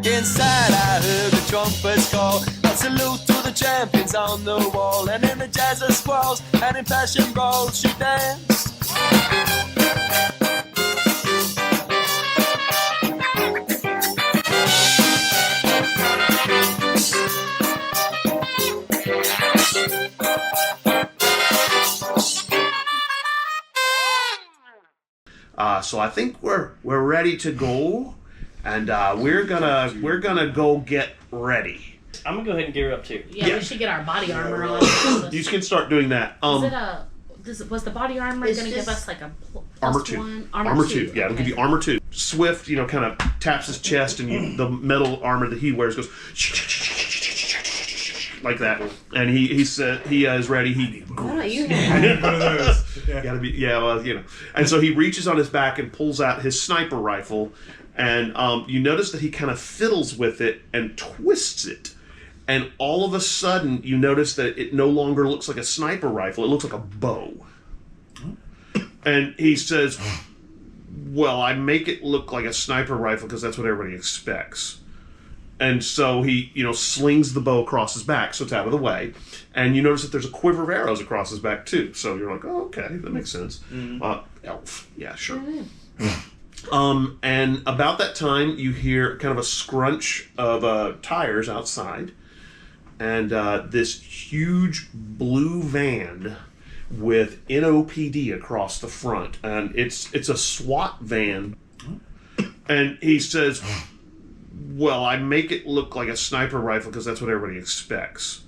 Inside I heard the trumpets call, a salute to the champions on the wall. And in the jazz of squalls and in passion brawls she danced. So I think we're ready to go, and we're gonna go get ready. I'm gonna go ahead and gear up too. Yeah, we should get our body armor on. You can start doing that. Was the body armor going to give us like a armor plus 2? One? Armor 2. Yeah, it'll give you armor 2. Swift, kind of taps his chest, and the metal armor that he wears goes like that. And he said he is ready. Why don't you have one of those? Gotta be, And so he reaches on his back and pulls out his sniper rifle, and you notice that he kind of fiddles with it and twists it, and all of a sudden you notice that it no longer looks like a sniper rifle; it looks like a bow. And he says, "Well, I make it look like a sniper rifle because that's what everybody expects." And so he, slings the bow across his back, so it's out of the way. And you notice that there's a quiver of arrows across his back, too. So you're like, oh, okay, that makes sense. Elf. Yeah, sure. And about that time, you hear kind of a scrunch of tires outside. And this huge blue van with NOPD across the front. And it's a SWAT van. And he says, well, I make it look like a sniper rifle because that's what everybody expects.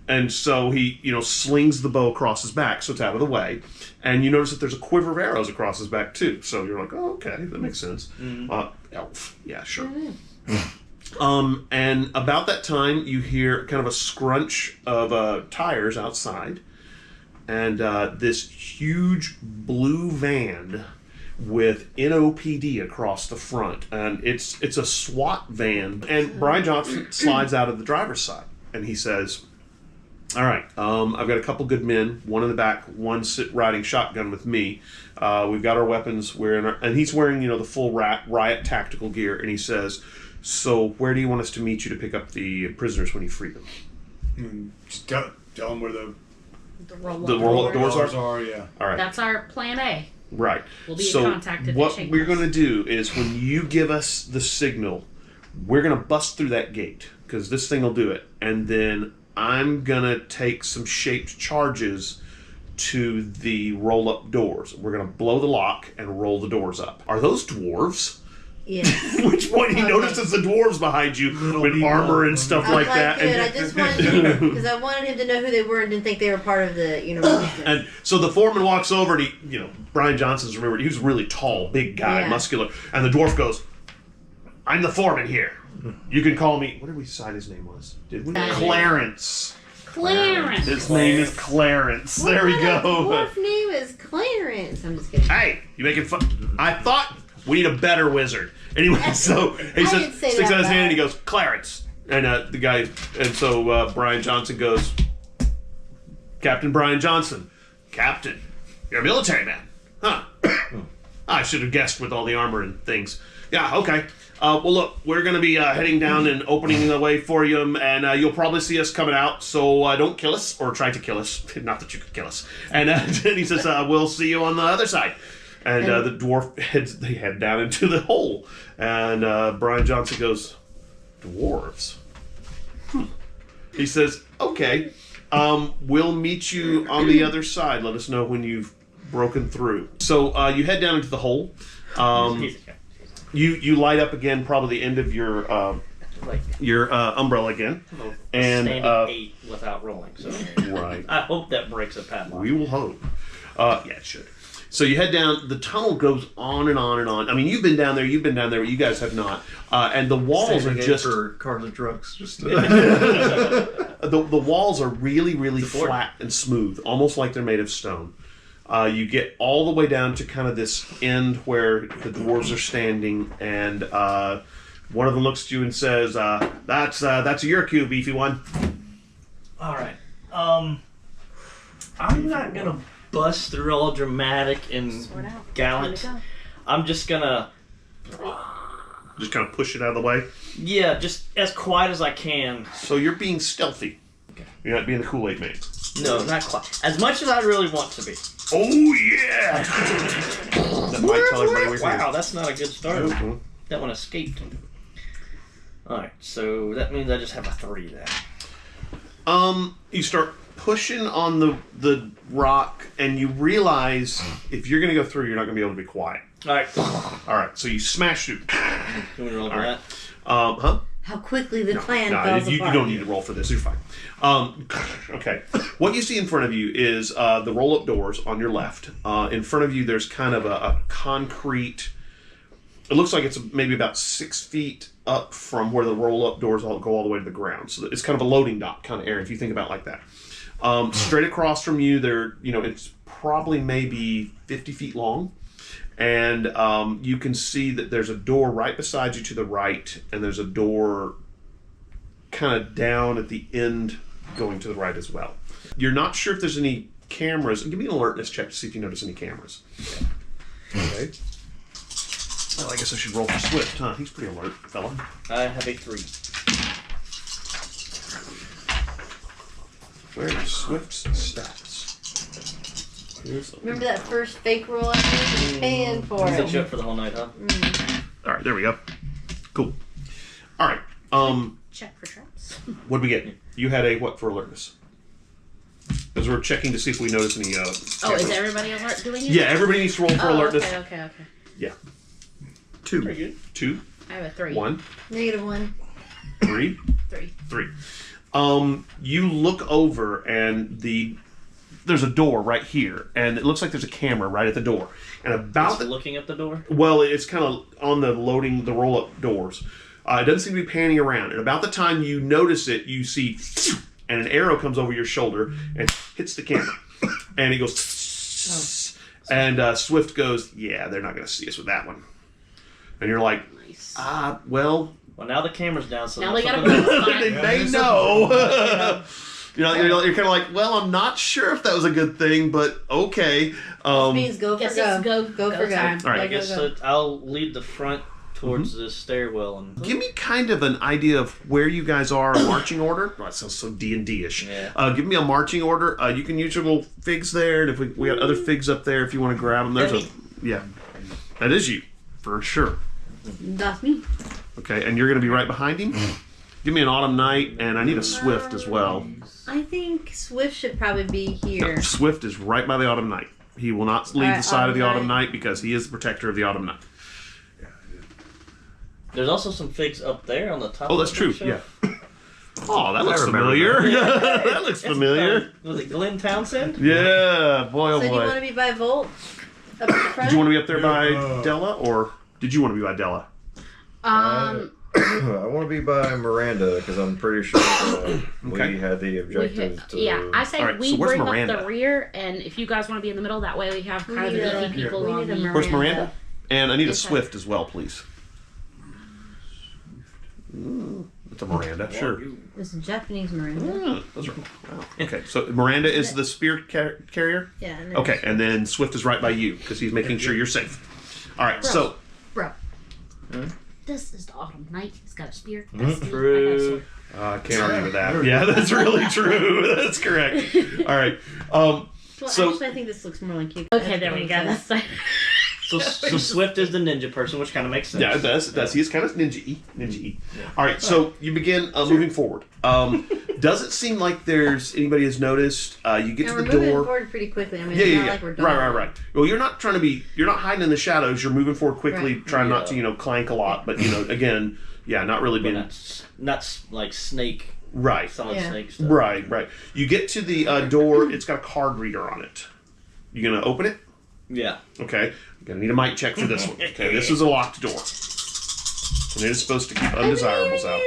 And so he, slings the bow across his back, so it's out of the way. And you notice that there's a quiver of arrows across his back, too. So you're like, oh, okay, that makes sense. Elf. Yeah, sure. And about that time, you hear kind of a scrunch of tires outside. And this huge blue van with NOPD across the front, and it's a SWAT van. And Brian Johnson slides out of the driver's side, and he says, all right, I've got a couple good men, one in the back, one riding shotgun with me. We've got our weapons, and he's wearing, the full riot tactical gear, and he says, so where do you want us to meet you to pick up the prisoners when you free them? Just tell them where the roll-up doors are, yeah. All right. That's our plan A. Right. We'll be in contact if what they we're going to do is when you give us the signal, we're going to bust through that gate because this thing will do it. And then I'm going to take some shaped charges to the roll-up doors. We're going to blow the lock and roll the doors up. Are those dwarves? Yeah. At which point he notices the dwarves behind you with armor and stuff like that. Good. I just wanted because I wanted him to know who they were and didn't think they were part of the resistance. And so the foreman walks over and Brian Johnson's remembered, he was a really tall, big guy, muscular, and the dwarf goes, I'm the foreman here. You can call me, what did we decide his name was? Did we? Clarence. Clarence. His name is Clarence. There we go. Dwarf name is Clarence. I'm just kidding. Hey, you making fun? I thought we need a better wizard. Anyway, so he says, sticks out his hand and he goes, Clarence. And the guy, and so Brian Johnson goes, Captain Brian Johnson. Captain, you're a military man. Huh. I should have guessed with all the armor and things. Yeah, okay. Well, look, we're going to be heading down and opening the way for you, and you'll probably see us coming out, so don't kill us, or try to kill us. Not that you could kill us. And then he says, we'll see you on the other side. And the dwarf head down into the hole. And Brian Johnson goes, dwarves? He says, okay, we'll meet you on the other side. Let us know when you've broken through. So you head down into the hole. You light up again, probably the end of your umbrella again. And standing 8 without rolling. So right. I hope that breaks a padlock. We will hope. Yeah, it should. So you head down. The tunnel goes on and on and on. I mean, you've been down there, but you guys have not. And the walls are just for cars and trucks. Just the walls are really, really flat and smooth, almost like they're made of stone. You get all the way down to kind of this end where the dwarves are standing, and one of them looks at you and says, "That's your cue, beefy one." All right. I'm not gonna bust through all dramatic and gallant. I'm just gonna Just kind of push it out of the way. Yeah, just as quiet as I can. So you're being stealthy. Okay. You're not being the Kool-Aid man. No, not quite. As much as I really want to be. Oh yeah! That might tell everybody we're here. Wow, that's not a good start. Mhm. That one escaped. Alright, so that means I just have a 3 then. You start pushing on the rock, and you realize if you're going to go through, you're not going to be able to be quiet. Alright. All right, so you smash through. Can we roll for All right. that? Huh? How quickly the plan No, falls you apart. don't need to roll for this. You're fine. Okay. What you see in front of you is the roll-up doors on your left. In front of you, there's kind of a concrete. It looks like it's maybe about 6 feet up from where the roll-up doors go all the way to the ground. So it's kind of a loading dock kind of area if you think about it like that. Straight across from you, it's probably maybe 50 feet long. And you can see that there's a door right beside you to the right, and there's a door kind of down at the end going to the right as well. You're not sure if there's any cameras. Give me an alertness check to see if you notice any cameras. Okay. Well, I guess I should roll for Swift, huh? He's pretty alert, fella. I have a 3. Where are Swift's stats? Remember that first fake roll I did? You're paying for Set it. you up for the whole night, huh? All right, there we go. Cool. All right. Check for traps. What did we get? You had a what for alertness? Because we're checking to see if we notice any. Oh, is cameras. everybody alert doing it? Yeah, everybody needs to roll for alertness. Okay. Yeah. 2. Pretty good. 2. I have a 3. 1. -1. 3. 3. 3. You look over and there's a door right here, and it looks like there's a camera right at the door. And about Just looking at the door? well, it's kind of on the roll-up doors. It doesn't seem to be panning around. And about the time you notice it, you see, and an arrow comes over your shoulder and hits the camera, and it goes. And Swift goes, "Yeah, they're not going to see us with that one." And you're like, Nice. Well, Well, now the camera's down, so Now that's they gotta something- put they may know. You're kind of like, well, I'm not sure if that was a good thing, but okay. Means go for Guess go. it's go for go. time. All right. I Go, guess go, go. I'll lead the front towards the stairwell and Give me kind of an idea of where you guys are in marching order. Oh, that sounds so D&D-ish. Yeah. Give me a marching order. You can use your little figs there, and if we got other figs up there if you want to grab them. Yeah, that is you for sure. That's me. Okay, and you're going to be right behind him. Give me an autumn night, and I need a Swift as well. I think Swift should probably be No, here. Swift is right by the autumn night. He will not leave the Alright, side of the autumn autumn night because he is the protector of the autumn night. there's also some figs up there on the top. Oh, that's of true. the Yeah. shelf. Oh, that looks remember familiar. That looks familiar. Was it Glenn Townsend? Yeah, boy, oh So do you want boy. to be by Volt? Up at the front? Did you want to be up there by Yeah. Della, or did you want to be by Della? I want to be by Miranda because I'm pretty sure we had the objective to. Yeah, I say All right, we so where's bring Miranda? up the rear, and if you guys want to be in the middle, that way we have kind of the need beefy a- people we on need a the. Where's Miranda? And I need a Yes, Swift as well, please. It's a Miranda, sure. This is Japanese Miranda. Yeah, those are, wow. Okay, so Miranda is the spear carrier? Yeah. and then- Okay, and then Swift is right by you because he's making sure you're safe. All right, so Bro. Hmm? This is the autumn night. It's got a spear. That's me. True. I can't argue with that. Yeah, that's really true. That's correct. All right. Well, So- actually, I think this looks more like you. Okay, there we go. That's like, So Swift is the ninja person, which kind of makes sense. Yeah, it does. He's kind of ninja-y. All right, so you begin moving forward. Doesn't seem like there's anybody has noticed. You get And to we're the moving door. forward pretty quickly. I mean, Yeah, it's yeah, not yeah. like we're gone. Right. Well, you're not you're not hiding in the shadows. You're moving forward quickly, Right. trying not to, clank a lot. But, again, yeah, not really But being... not like snake, Right. solid Yeah. snake stuff. Right. You get to the door. It's got a card reader on it. You going to open it? Yeah. Okay. I'm going to need a mic check for this one. Okay, this is a locked door. And it is supposed to keep undesirables out.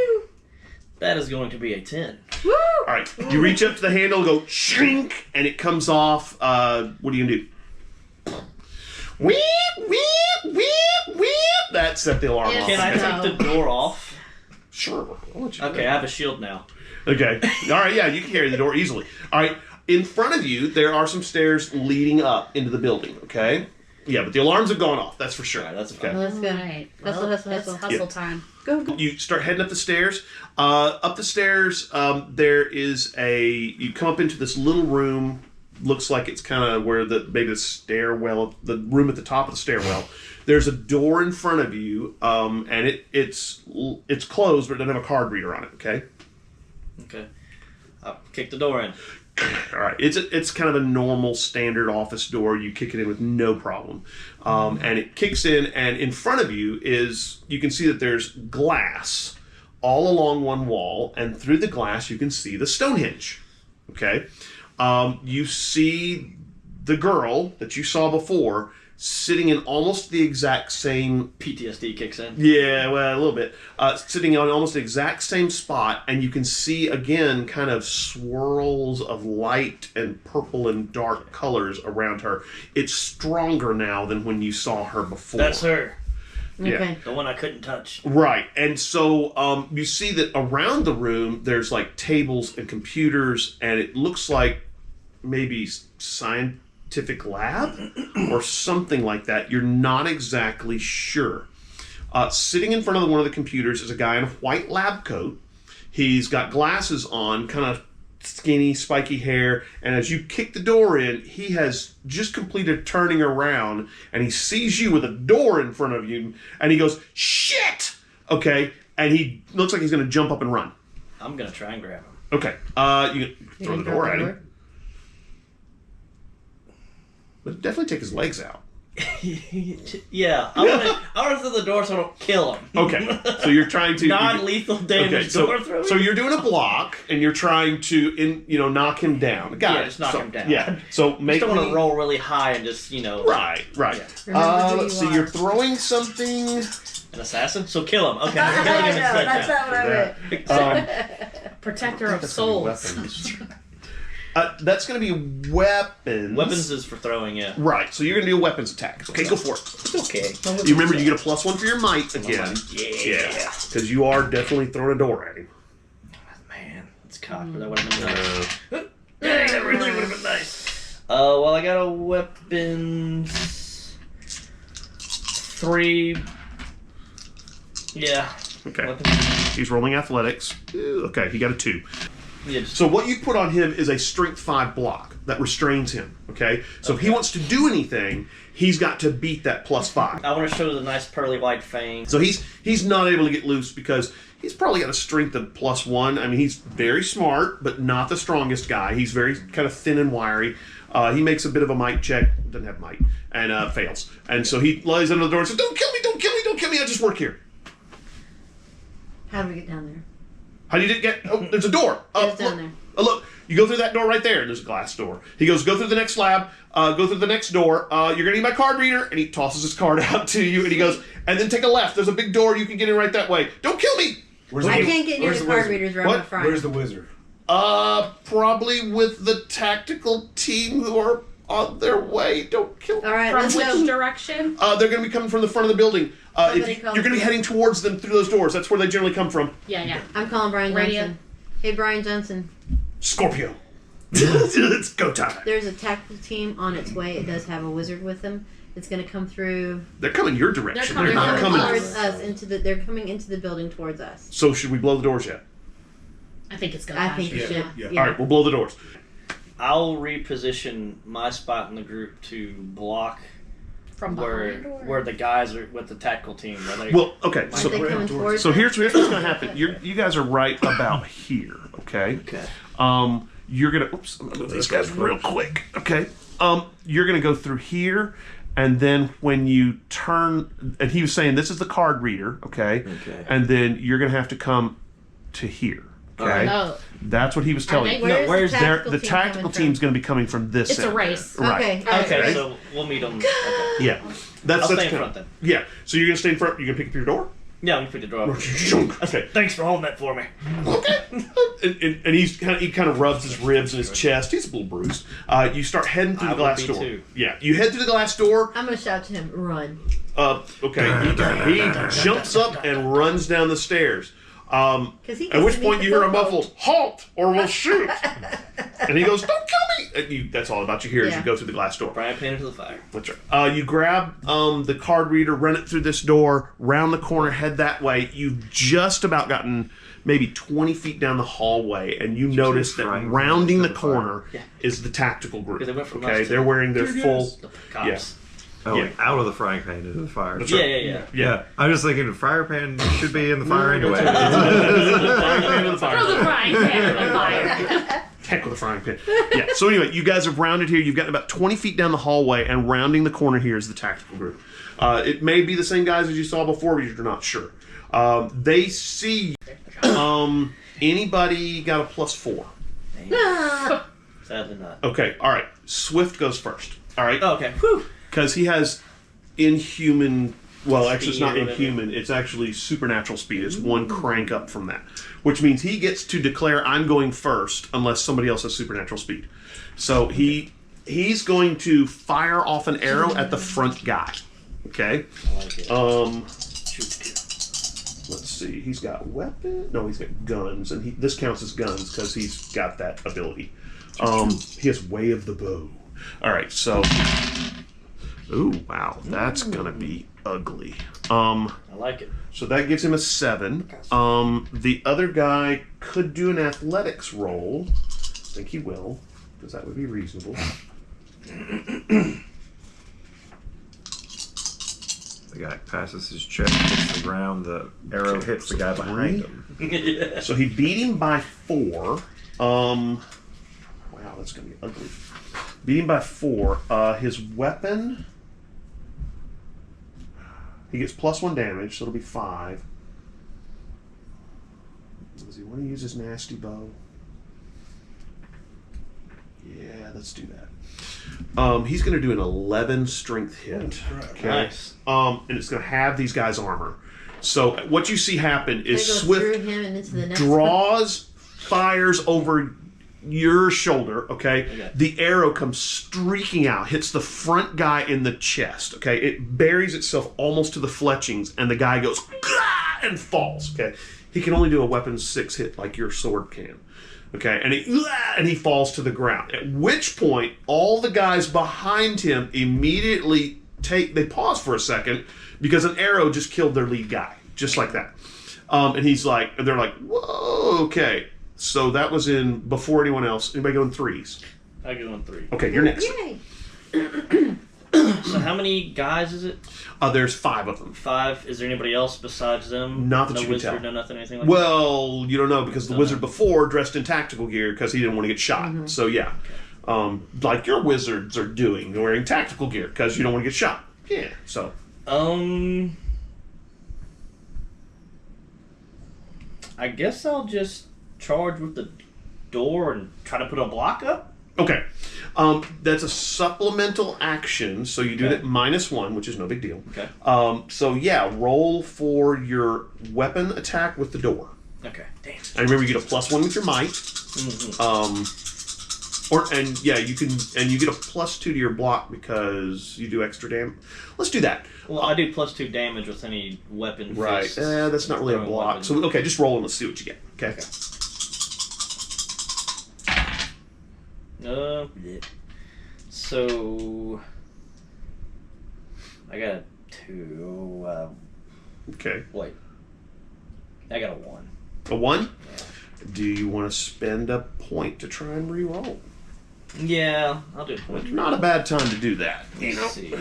That is going to be a 10. Woo! All right. You reach up to the handle, go shrink, and it comes off. What are you going to do? Weep. That set the alarm Yes. off. Can I No. take the door off? Sure. I'll let you do Okay, that. I have a shield now. Okay. All right. Yeah, you can carry the door easily. All right. In front of you, there are some stairs leading up into the building. Okay. Yeah, but the alarms have gone off. That's for sure. Alright, that's okay. fine. Let's go. All right. Hustle, hustle, It's hustle. hustle Yeah. time. Go, go. You start heading up the stairs. Up the stairs, there is you come up into this little room. Looks like it's kind of where maybe the stairwell, the room at the top of the stairwell. There's a door in front of you, and it's closed, but it doesn't have a card reader on it. Okay. Okay. I'll kick the door in. All right. It's kind of a normal standard office door. You kick it in with no problem, and it kicks in. And in front of you you can see that there's glass all along one wall, and through the glass you can see the Stonehenge. Okay. You see the girl that you saw before sitting in almost the exact same... PTSD kicks in. Yeah, well, a little bit. Sitting on almost the exact same spot, and you can see, again, kind of swirls of light and purple and dark colors around her. It's stronger now than when you saw her before. That's her. Yeah. Okay. The one I couldn't touch. Right, and so you see that around the room there's like tables and computers, and it looks like maybe scientific lab or something like that. You're not exactly sure. Sitting in front of one of the computers is a guy in a white lab coat. He's got glasses on, kind of skinny, spiky hair, and as you kick the door in, he has just completed turning around, and he sees you with a door in front of you, and he goes, "Shit!" Okay, and he looks like he's going to jump up and run. I'm going to try and grab him. Okay, you can throw the door at him. But definitely take his legs out. Yeah, I want to throw the door so I don't kill him. Okay, so you're trying to... Non-lethal damage door throwing? So you're doing a block, and you're trying to, knock him down. Got it. Just knock him down. Yeah, so make don't want to roll really high and just, Right. Remember who Let's you see, are. you're throwing something... An assassin? So kill him. Okay, I'm killing him instead That's now. not what I meant. Protector of souls. That's going to be weapons. Weapons is for throwing, yeah. Right, so you're going to do a weapons attack. Okay, go for it. Okay. You remember, you get a +1 for your might again. Yeah. Because you are definitely throwing a door at him. Man, it's cocked, but that would have been nice. Dang, that really would have been nice. Well, I got a weapons 3. Yeah. Okay. Weapons. He's rolling athletics. Okay, he got a 2. Yeah, just, So what you put on him is a strength 5 block that restrains him, okay? So if he wants to do anything, he's got to beat that +5. I want to show the nice pearly white fang. So he's not able to get loose because he's probably got a strength of +1. I mean, he's very smart, but not the strongest guy. He's very kind of thin and wiry. He makes a bit of a might check, doesn't have might, and fails. And so he lies under the door and says, "Don't kill me, don't kill me, don't kill me, I just work here." How do we get down there? How do you get? Oh, there's a door. It's down there. Look, you go through that door right there. There's a glass door. He goes, "Go through the next slab. Go through the next door. You're gonna need my card reader." And he tosses his card out to you, and he goes, "And then take a left. There's a big door. You can get in right that way. Don't kill me." I can't get near the card readers right What? up front. Where's the wizard? Probably with the tactical team who are on their way. Don't kill me. All right, From let's which go. direction? They're going to be coming from the front of the building. Somebody call You're going to be me. heading towards them through those doors. That's where they generally come from. Yeah. I'm calling Brian Radio. Johnson. Hey, Brian Johnson. Scorpio. It's go time. There's a tactical team on its way. It does have a wizard with them. It's going to come through. They're coming your direction. They're They're not coming coming. towards us. They're coming into the building towards us. So should we blow the doors yet? I think it's go I time. think you Yeah, should. yeah. All right, we'll blow the doors. I'll reposition my spot in the group to block From behind or? where the guys are with the tactical team. Where they, Well, okay. Aren't So, they coming towards so us? here's what's going to happen. You guys are right about here. Okay. Okay. You're gonna. Oops. I'm gonna move these guys real quick. Okay. You're gonna go through here, and then when you turn, and he was saying this is the card reader. Okay. Okay. And then you're gonna have to come to here. Okay. Oh, That's what he was telling you. Where's where's the There, tactical the team tactical coming team's going to be coming from this. it's a end. race. from? Right. Okay. all right. Okay, so we'll meet them. Okay. Yeah. That's I'll stay in kinda- front then. Yeah. So you're going to stay in front. You're going to pick up your door. Yeah, we can pick the door up. Okay. Thanks for holding that for me. And he kind of rubs his ribs and his chest. He's a little bruised. You start heading through I the glass would be door. too. Yeah. You head through the glass door. I'm going to shout to him, run. Okay. He jumps up and runs down the stairs. At which point you hear a muffled "halt" or "we'll shoot," and he goes, "Don't kill me!" And that's all about you hear as you go through the glass door. Fry pan into the fire. That's right. You grab the card reader, run it through this door, round the corner, head that way. You've just about gotten maybe 20 feet down the hallway, and you notice that rounding the corner is the tactical group. Okay, they're wearing their full. The cops. Oh, Yeah. out of the frying pan into the fire. That's Yeah, right. yeah. Yeah, I'm just thinking the fire pan should be in the fire anyway. Throw the frying pan in the fire. Heck with a frying pan. Yeah. So anyway, you guys have rounded here. You've gotten about 20 feet down the hallway, and rounding the corner here is the tactical group. It may be the same guys as you saw before, but you're not sure. They see. Anybody got a +4? Sadly not. Okay. All right. Swift goes first. All right. Oh, okay. Whew. Because he has inhuman. Well, actually, it's Speed not or whatever. inhuman. It's actually supernatural speed. It's one crank up from that, which means he gets to declare I'm going first unless somebody else has supernatural speed. So he's going to fire off an arrow at the front guy. Okay. I like it. Shoot. Let's see. He's got weapon. No, he's got guns, and this counts as guns because he's got that ability. He has way of the bow. All right. So. Ooh, wow, that's gonna be ugly. I like it. So that gives him a 7. The other guy could do an athletics roll. I think he will, because that would be reasonable. The guy passes his check, hits the ground, the arrow hits the guy behind him. So he beat him by 4. Wow, that's gonna be ugly. Beat him by 4. His weapon. He gets +1 damage, so it'll be 5. Does he want to use his nasty bow? Yeah, let's do that. He's going to do an 11 strength hit. Okay. Nice. And it's going to have these guys' armor. So what you see happen is Goes Swift through him and into the next draws, fires over your shoulder, okay? The arrow comes streaking out, hits the front guy in the chest, okay? It buries itself almost to the fletchings, and the guy goes, "Gah!" and falls, okay? He can only do a weapon 6 hit like your sword can, okay? And he falls to the ground, at which point all the guys behind him immediately they pause for a second because an arrow just killed their lead guy, just like that. And they're like, whoa, okay. So that was in before anyone else. Anybody going 3s? I go on 3. Okay, you're next. Yay. So how many guys is it? There's 5 of them. 5. Is there anybody else besides them? Not that no you can wizard, tell. No nothing, anything like Well, you don't know because the Don't wizard know. before dressed in tactical gear because he didn't want to get shot. So yeah, like your wizards are doing, wearing tactical gear because you don't want to get shot. Yeah. So that? I guess I'll just charge with the door and try to put a block up. okay, that's a supplemental action. So you do Okay. it at -1, which is no big deal. Okay. So yeah, roll for your weapon attack with the door. Okay. Damn. And remember, you get a +1 with your might. You get a +2 to your block because you do extra damage. Let's do that. Well, I do +2 damage with any weapon. Right. fists, That's not really a throwing block. weapon. So okay, just roll and let's see what you get. Okay. Yeah. So I got a 2. Okay. Wait. I got a 1. A 1. Do you want to spend a point to try and re-roll? Yeah, I'll do a point. Not a bad time to do that. You know, Let's see.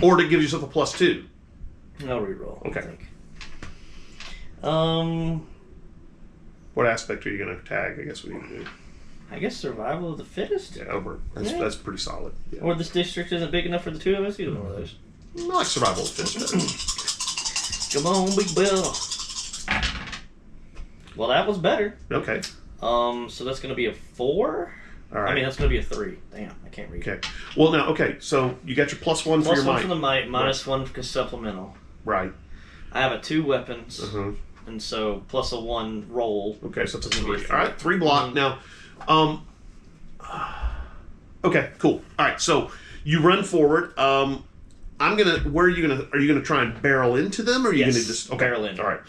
or to give yourself a +2. I'll reroll. Okay. I think. What aspect are you going to tag? I guess we need to do. I guess survival of the fittest. Yeah, over. That's pretty solid. Yeah. Or this district isn't big enough for the 2 of us. Either one of those. I like survival of fists. Come on, big Bill. Well, that was better. Okay. So that's gonna be a 4. All right. I mean, that's gonna be a 3. Damn, I can't read. Okay. Well, now, okay. So you got your +1 for your +1 might. for the might, -1 for supplemental. Right. I have 2 weapons, Uh-huh. and so plus a 1 roll. Okay, so it's a It's gonna be 3. a All right, 3 block. Now, okay, cool. All right, so you run forward. Where are you gonna try and barrel into them, or are you Yes, gonna just barrel in. All right.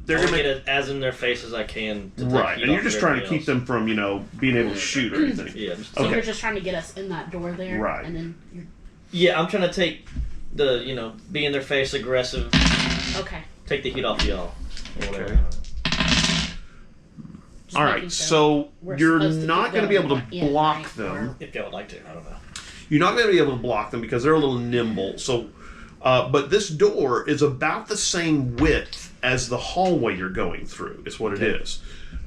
They're I'm gonna get as in their face as I can. To take right, heat and you're off just of trying to everybody keep them from being able to shoot or anything. Yeah. So Okay. you're just trying to get us in that door there, Right. and then you're Yeah, I'm trying to take the be in their face, aggressive, okay. take the heat off y'all. Or whatever. Okay. Just All making right, sure so we're you're supposed to not keep going to be able going to in, block right? them. If y'all would like to, I don't know. You're not going to be able to block them because they're a little nimble. So, but this door is about the same width as the hallway you're going through. Is what it is.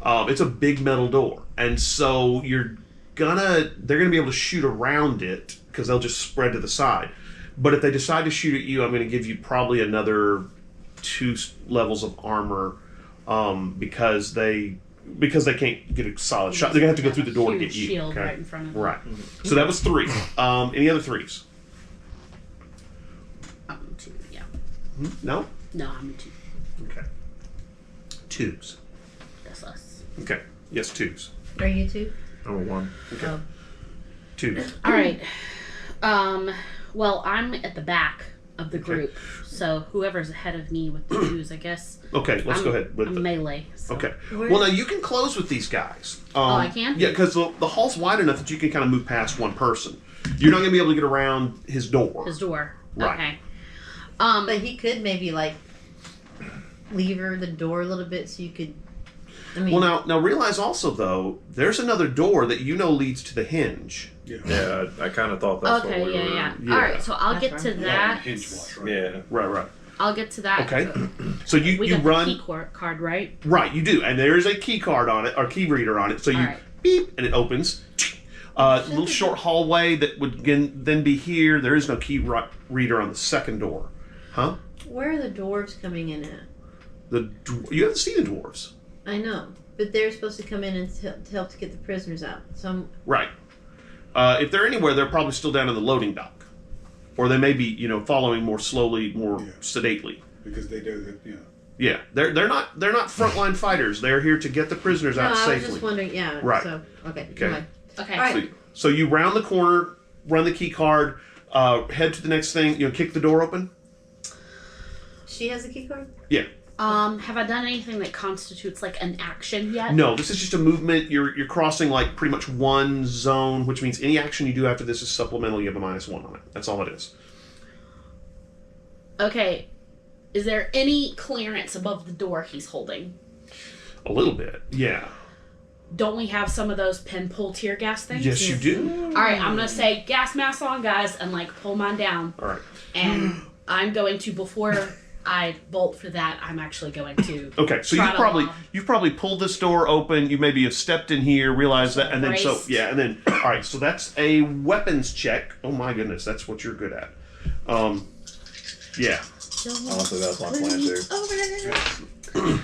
It's a big metal door, and so they're gonna be able to shoot around it because they'll just spread to the side. But if they decide to shoot at you, I'm going to give you probably another 2 levels of armor because they can't get a solid shot. They're gonna have to go through the door to Huge get you. shield Okay? right in front of them. Right. So that was 3. Any other 3s? 2, yeah. No. No, I'm a 2. Okay. 2s. That's us. Okay. Yes, 2s. Are you two? I'm a 1. Okay. Oh. 2s. All right. Well, I'm at the back of the group, so whoever's ahead of me with the 2s, I guess. Okay. Let's go ahead with I'm the. melee. So. Okay. Where- Well, now you can close with these guys. I can? Yeah, because the hall's wide enough that you can kind of move past one person. You're not going to be able to get around his door. His door. Right. Okay. But he could maybe like lever the door a little bit so you could. I mean, Well, now realize also though, there's another door that leads to the hinge. Yeah, I kind of thought that's Okay, what we were. yeah. Yeah. All right, so I'll That's get to right. that. Hinge watch, right? Yeah. Right. I'll get to that. Okay. So you We got run. the key card, right? Right, you do, and there is a key card on it or key reader on it. So you Alright. beep, and it opens. Little short hallway that would then be here. There is no key reader on the second door, huh? where are the dwarves coming in at? You haven't seen the dwarves, I know, but they're supposed to come in and to help to get the prisoners out. So right? If they're anywhere, they're probably still down in the loading dock, or they may be, following more slowly, more sedately. Because they do that, Yeah, they're not frontline fighters. They're here to get the prisoners no, out I was safely. just wondering. Yeah. Right. So okay. Okay. Fine. Okay. All right. So you round the corner, run the key card, head to the next thing. Kick the door open. She has a key card. Yeah. Have I done anything that constitutes like an action yet? No, this is just a movement. You're crossing like pretty much one zone, which means any action you do after this is supplemental. You have a -1 on it. That's all it is. Okay. Is there any clearance above the door he's holding? A little bit, yeah. Don't we have some of those pin pull tear gas things? Yes, you do. All right, I'm gonna say gas mask on, guys, and like pull mine down. All right. And I'm going to, before I bolt for that, I'm actually going to. Okay, so throttle off. you've probably pulled this door open. You maybe have stepped in here, realized that, and then Braced. and then all right. So that's a weapons check. Oh my goodness, that's what you're good at. Yeah. Honestly, that's my plan too.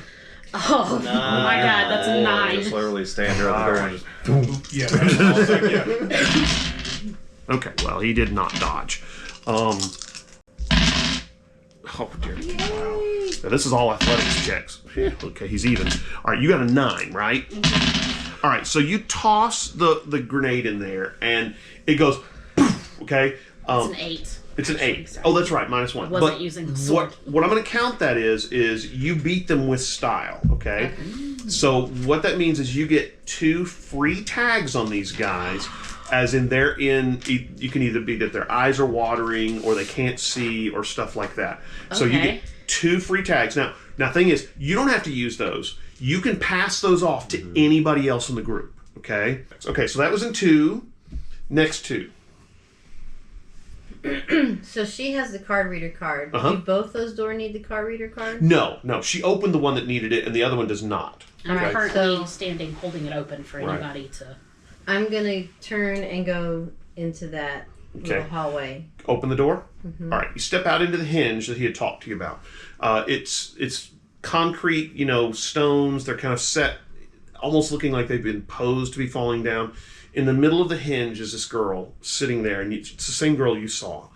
Oh my god, that's a 9. Just literally stand here at the door and just. Yeah. I was like, yeah. Okay. Well, he did not dodge. Oh dear. Wow. Now, this is all athletics checks. Okay, he's even. All right, you got a 9, right? All right, so you toss the grenade in there, and it goes. Poof, okay. It's an 8. It's an 8. Sorry. Oh, that's right, -1. Wasn't using the sword. What I'm going to count that is you beat them with style. Okay. So what that means is you get 2 free tags on these guys. As in, you can either be that their eyes are watering, or they can't see, or stuff like that. So you Okay. get 2 free tags. Now, thing is, you don't have to use those. You can pass those off to anybody else in the group. Okay. Okay. So that was in 2. Next 2. So she has the card reader card. Uh-huh. Do both those doors need the card reader card? No. She opened the one that needed it, and the other one does not. I'm Okay. currently So- standing, holding it open for Right. anybody to. I'm gonna turn and go into that little Okay. hallway. Open the door. All right, you step out into the hinge that he had talked to you about. It's concrete, stones. They're kind of set, almost looking like they've been posed to be falling down. In the middle of the hinge is this girl sitting there, and it's the same girl you saw.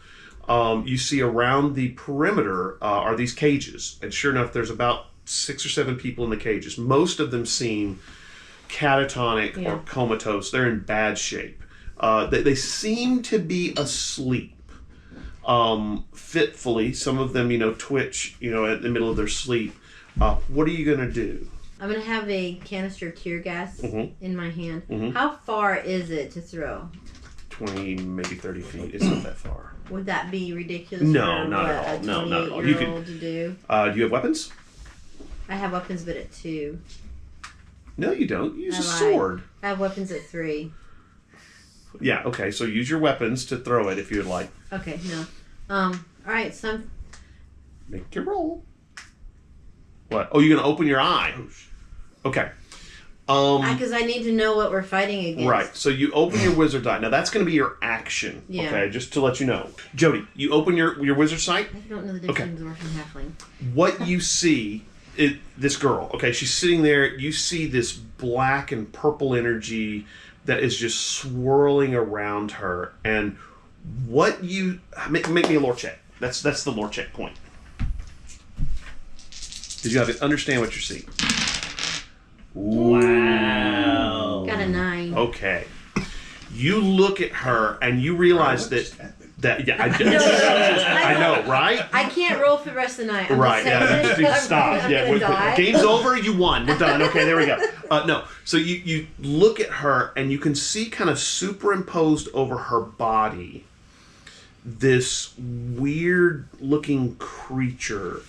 You see around the perimeter are these cages, and sure enough, there's about 6 or 7 people in the cages. Most of them seem catatonic or comatose. They're in bad shape. They seem to be asleep. fitfully. Some of them, twitch, at the middle of their sleep. What are you going to do? I'm going to have a canister of tear gas in my hand. Mhm. How far is it to throw? 20, maybe 30 feet. It's not that far. Would that be ridiculous No, for not at all. No, not at all. You 28-year-old to do? Do you have weapons? I have weapons, but at 2. No, you don't. Use I a lied. sword. I have weapons at 3. Yeah, okay, so use your weapons to throw it if you would like. Okay, no. Alright, so I'm... Make your roll. What? Oh, you're going to open your eye. Okay. Because I need to know what we're fighting against. Right, so you open your wizard die. Now, that's going to be your action, Yeah. okay, just to let you know. Jody, you open your wizard sight. I don't know the difference between dwarf and halfling. What you see is this girl, okay, she's sitting there. You see this black and purple energy that is just swirling around her. And what you... Make me a lore check. That's the lore check point. Because you have to understand what you're seeing. Wow. Got a 9. Okay. You look at her and you realize I know, right? I can't roll for the rest of the night. I'm Right, just saying yeah, it, just I'm stop. gonna Yeah, die. game's over, you won. We're done. Okay, there we go. No, so you look at her and you can see kind of superimposed over her body this weird looking creature.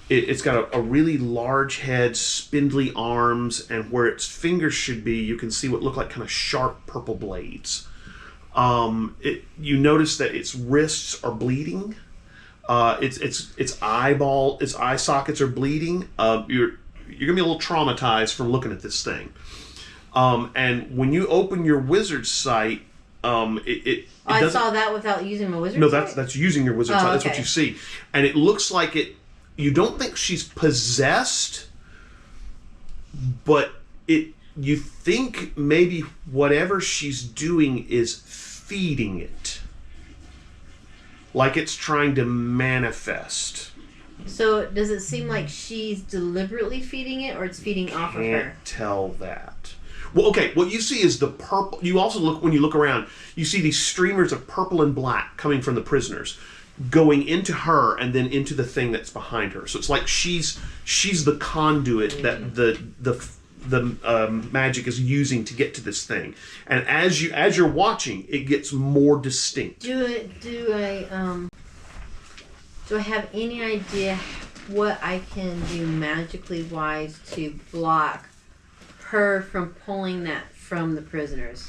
It's got a really large head, spindly arms, and where its fingers should be, you can see what look like kind of sharp purple blades. You notice that its wrists are bleeding. Its eye sockets are bleeding. You're gonna be a little traumatized from looking at this thing. And when you open your wizard sight, I saw that without using my wizard no, sight? that's using your wizard sight. That's what okay. you see, and it looks like it. You don't think she's possessed, but you think maybe whatever she's doing is feeding it. Like it's trying to manifest. So does it seem like she's deliberately feeding it, or it's feeding off of her? Can't tell that. Well, okay, what you see is the purple. You also when you look around, you see these streamers of purple and black coming from the prisoners, going into her and then into the thing that's behind her. So it's like she's the conduit that the magic is using to get to this thing. And as you're watching, it gets more distinct. Do I have any idea what I can do magically wise to block her from pulling that from the prisoners?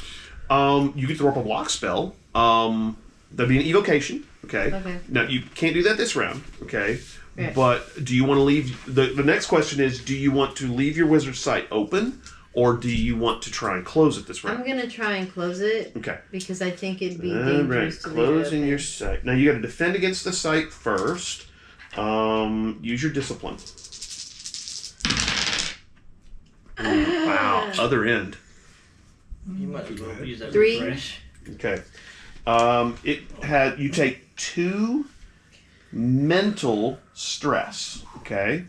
You get to work a block spell. That'd be an evocation. Okay. Now you can't do that this round. Okay. Right. But do you want to leave? The next question is: do you want to leave your wizard sight open, or do you want to try and close it this round? I'm gonna try and close it. Okay. Because I think it'd be All right. dangerous to leave it Closing open. your sight. Now you got to defend against the sight first. Use your discipline. Wow. Other end. You might as well use that 3. refresh. Okay. You take 2 mental stress. Okay.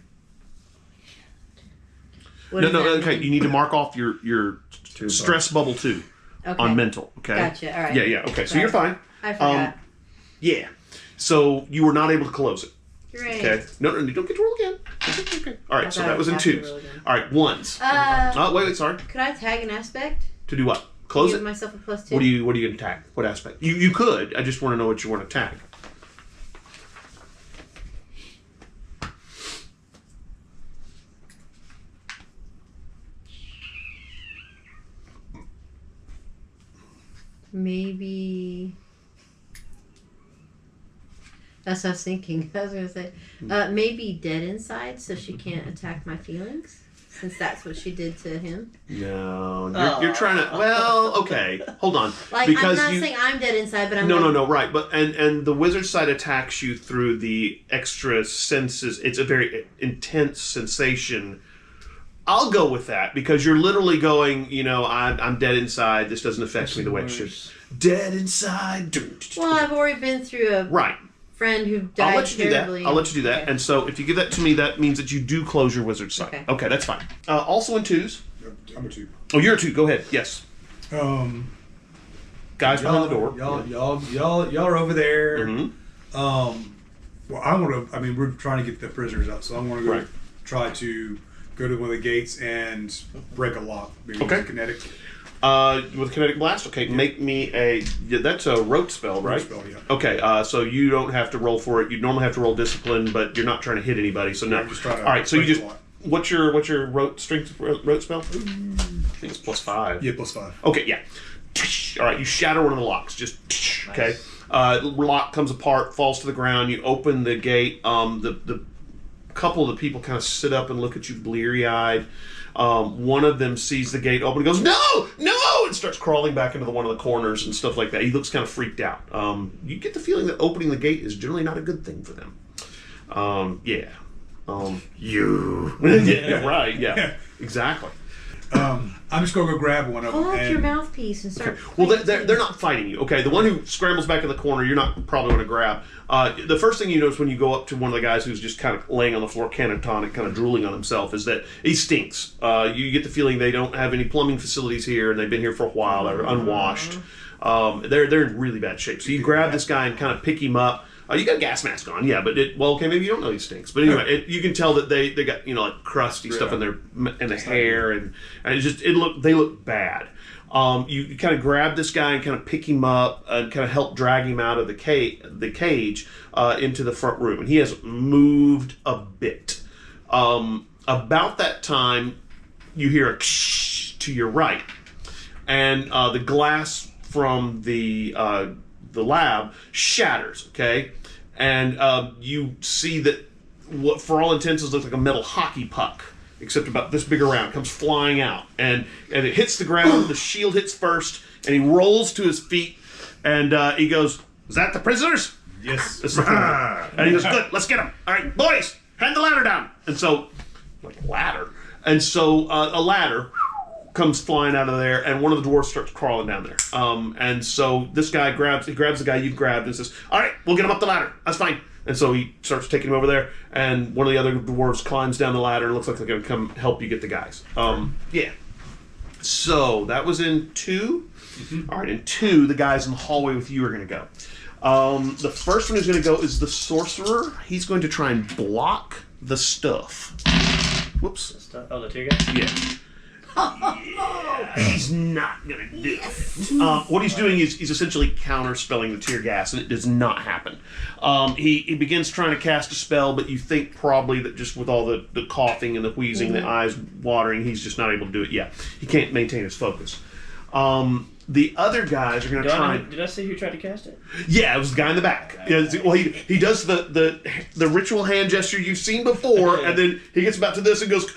What No, does that okay. mean? You need to mark off your stress bubble 2 Okay. on mental. Okay. Gotcha. All right. Yeah. Okay. So Sorry. you're fine. I forgot. Yeah. So you were not able to close it. Great. Okay. No, you don't get to roll again. Okay. All right. I So thought that I was in would have to 2s. roll again. All right. 1s. Wait. Sorry. Could I tag an aspect? To do what? Close Give it. myself a +2. What are you gonna attack? What aspect? You could. I just want to know what you want to attack. Maybe. That's what I was thinking. I was going to say, maybe dead inside so she can't attack my feelings, since that's what she did to him. No, you're trying to. Well, okay, hold on. Like, Because I'm not saying I'm dead inside, but I'm No, right. But and the wizard side attacks you through the extra senses. It's a very intense sensation. I'll go with that because you're literally going. I'm dead inside. This doesn't affect me the way it should. Dead inside. Well, I've already been through a Right. friend who died I'll let you do that. terribly. I'll let you do that. Okay. And so if you give that to me, that means that you do close your wizard sight. Okay. That's fine. Also in 2s. I'm a 2. Oh, you're a 2. Go ahead. Yes. guys behind the door. Y'all are over there. Mhm. Well, I want to. I mean, we're trying to get the prisoners out, so I'm going to go Right. try to go to one of the gates and break a lock. Maybe Okay. use kinetic With kinetic blast. Okay, make me a. Yeah, that's a rote spell, right? spell. Yeah. Okay, so you don't have to roll for it. You normally have to roll discipline, but you're not trying to hit anybody, so no. I'm just trying to All right, so you break just. the lock. What's your rote strength rote spell? I think it's +5. Yeah, +5. Okay, yeah. All right, you shatter one of the locks. Just okay. Lock comes apart, falls to the ground. You open the gate. The couple of the people kind of sit up and look at you bleary-eyed. One of them sees the gate open and goes, "No, no!" and starts crawling back into one of the corners and stuff like that. He looks kind of freaked out. You get the feeling that opening the gate is generally not a good thing for them. Yeah. Yeah, right. Yeah, exactly. I'm just going to go grab one of them. Pull out and your mouthpiece and start. Well, they're not fighting you. Okay, the one who scrambles back in the corner, you're not probably going to grab. The first thing you notice when you go up to one of the guys who's just kind of laying on the floor, catatonic, kind of drooling on himself, is that he stinks. You get the feeling they don't have any plumbing facilities here, and they've been here for a while. They're unwashed. They're in really bad shape. So you grab this guy and kind of pick him up. You got a gas mask on, yeah, but maybe you don't know he stinks. But anyway, you can tell that they got like crusty stuff in their hair, and they look bad. You kind of grab this guy and kind of pick him up and kind of help drag him out of the cage into the front room, and he has moved a bit. About that time, you hear a to your right, and the glass from the lab shatters, okay? And you see that what for all intents looks like a metal hockey puck, except about this big around, comes flying out. And it hits the ground, the shield hits first, and he rolls to his feet, and he goes, "Is that the prisoners?" Yes. This is the prisoners. And he goes, "Good, let's get them. All right, boys, hand the ladder down." And so, like ladder. And so a ladder comes flying out of there, and one of the dwarves starts crawling down there. And so this guy grabs the guy you've grabbed and says, "All right, we'll get him up the ladder. That's fine." And so he starts taking him over there, and one of the other dwarves climbs down the ladder and looks like they're going to come help you get the guys. Yeah. So that was in 2. Mm-hmm. All right, in 2, the guys in the hallway with you are going to go. The first one who's going to go is the sorcerer. He's going to try and block the stuff. Whoops. Oh, the tear gas? Yeah. He's not gonna do it. What he's doing is he's essentially counterspelling the tear gas, and it does not happen. He begins trying to cast a spell, but you think probably that just with all the coughing and the wheezing, the eyes watering, he's just not able to do it. Yeah, he can't maintain his focus. The other guys are going to try. Did I say who tried to cast it? Yeah, it was the guy in the back. Yeah, well, he does the ritual hand gesture you've seen before, and then he gets about to this and goes.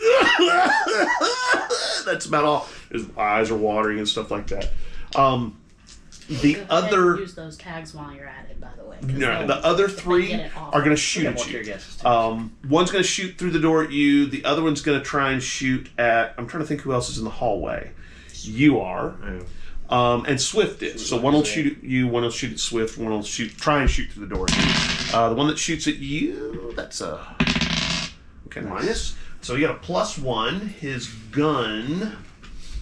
That's about all. His eyes are watering and stuff like that. The other use those tags while you're at it, by the way. No, the other 3 are going to shoot at you. One's going to shoot through the door at you. The other one's going to try and shoot at. I'm trying to think who else is in the hallway. You are. And Swift is. So one will shoot at you, one will shoot at Swift, one will try and shoot through the door at you. The one that shoots at you, that's a minus. So you got a +1. His gun.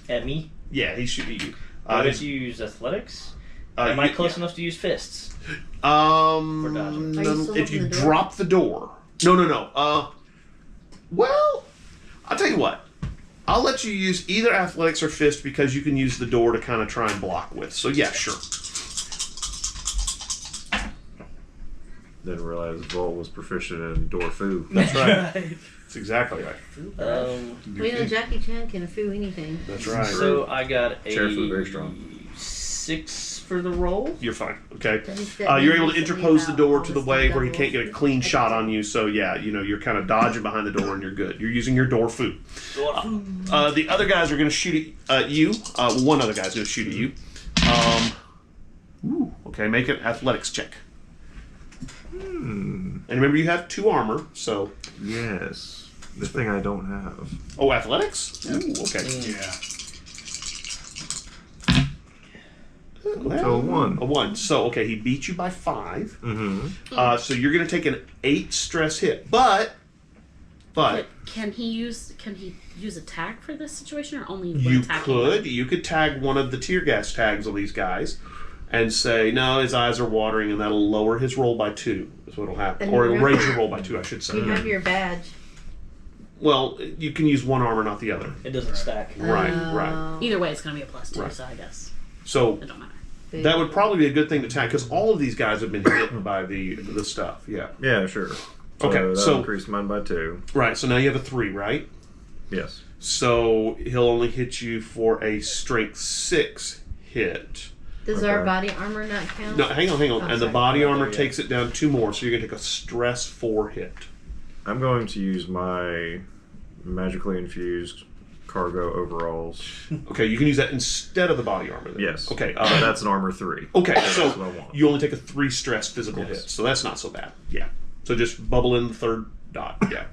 At me? Yeah, he's shooting at you. I guess you use athletics? Am I close enough to use fists? If you drop the door. No. Well, I'll tell you what. I'll let you use either athletics or fist because you can use the door to kind of try and block with. So yeah, sure. Didn't realize Vol was proficient in door foo. That's right. That's exactly right. We know Jackie Chan can foo anything. That's right. So I got a Chair foo, very strong. 6 for the roll. You're fine. Okay. You're able to interpose the door to the way where he can't get a clean shot on you. So yeah, you're kind of dodging behind the door and you're good. You're using your door foo. The other guys are going to shoot at you. One other guy's going to shoot at you. Okay, make an athletics check. And remember, you have 2 armor, so. Yes. The thing I don't have. Oh, athletics? Ooh, okay. Yeah. So a 1. A 1. So, okay, he beat you by 5. Mm-hmm. So you're going to take an 8 stress hit. But can he use a tag for this situation or only one you attack? could tag one of the tear gas tags on these guys. and say, no, his eyes are watering, and that'll lower his roll by 2, is what'll happen. And Or it'll remember- raise your roll by 2, I should say. You have your badge. Well, you can use one armor, not the other. It doesn't stack. Right. Either way, it's going to be a +2, Right. so I guess So it don't matter. that would probably be a good thing to tag, because all of these guys have been hit by the stuff. Yeah. Yeah, sure. Okay, That'll so- increase mine by 2. Right, so now you have a 3, right? Yes. So he'll only hit you for a strength 6 hit. Does Okay. our body armor not count? No, hang on. Oh, And the sorry. body Not armor there yet. takes it down 2 more, so you're going to take a stress 4 hit. I'm going to use my magically infused cargo overalls. Okay, you can use that instead of the body armor then. Yes. Okay, That's an armor 3. okay, That's what I so want. you only take a 3 stress physical Yes. hit, so that's not so bad. Yeah. So just bubble in the 3rd dot. Yeah.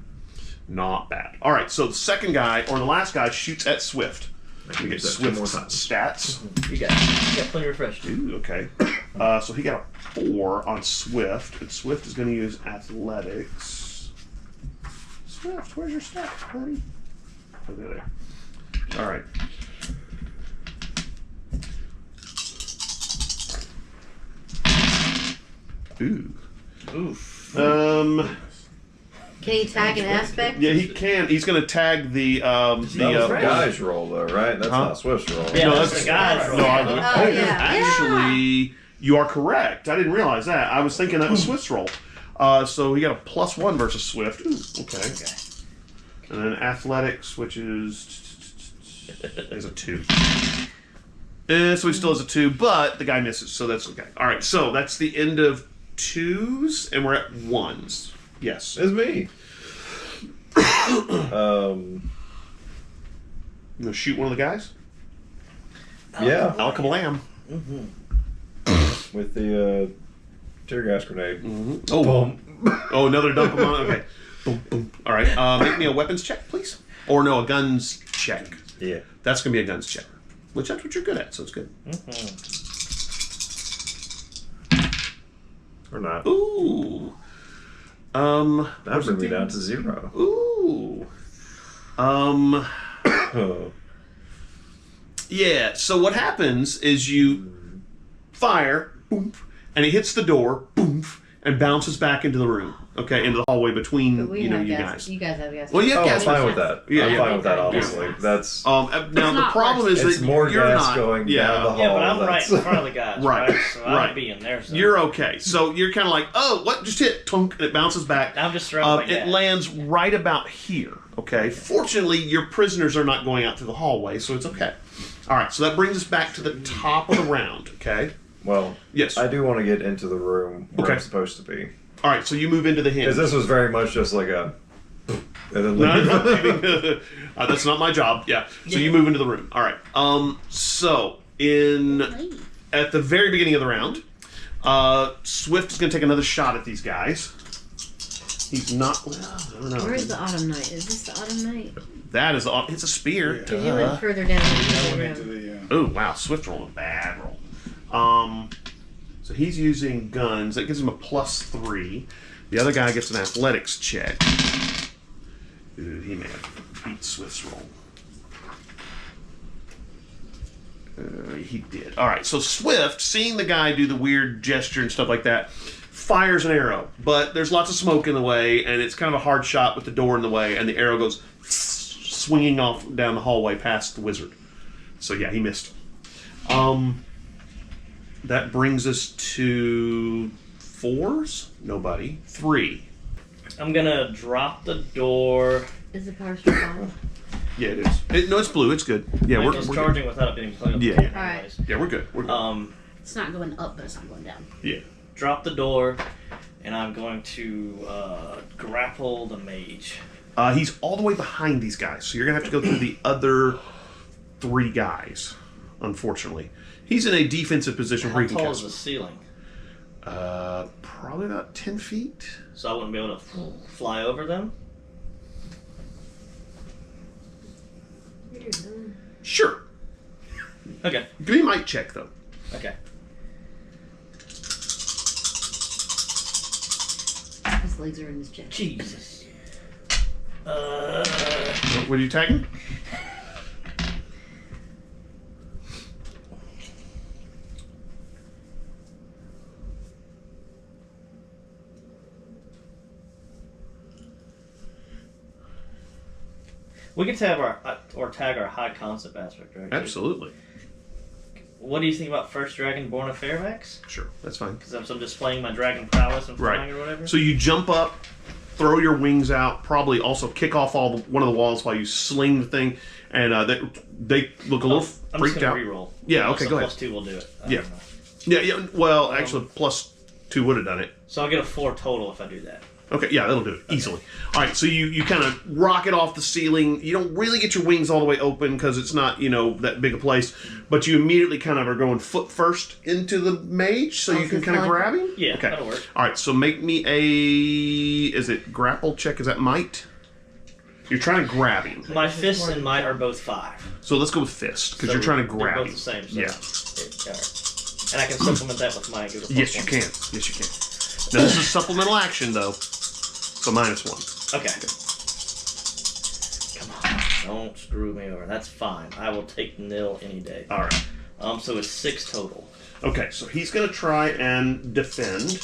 Not bad. All right, so the second guy, or the last guy, shoots at Swift. I can We get use that 2 more Swift's times. stats. You got plenty refreshed. Ooh, okay. So he got a 4 on Swift, and Swift is going to use athletics. Swift, where's your stats, buddy? Oh, there. All right. Ooh. Oof. Can he tag an aspect? Yeah, he can. He's going to tag the That was the right. guy's roll, though, right? That's Huh? not Swift's roll. Yeah, No, that's that's the guy's roll. No, I, Oh, yeah. actually, you are correct. I didn't realize that. I was thinking that was Swift's roll. So he got a +1 versus Swift. Ooh, okay. And then athletics, which is a 2. So he still has a 2, but the guy misses, so that's okay. All right, so that's the end of 2s, and we're at 1s. Yes. It's me. You gonna shoot one of the guys? Yeah, Alakablam. with the tear gas grenade. Oh, Boom. oh, another dump him on. Okay. Boom, boom. All right. Make me a weapons check, please. Or no, a guns check. Yeah. That's gonna be a guns check, which that's what you're good at, so it's good. Or not. Ooh. That brings me down to 0. Ooh. Oh. Yeah. So what happens is you fire, boom, and it hits the door, boom, and bounces back into the room. Okay, into the hallway between But we you have you gas. guys. You guys have gas. Well, you have Oh, I'm gas. fine with that. Yeah, I'm yeah. fine with that, Yeah. honestly. That's Now the not problem worse. is it's that more you're gas not going yeah. down the hall. Yeah, but I'm right that's- in front of the guys, Right, right? So right. I'd be in there. So You're okay. So you're kind of like, oh, what just hit? Tunk, and it bounces back. I'm just surrounded by It gas. lands right about here. Okay. Fortunately, your prisoners are not going out through the hallway, so it's okay. All right. So that brings us back to the top of the round. Okay. Well, Yes. I do want to get into the room where Okay. I'm supposed to be. All right. So you move into the hinge. Because this was very much just like a... And then No, leave. I'm not leaving. That's not my job. Yeah. So you move into the room. All right. So at the very beginning of the round, Swift is going to take another shot at these guys. He's not. Well, I don't know. Where is the autumn night? Is this the autumn night? That is. It's a spear. Because you went further down I the went into room. the. Oh wow, Swift rolled a bad roll. So he's using guns. That gives him a +3. The other guy gets an athletics check. Ooh, he may have beat Swift's roll. He did. All right. So Swift, seeing the guy do the weird gesture and stuff like that, fires an arrow. But there's lots of smoke in the way, and it's kind of a hard shot with the door in the way, and the arrow goes swinging off down the hallway past the wizard. So yeah, he missed. That brings us to 4s. Nobody. 3. I'm gonna drop the door. Is the power strip on? Yeah, it is. No, it's blue. It's good. Yeah, Mine we're was good. charging without it being plugged up. Yeah. Anyways. Yeah, we're good. We're good. It's not going up, but it's not going down. Yeah. Drop the door, and I'm going to grapple the mage. He's all the way behind these guys, so you're gonna have to go through the other 3 guys. Unfortunately, he's in a defensive position How where he can tall is cast. the ceiling? Probably about 10 feet. So I wouldn't be able to fly over them? Sure. Okay. Give me a might check though. Okay. His legs are in his chest. Jesus. What are you tagging? We can tag our high concept aspect, right? Absolutely. What do you think about first dragon born of Fairfax? Sure, that's fine. Because I'm displaying my dragon prowess and flying or whatever. So you jump up, throw your wings out, probably also kick off one of the walls while you sling the thing, and they look a little I'm freaked just out. gonna reroll. Yeah, okay, go ahead. +2 will do it. I Yeah. don't know. Yeah. Well, actually, +2 would have done it. So I'll get a 4 total if I do that. Okay, yeah, that'll do it easily. All right, so you kind of rocket off the ceiling. You don't really get your wings all the way open because it's not that big a place, but you immediately kind of are going foot first into the mage, so you can kind of grab him. Yeah, okay. that'll work. All right, so make me is it grapple check? Is that might? You're trying to grab him. My fists and might are both 5. So let's go with fist because So you're trying to grab they're him. both the same. So Yeah. All right. And I can supplement that with my Google. Yes, you can. Yes, you can. Now this is supplemental action though, so -1. Okay. Come on, don't screw me over. That's fine. I will take nil any day. All right. So it's 6 total. Okay, so he's going to try and defend.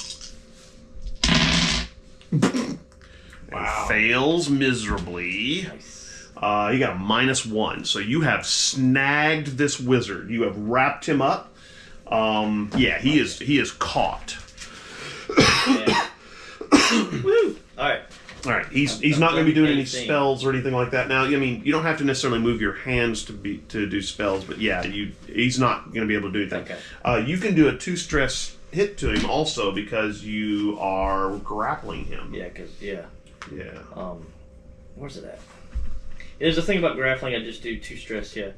Wow. Fails miserably. Nice. You got a -1. So you have snagged this wizard. You have wrapped him up. Yeah, he is caught. Yeah. Woo! All right. All right, he's not going to be doing any 18. spells or anything like that. Now, I mean, you don't have to necessarily move your hands to do spells, but yeah, he's not going to be able to do anything. Okay. You can do a 2 stress hit to him also because you are grappling him. Yeah, Yeah. Where's it at? There's a thing about grappling. I just do 2 stress. Yeah.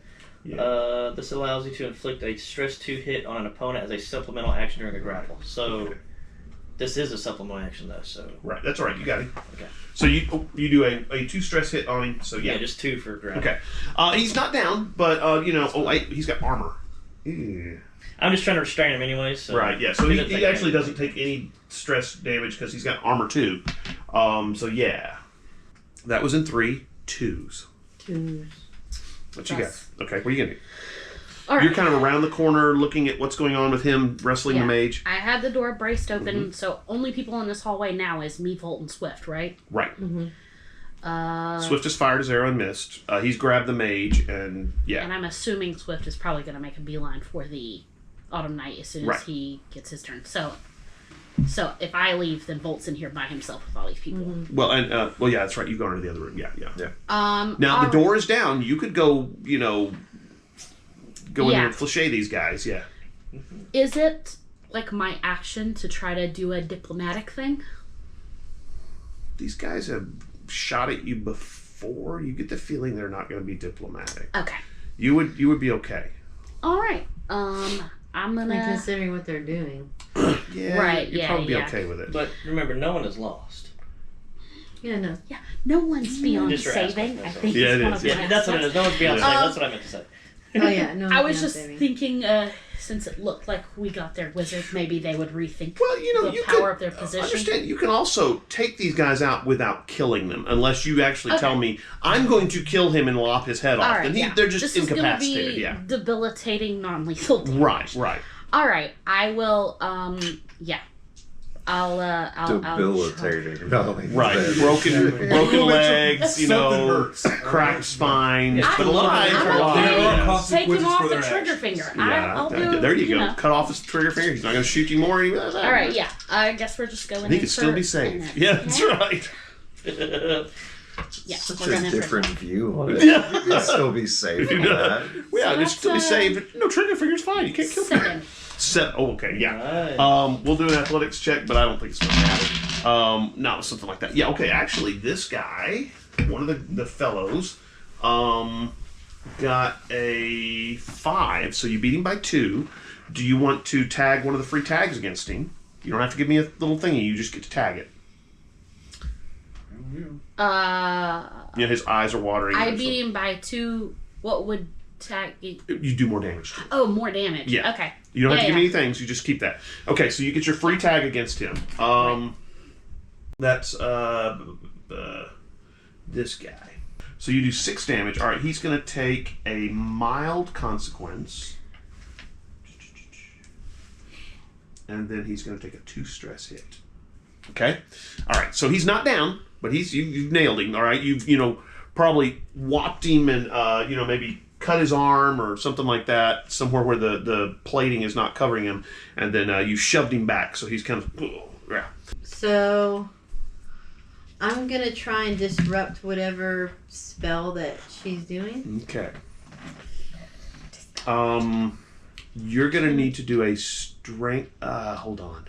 This allows you to inflict a stress 2 hit on an opponent as a supplemental action during a grapple. So. Okay. This is a supplemental action, though, so... Right, that's all right. You got it. Okay. So you do a 2 stress hit on him. So yeah, Yeah, just 2 for grapple. okay. He's not down, but he's got armor. Ew. I'm just trying to restrain him anyway, so... Right. Yeah. So doesn't he take actually damage. doesn't take any stress damage because he's got armor too. So yeah, that was in 3 2s. What you got? Okay. What are you gonna do? All right. You're kind of around the corner looking at what's going on with him wrestling the mage. I had the door braced open, so only people in this hallway now is me, Volt, and Swift, right? Right. Swift has fired his arrow and missed. He's grabbed the mage, and yeah. And I'm assuming Swift is probably going to make a beeline for the Autumn Knight as soon as Right. he gets his turn. So if I leave, then Volt's in here by himself with all these people. Well, and yeah, that's right. You've gone to the other room. Yeah. Now the door is down. You could go, go in there and flechet these guys. Yeah. Is it like my action to try to do a diplomatic thing? These guys have shot at you before. You get the feeling they're not going to be diplomatic. Okay. You would be okay. All right. I'm And gonna. considering what they're doing. Yeah. Right, You'd yeah, probably be yeah. okay with it. But remember, no one is lost. Yeah, no. Yeah. No one's beyond Just your saving. aspect, I that's think all. Yeah, it's it one is, of yeah. my Yeah, that's what it is. No one's beyond Yeah. saving. That's what I meant to say. Oh, yeah, no. I was no just saving. thinking, since it looked like we got their wizard, maybe they would rethink Well, the you power could of their position. understand. You can also take these guys out without killing them, unless you actually tell me I'm going to kill him and lop his head off. All right, Then yeah. they're just this incapacitated. Is gonna Yeah. be debilitating, non-lethal damage. Right. All right, I will. Yeah, I'll Debilitating. Right. Broken legs. Something hurts. Cracked spines. Yeah, But a lot of I'm times There are okay. consequences Take him off for the their trigger actions. finger. Yeah, I'll do. there you go. know. Cut off his trigger finger. He's not going to shoot you more. All All right, yeah. I guess we're just going. He in could still for be a saved. minute. Yeah, that's right. Yeah, Such we're a going in for different that. view on it. You can still be safe from that. Yeah, So just still be that's, saved. No, trigger finger's fine. You can't kill people. 7. Oh, okay, yeah. Nice. We'll do an athletics check, but I don't think it's going to matter. No, something like that. Yeah, okay, actually, this guy, one of the fellows, got a 5, so you beat him by 2. Do you want to tag one of the free tags against him? You don't have to give me a little thingy, you just get to tag it. His eyes are watering. I beat him by 2. What would tag? You do more damage to him. Oh, more damage. Yeah. Okay. You don't have to give me Yeah. any things, you just keep that. Okay, so you get your free tag against him. That's this guy. So you do 6 damage. All right, he's going to take a mild consequence. And then he's going to take a 2 stress hit. Okay? All right, so he's not down, but you've nailed him. All right, you've probably whopped him and maybe cut his arm or something like that, somewhere where the plating is not covering him, and then you shoved him back, so he's kind of yeah. So I'm gonna try and disrupt whatever spell that she's doing. Okay. You're gonna need to do a strength. Hold on.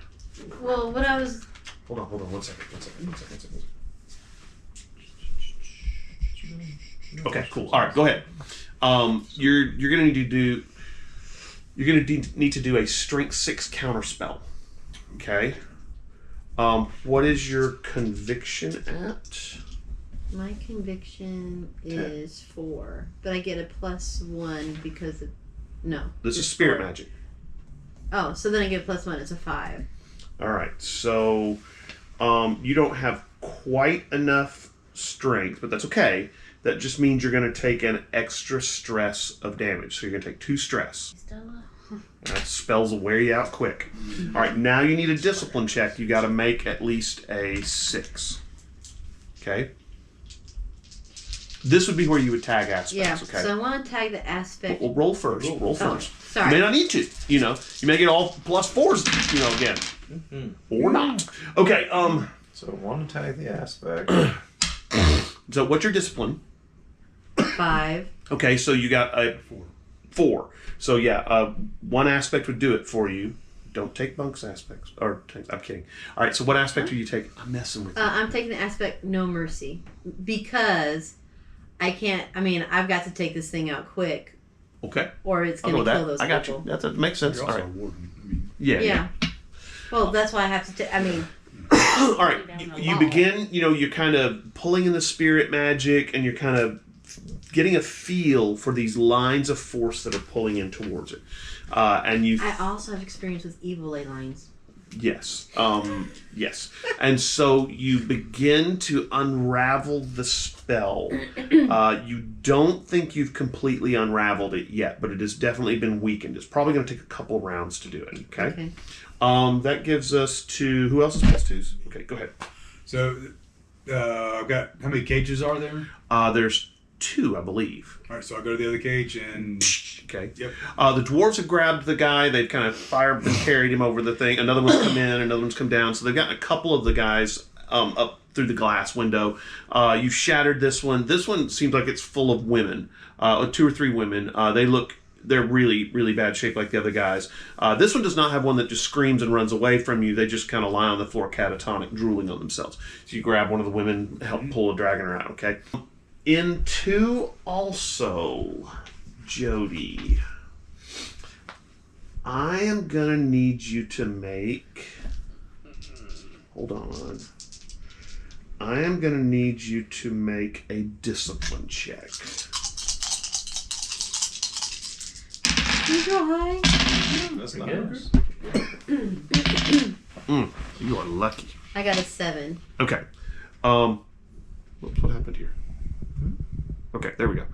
Well, what I was. Hold on. One second. Okay, cool. All right, go ahead. You're gonna need to do. You're gonna need to do a strength 6 counter spell. Okay. What is your conviction at? My conviction is 4, but I get a +1 because of no. This is just spirit 4. magic. Oh, so then I get +1. It's a 5. All right, so you don't have quite enough strength, but that's okay. That just means you're going to take an extra stress of damage. So you're going to take 2 stress. Stella. That spells will wear you out quick. All right, now you need a discipline check. You got to make at least a 6. Okay. This would be where you would tag aspects. Yeah. Okay. So I want to tag the aspect. We'll roll first. Roll first. Sorry. You may not need to. You may get all +4s. Again, or not. Okay. So one tag the aspect. So what's your discipline? 5. Okay, so you got a 4. So yeah, one aspect would do it for you. Don't take Bunk's aspects. I'm kidding. All right, so what aspect do you take? I'm messing with you. I'm taking the aspect no mercy because I can't. I mean, I've got to take this thing out quick, Okay. or it's I'll going go to with kill that. those I got people. you. That makes sense. You're All also right. a warden. I mean, Yeah. Well, that's why I have to. I mean, All right. Down the You wall. begin. You're kind of pulling in the spirit magic, and you're kind of getting a feel for these lines of force that are pulling in towards it. And you. I also have experience with evil ley lines. Yes. Yes. And so you begin to unravel the spell. You don't think you've completely unraveled it yet, but it has definitely been weakened. It's probably going to take a couple rounds to do it. Okay. That gives us to who else is +2s? Okay, go ahead. So I've got how many cages are there? There's 2, I believe. All right, so I go to the other cage and Okay. Yep. The dwarves have grabbed the guy. They've kind of fired and carried him over the thing. Another one's come in. Another one's come down. So they've gotten a couple of the guys up through the glass window. You've shattered this one. This one seems like it's full of women. 2 or 3 women. They're really, really bad shape like the other guys. This one does not have one that just screams and runs away from you. They just kind of lie on the floor catatonic, drooling on themselves. So you grab one of the women, help pull a dragon around, okay? In 2 also, Jody, I am going to need you to make... Hold on. I am going to need you to make a discipline check. You go high. That's nice. You are lucky. I got a 7. Okay. Whoops, what happened here? Okay, there we go.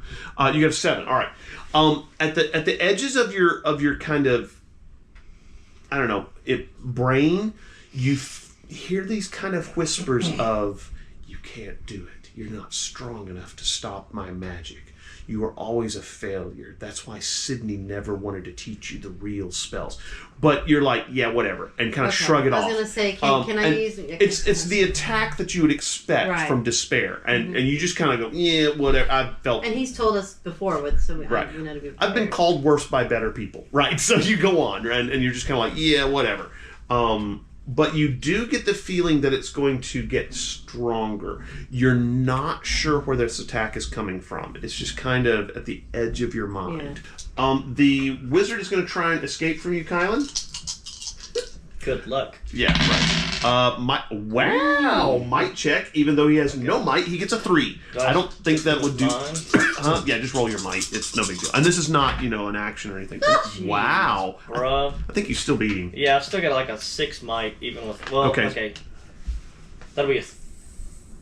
You got a 7. All right. At the edges of your kind of, I don't know, brain, you hear these kind of whispers of, you can't do it. You're not strong enough to stop my magic. You are always a failure. That's why Sydney never wanted to teach you the real spells. But you're like, yeah, whatever, and kind of shrug it off. I was gonna say, can I use? It's the attack that you would expect from despair, and you just kind of go, yeah, whatever. I felt. And he's told us before, Right. we know to be I've been called worse by better people, right? So you go on, and you're just kind of like, yeah, whatever. But you do get the feeling that it's going to get stronger. You're not sure where this attack is coming from. It's just kind of at the edge of your mind. Yeah. The wizard is going to try and escape from you, Kylan. Good luck. Yeah, right. Might check. Even though he has no might, he gets a 3. I don't think that would do. Yeah, just roll your might. It's no big deal. And this is not, an action or anything. Wow. Bruh. I think you still beat him. Yeah, I've still got like a 6 might, even with. Well, okay. That'll be a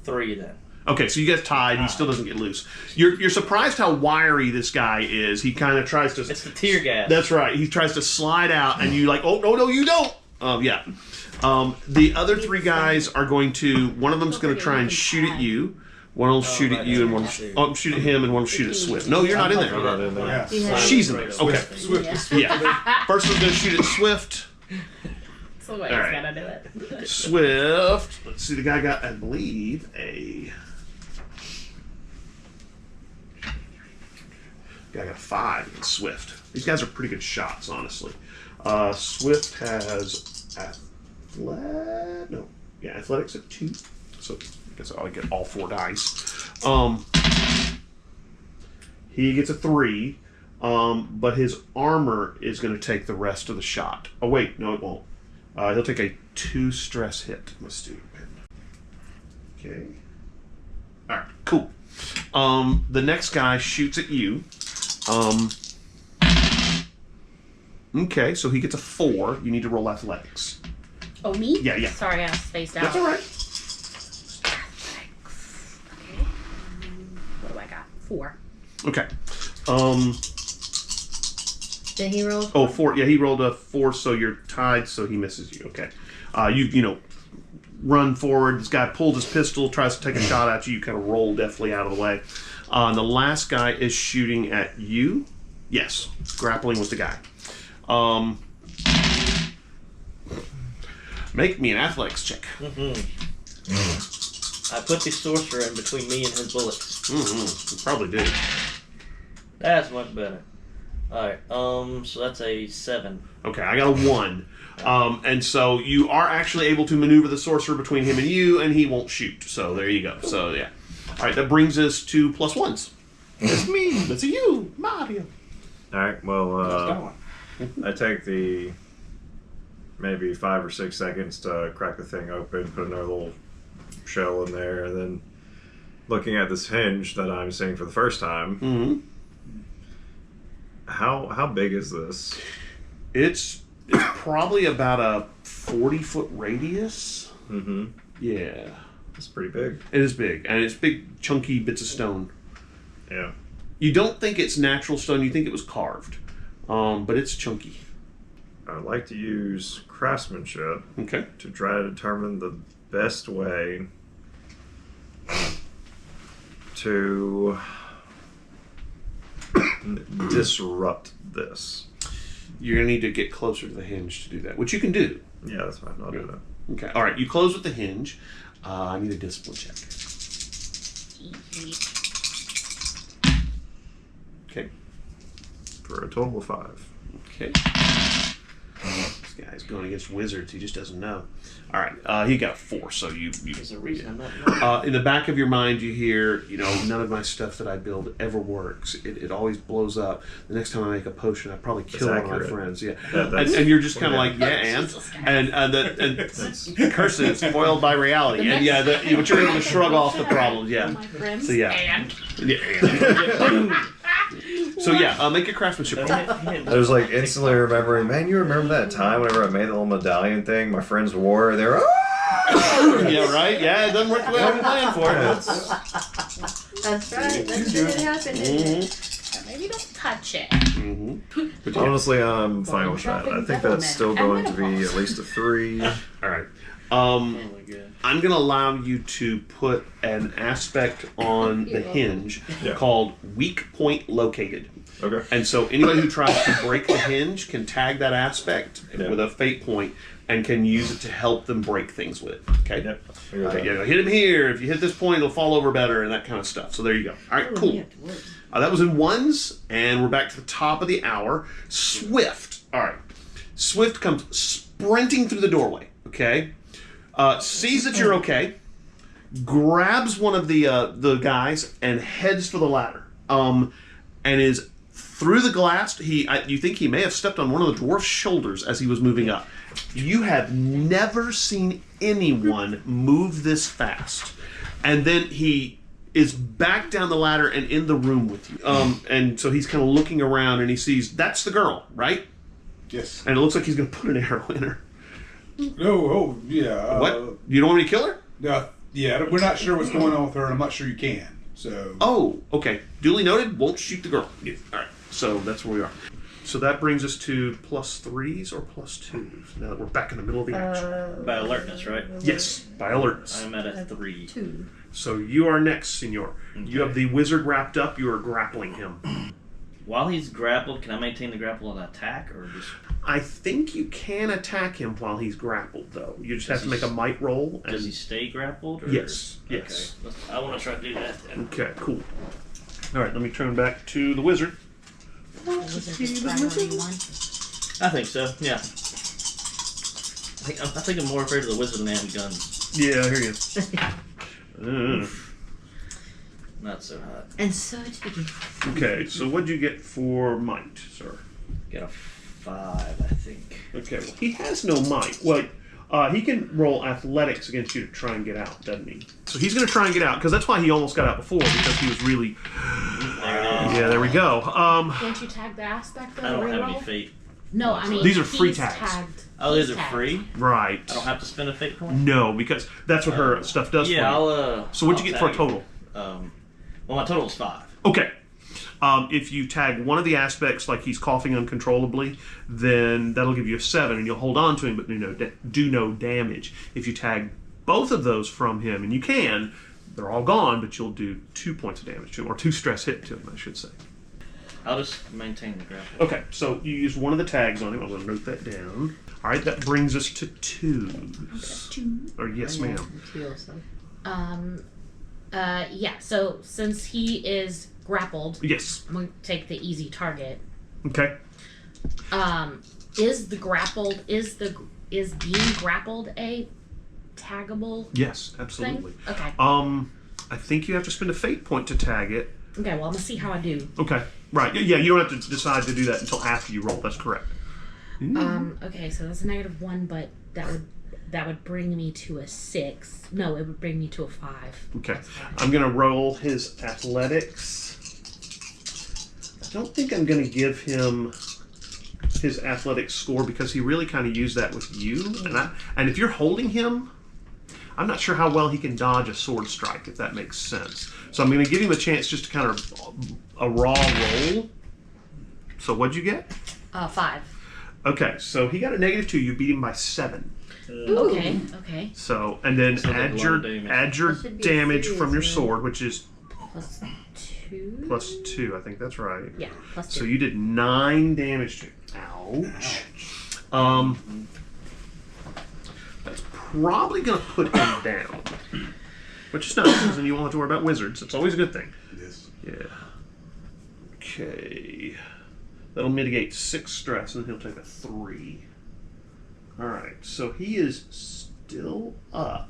3 then. Okay, so you guys tied. He still doesn't get loose. You're surprised how wiry this guy is. He kind of tries to. It's the tear gas. That's right. He tries to slide out, and you like, oh no, you don't. Yeah. The other 3 guys are going to. One of them's going to try and shoot at you. One will shoot at you, and one will shoot at him, and one will shoot at Swift. No, you're not in I'm not there. in there. Yeah. She's in there. Okay. Swift. Yeah. First one's gonna shoot at Swift. So I All right. gotta do it. Swift. Let's see. The guy got, I believe, a. Guy got a 5 in Swift. These guys are pretty good shots, honestly. Swift has athletics at 2. So I guess I ought to get all 4 dice. He gets a 3, but his armor is going to take the rest of the shot. Oh wait, no, it won't. He'll take a 2 stress hit. Stupid. Okay. All right. Cool. The next guy shoots at you. Okay, so he gets a 4. You need to roll athletics. Oh, me? Yeah, yeah. Sorry, I was spaced out. That's all right. Athletics. Okay. What do I got? 4. Okay. Did he roll? Oh, 4. Yeah, he rolled a 4, so you're tied. So he misses you. Okay. You run forward. This guy pulled his pistol, tries to take a shot at you. You kind of roll deftly out of the way. The last guy is shooting at you. Yes, grappling with the guy. Make me an athletics check. I put the sorcerer in between me and his bullets. You probably did. That's much better. Alright, so that's a 7. Okay, I got a 1. And so you are actually able to maneuver the sorcerer between him and you, and he won't shoot. So there you go. So yeah. All right, that brings us to +1s. It's me. That's you, Mario. All right. Well, I take the maybe 5 or 6 seconds to crack the thing open, put another little shell in there, and then looking at this hinge that I'm seeing for the first time. Mm-hmm. How big is this? It's probably about a 40-foot radius. Mm-hmm. Yeah. It's pretty big. It is big, and it's big, chunky bits of stone. Yeah. You don't think it's natural stone, you think it was carved. But it's chunky. I'd like to use craftsmanship Okay. to try to determine the best way to disrupt this. You're going to need to get closer to the hinge to do that, which you can do. Yeah, that's fine. I'll do that. Okay. All right, you close with the hinge. I need a discipline check. Okay. For a total of 5. Okay. This guy's going against wizards. He just doesn't know. All right. He got a 4, so you There's a reason I'm not. in the back of your mind, you hear, none of my stuff that I build ever works. It always blows up. The next time I make a potion, I probably kill one of my friends. Yeah, and you're just kind of like, yeah, and curses spoiled by reality, and yeah, but you're able to shrug off the problems. Yeah, My friends. so yeah, And yeah. So yeah, make a craftsmanship roll. I was like instantly remembering, man, you remember that time whenever I made the little medallion thing? My friends wore, they were, Yeah, right. Yeah, it doesn't work the way I'm planning for it. That's right. That's what happened, didn't it? maybe don't touch it. But yeah. honestly, I'm fine with that. I think that's still going to be at least a 3. All right. Oh my god. I'm going to allow you to put an aspect on the hinge called weak point located. Okay. And so anybody who tries to break the hinge can tag that aspect with a fate point and can use it to help them break things with it. Okay? Yep. Hit him here. If you hit this point, it'll fall over better and that kind of stuff. So there you go. All right, cool. That was in 1s, and we're back to the top of the hour. Swift. All right. Swift comes sprinting through the doorway. Okay? Sees that you're okay, grabs one of the guys and heads for the ladder. And is through the glass. You think he may have stepped on one of the dwarf's shoulders as he was moving up. You have never seen anyone move this fast. And then he is back down the ladder and in the room with you. And so he's kind of looking around and he sees that's the girl, right? Yes. And it looks like he's going to put an arrow in her. No. Oh, yeah. What? You don't want me to kill her? Yeah. We're not sure what's going on with her, and I'm not sure you can. So. Oh, okay. Duly noted. Won't shoot the girl. Yeah. All right. So that's where we are. So that brings us to +3s or +2s. Now that we're back in the middle of the action. By alertness, right? Yes, by alertness. I'm at a 3. 2. So you are next, Senor. Okay. You have the wizard wrapped up. You are grappling him. While he's grappled, can I maintain the grapple and attack, or just? I think you can attack him while he's grappled, though. You just have to make a might roll. And... Does he stay grappled? Or... Yes. Yes. Okay. I want to try to do that then. Okay. Cool. All right. Let me turn back to the wizard. I think so. Yeah. I think I'm more afraid of the wizard than I am guns. Yeah, I hear you. Not so hot. And so it begins. Okay, so what'd you get for might, sir? Got a 5, I think. Okay, well, he has no might. Well, he can roll athletics against you to try and get out, doesn't he? So he's going to try and get out, because that's why he almost got out before, because he was really... There it is. Yeah, there we go. Can't you tag the aspect I of don't the have reroll? any fate. No, I mean These are free he's tags. Tagged. Oh, these He's are tagged. free? Right. I don't have to spend a fate point? No, because that's what her stuff does Yeah, for you. I'll So what'd you get for a tag total? it. Well, my total is 5. Okay. If you tag one of the aspects, like he's coughing uncontrollably, then that'll give you a 7, and you'll hold on to him, but do no damage. If you tag both of those from him, and you can, they're all gone, but you'll do 2 points of damage to him, or 2 stress hit to him, I should say. I'll just maintain the grapple. Okay, so you use one of the tags on him. I'm going to note that down. All right, that brings us to 2s. Or yes, ma'am. 2 also. Yeah, so since he is grappled, Yes. I'm going to take the easy target. Okay. Is being grappled a taggable Yes, absolutely. thing? Okay. I think you have to spend a fate point to tag it. Okay, well, I'm going to see how I do. Okay. Right. Yeah, you don't have to decide to do that until after you roll. That's correct. Okay, so that's a -1, but that would bring me to a 6. No, it would bring me to a 5. Okay. I'm going to roll his athletics. I don't think I'm going to give him his athletics score because he really kind of used that with you. And if you're holding him, I'm not sure how well he can dodge a sword strike, if that makes sense. So I'm going to give him a chance just to kind of a raw roll. So what'd you get? 5. Okay, so he got a -2. You beat him by 7. Okay. So, and then So add like your damage. add your That should be damage serious, from your right? sword, which is +2? +2. I think that's right. Yeah, +2. So you did 9 damage to him. Ouch. That's probably going to put him down. Which is nice, because then you won't have to worry about wizards. It's always a good thing. Yes. Yeah. Okay. That'll mitigate 6 stress, and then he'll take a 3. Alright, so he is still up.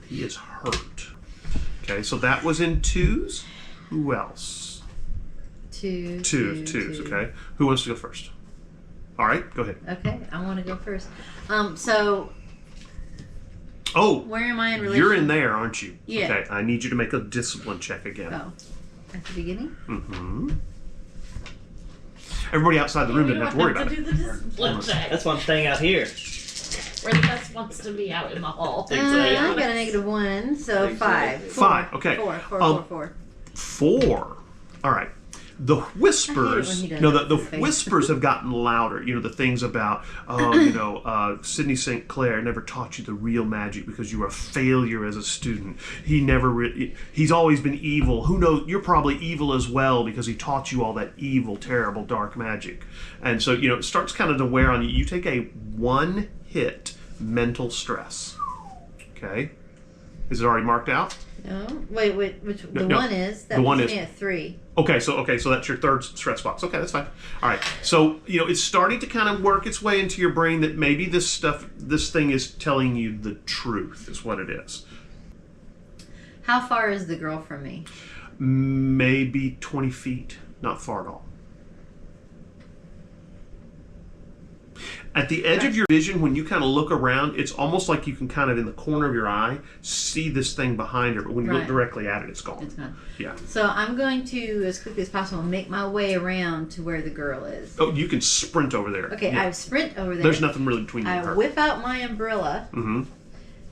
He is hurt. Okay, so that was in 2s. Who else? 2s, okay. Who wants to go first? Alright, go ahead. Okay, I want to go first. So Oh, where am I in relation? you're in there, aren't you? Yeah. Okay, I need you to make a discipline check again. Oh, at the beginning. Mm-hmm. Everybody outside the room didn't have to worry about to it. do the discipline check. That's why I'm staying out here. Where the best wants to be out in the hall. I got a -1, so Exactly. 5. 5, okay. 4. 4. All right. The whispers, I hate it when he does no, that the to his face. whispers have gotten louder. You know, the things about, Sidney St. Clair never taught you the real magic because you were a failure as a student. He's always been evil. Who knows? You're probably evil as well because he taught you all that evil, terrible, dark magic. And so, it starts kind of to wear on you. You take a 1-hit mental stress. Okay? Is it already marked out? No, wait, which the No, one is that the one puts is- me at 3. Okay, so that's your 3rd stress box. Okay, that's fine. All right. So, it's starting to kind of work its way into your brain that maybe this thing is telling you the truth, is what it is. How far is the girl from me? Maybe 20 feet, not far at all. At the edge of your vision, when you kind of look around, it's almost like you can kind of, in the corner of your eye, see this thing behind her. But when you look Right. directly at it, it's gone. It's gone. Yeah. So I'm going to, as quickly as possible, make my way around to where the girl is. Oh, you can sprint over there. Okay, Yeah. I sprint over there. There's nothing really between you and I her. whip out my umbrella Mm-hmm.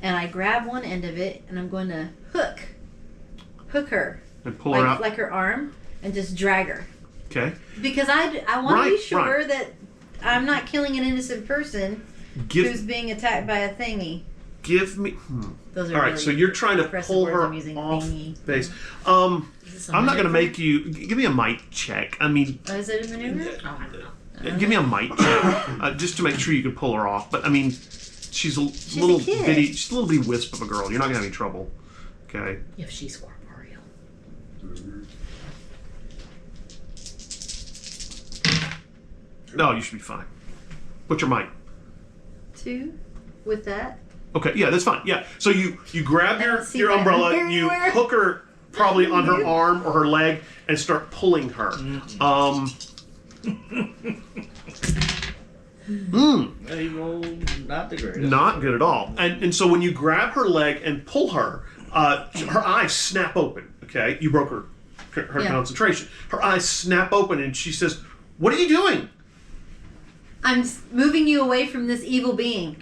and I grab one end of it and I'm going to hook her, And pull her out. like her arm, and just drag her. Okay. Because I want to be sure right. that I'm not killing an innocent person who's being attacked by a thingy. Give me. Those are all right, really so you're trying to impressive pull words her I'm using, off thingy. base. a I'm not going to maneuver? make you. Give me a might check. I mean, Oh, is it a maneuver? Oh, I don't know. give me a might check just to make sure you can pull her off. But I mean, she's a a little kid. bitty. She's a little bitty wisp of a girl. You're not going to have any trouble. Okay. If she's corporeal. No, you should be fine. What's your might? 2 with that. Okay, yeah, that's fine. Yeah, so you grab I don't see your that umbrella, you anywhere. hook her probably on her arm or her leg, and start pulling her. He rolled not the greatest. Not good at all. And so when you grab her leg and pull her, her eyes snap open. Okay, you broke her Yeah. concentration. Her eyes snap open, and she says, "What are you doing? I'm moving you away from this evil being.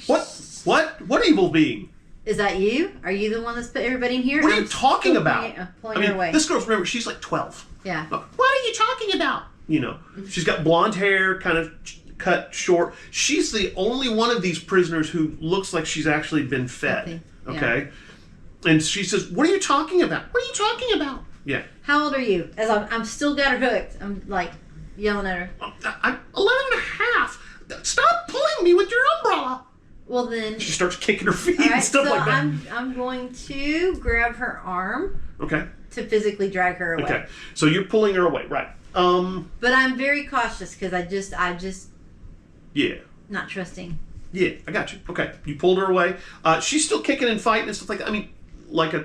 What evil being? Is that you? Are you the one that's put everybody in here? What are you I'm talking still about? Pulling her away. This girl's, remember, she's like 12. Yeah. What are you talking about? You know, she's got blonde hair, kind of cut short. She's the only one of these prisoners who looks like she's actually been fed. Okay? And she says, "What are you talking about? What are you talking about?" Yeah. How old are you? As I'm still got her hooked. I'm like yelling at her. I'm 11 and a half. Stop pulling me with your umbrella. Well then. She starts kicking her feet All right, and stuff so like that. I'm going to grab her arm Okay. to physically drag her away. Okay. So you're pulling her away, right? But I'm very cautious because I just Yeah. not trusting. Yeah, I got you. Okay. You pulled her away. She's still kicking and fighting and stuff like that. I mean, like a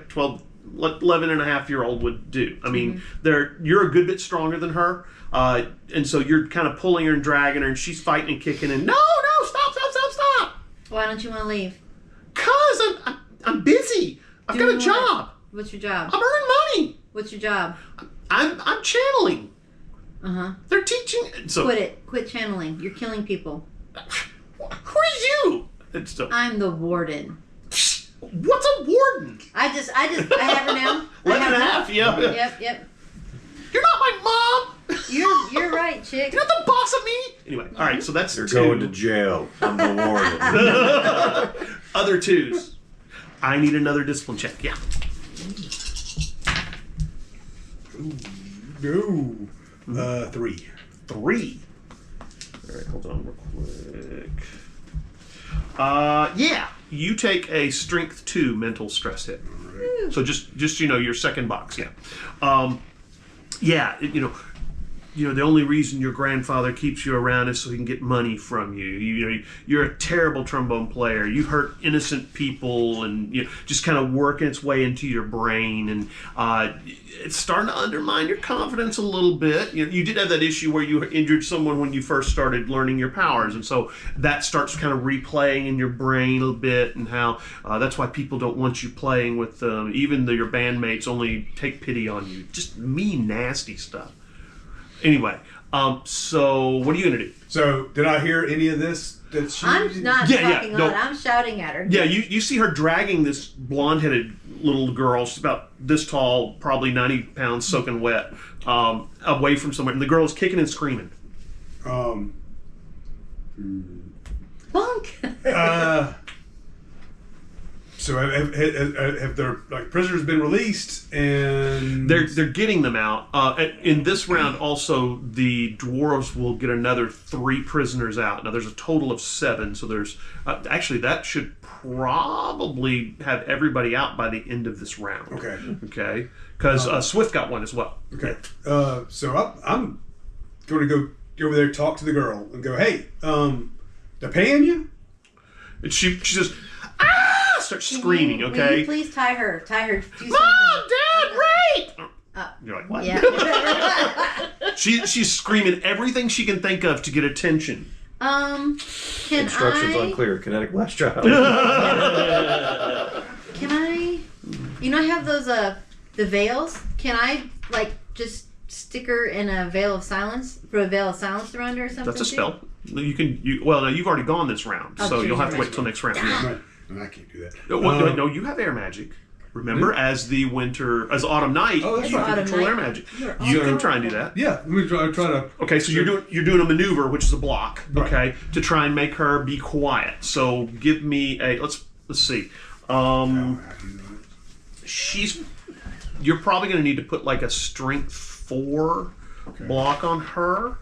11 and a half year old would do. I mean, you're a good bit stronger than her. And so you're kind of pulling her and dragging her, and she's fighting and kicking and no, stop. Why don't you want to leave? Cause I'm busy. I've got a Doing job. What's your job? I'm earning money. What's your job? I'm channeling. They're teaching. So Quit it. Quit channeling. You're killing people. who are you? It's still, I'm the warden. what's a warden? I have her now. 11 and a half. Yeah. Yep. You're not my mom. You're right, chick. You're not the boss of me. Anyway, all right. So that's You're 2. going to jail. I'm the warden. Other 2s. I need another discipline check. Yeah. No. 3. 3. All right, hold on real quick. Yeah, you take a strength 2 mental stress hit. So just your second box. Yeah. The only reason your grandfather keeps you around is so he can get money from you. You're a terrible trombone player. You hurt innocent people, and just kind of working its way into your brain, and it's starting to undermine your confidence a little bit. You did have that issue where you injured someone when you first started learning your powers, and so that starts kind of replaying in your brain a little bit, and how that's why people don't want you playing with them. Even though your bandmates only take pity on you. Just mean, nasty stuff. Anyway, so what are you gonna do? So did I hear any of this? That she? I'm not talking on. I'm shouting at her. Yeah, you see her dragging this blonde-headed little girl. She's about this tall, probably 90 pounds, soaking wet, away from somewhere. And the girl's kicking and screaming. Bonk. So have their prisoners been released, and They're getting them out. In this round, also the dwarves will get another 3 prisoners out. Now there's a total of 7. So there's actually that should probably have everybody out by the end of this round. Okay. Because Swift got one as well. Okay. So I'm going to go over there, talk to the girl, and go, "Hey, they're paying you?" And she says, starts screaming. Will Okay. you please tie her? Do something. Mom, Dad, rape! You're like, what? Yeah. She's screaming everything she can think of to get attention. Can Instructions I? unclear. Kinetic blast child. Can I? I have those the veils. Can I just stick her in a veil of silence? Put a veil of silence around her or something? That's a too? spell. No, you've already gone this round, so choose you'll have to your wait till next round. Yeah. Right. I can't do that. No, you have air magic. Remember, as autumn night, Oh, that's you right. can control air magic. You can try and do that. Yeah, let me try to. Okay, so you're doing a maneuver, which is a block, Right. okay, to try and make her be quiet. So give me a let's see. You're probably going to need to put like a strength 4 block on her.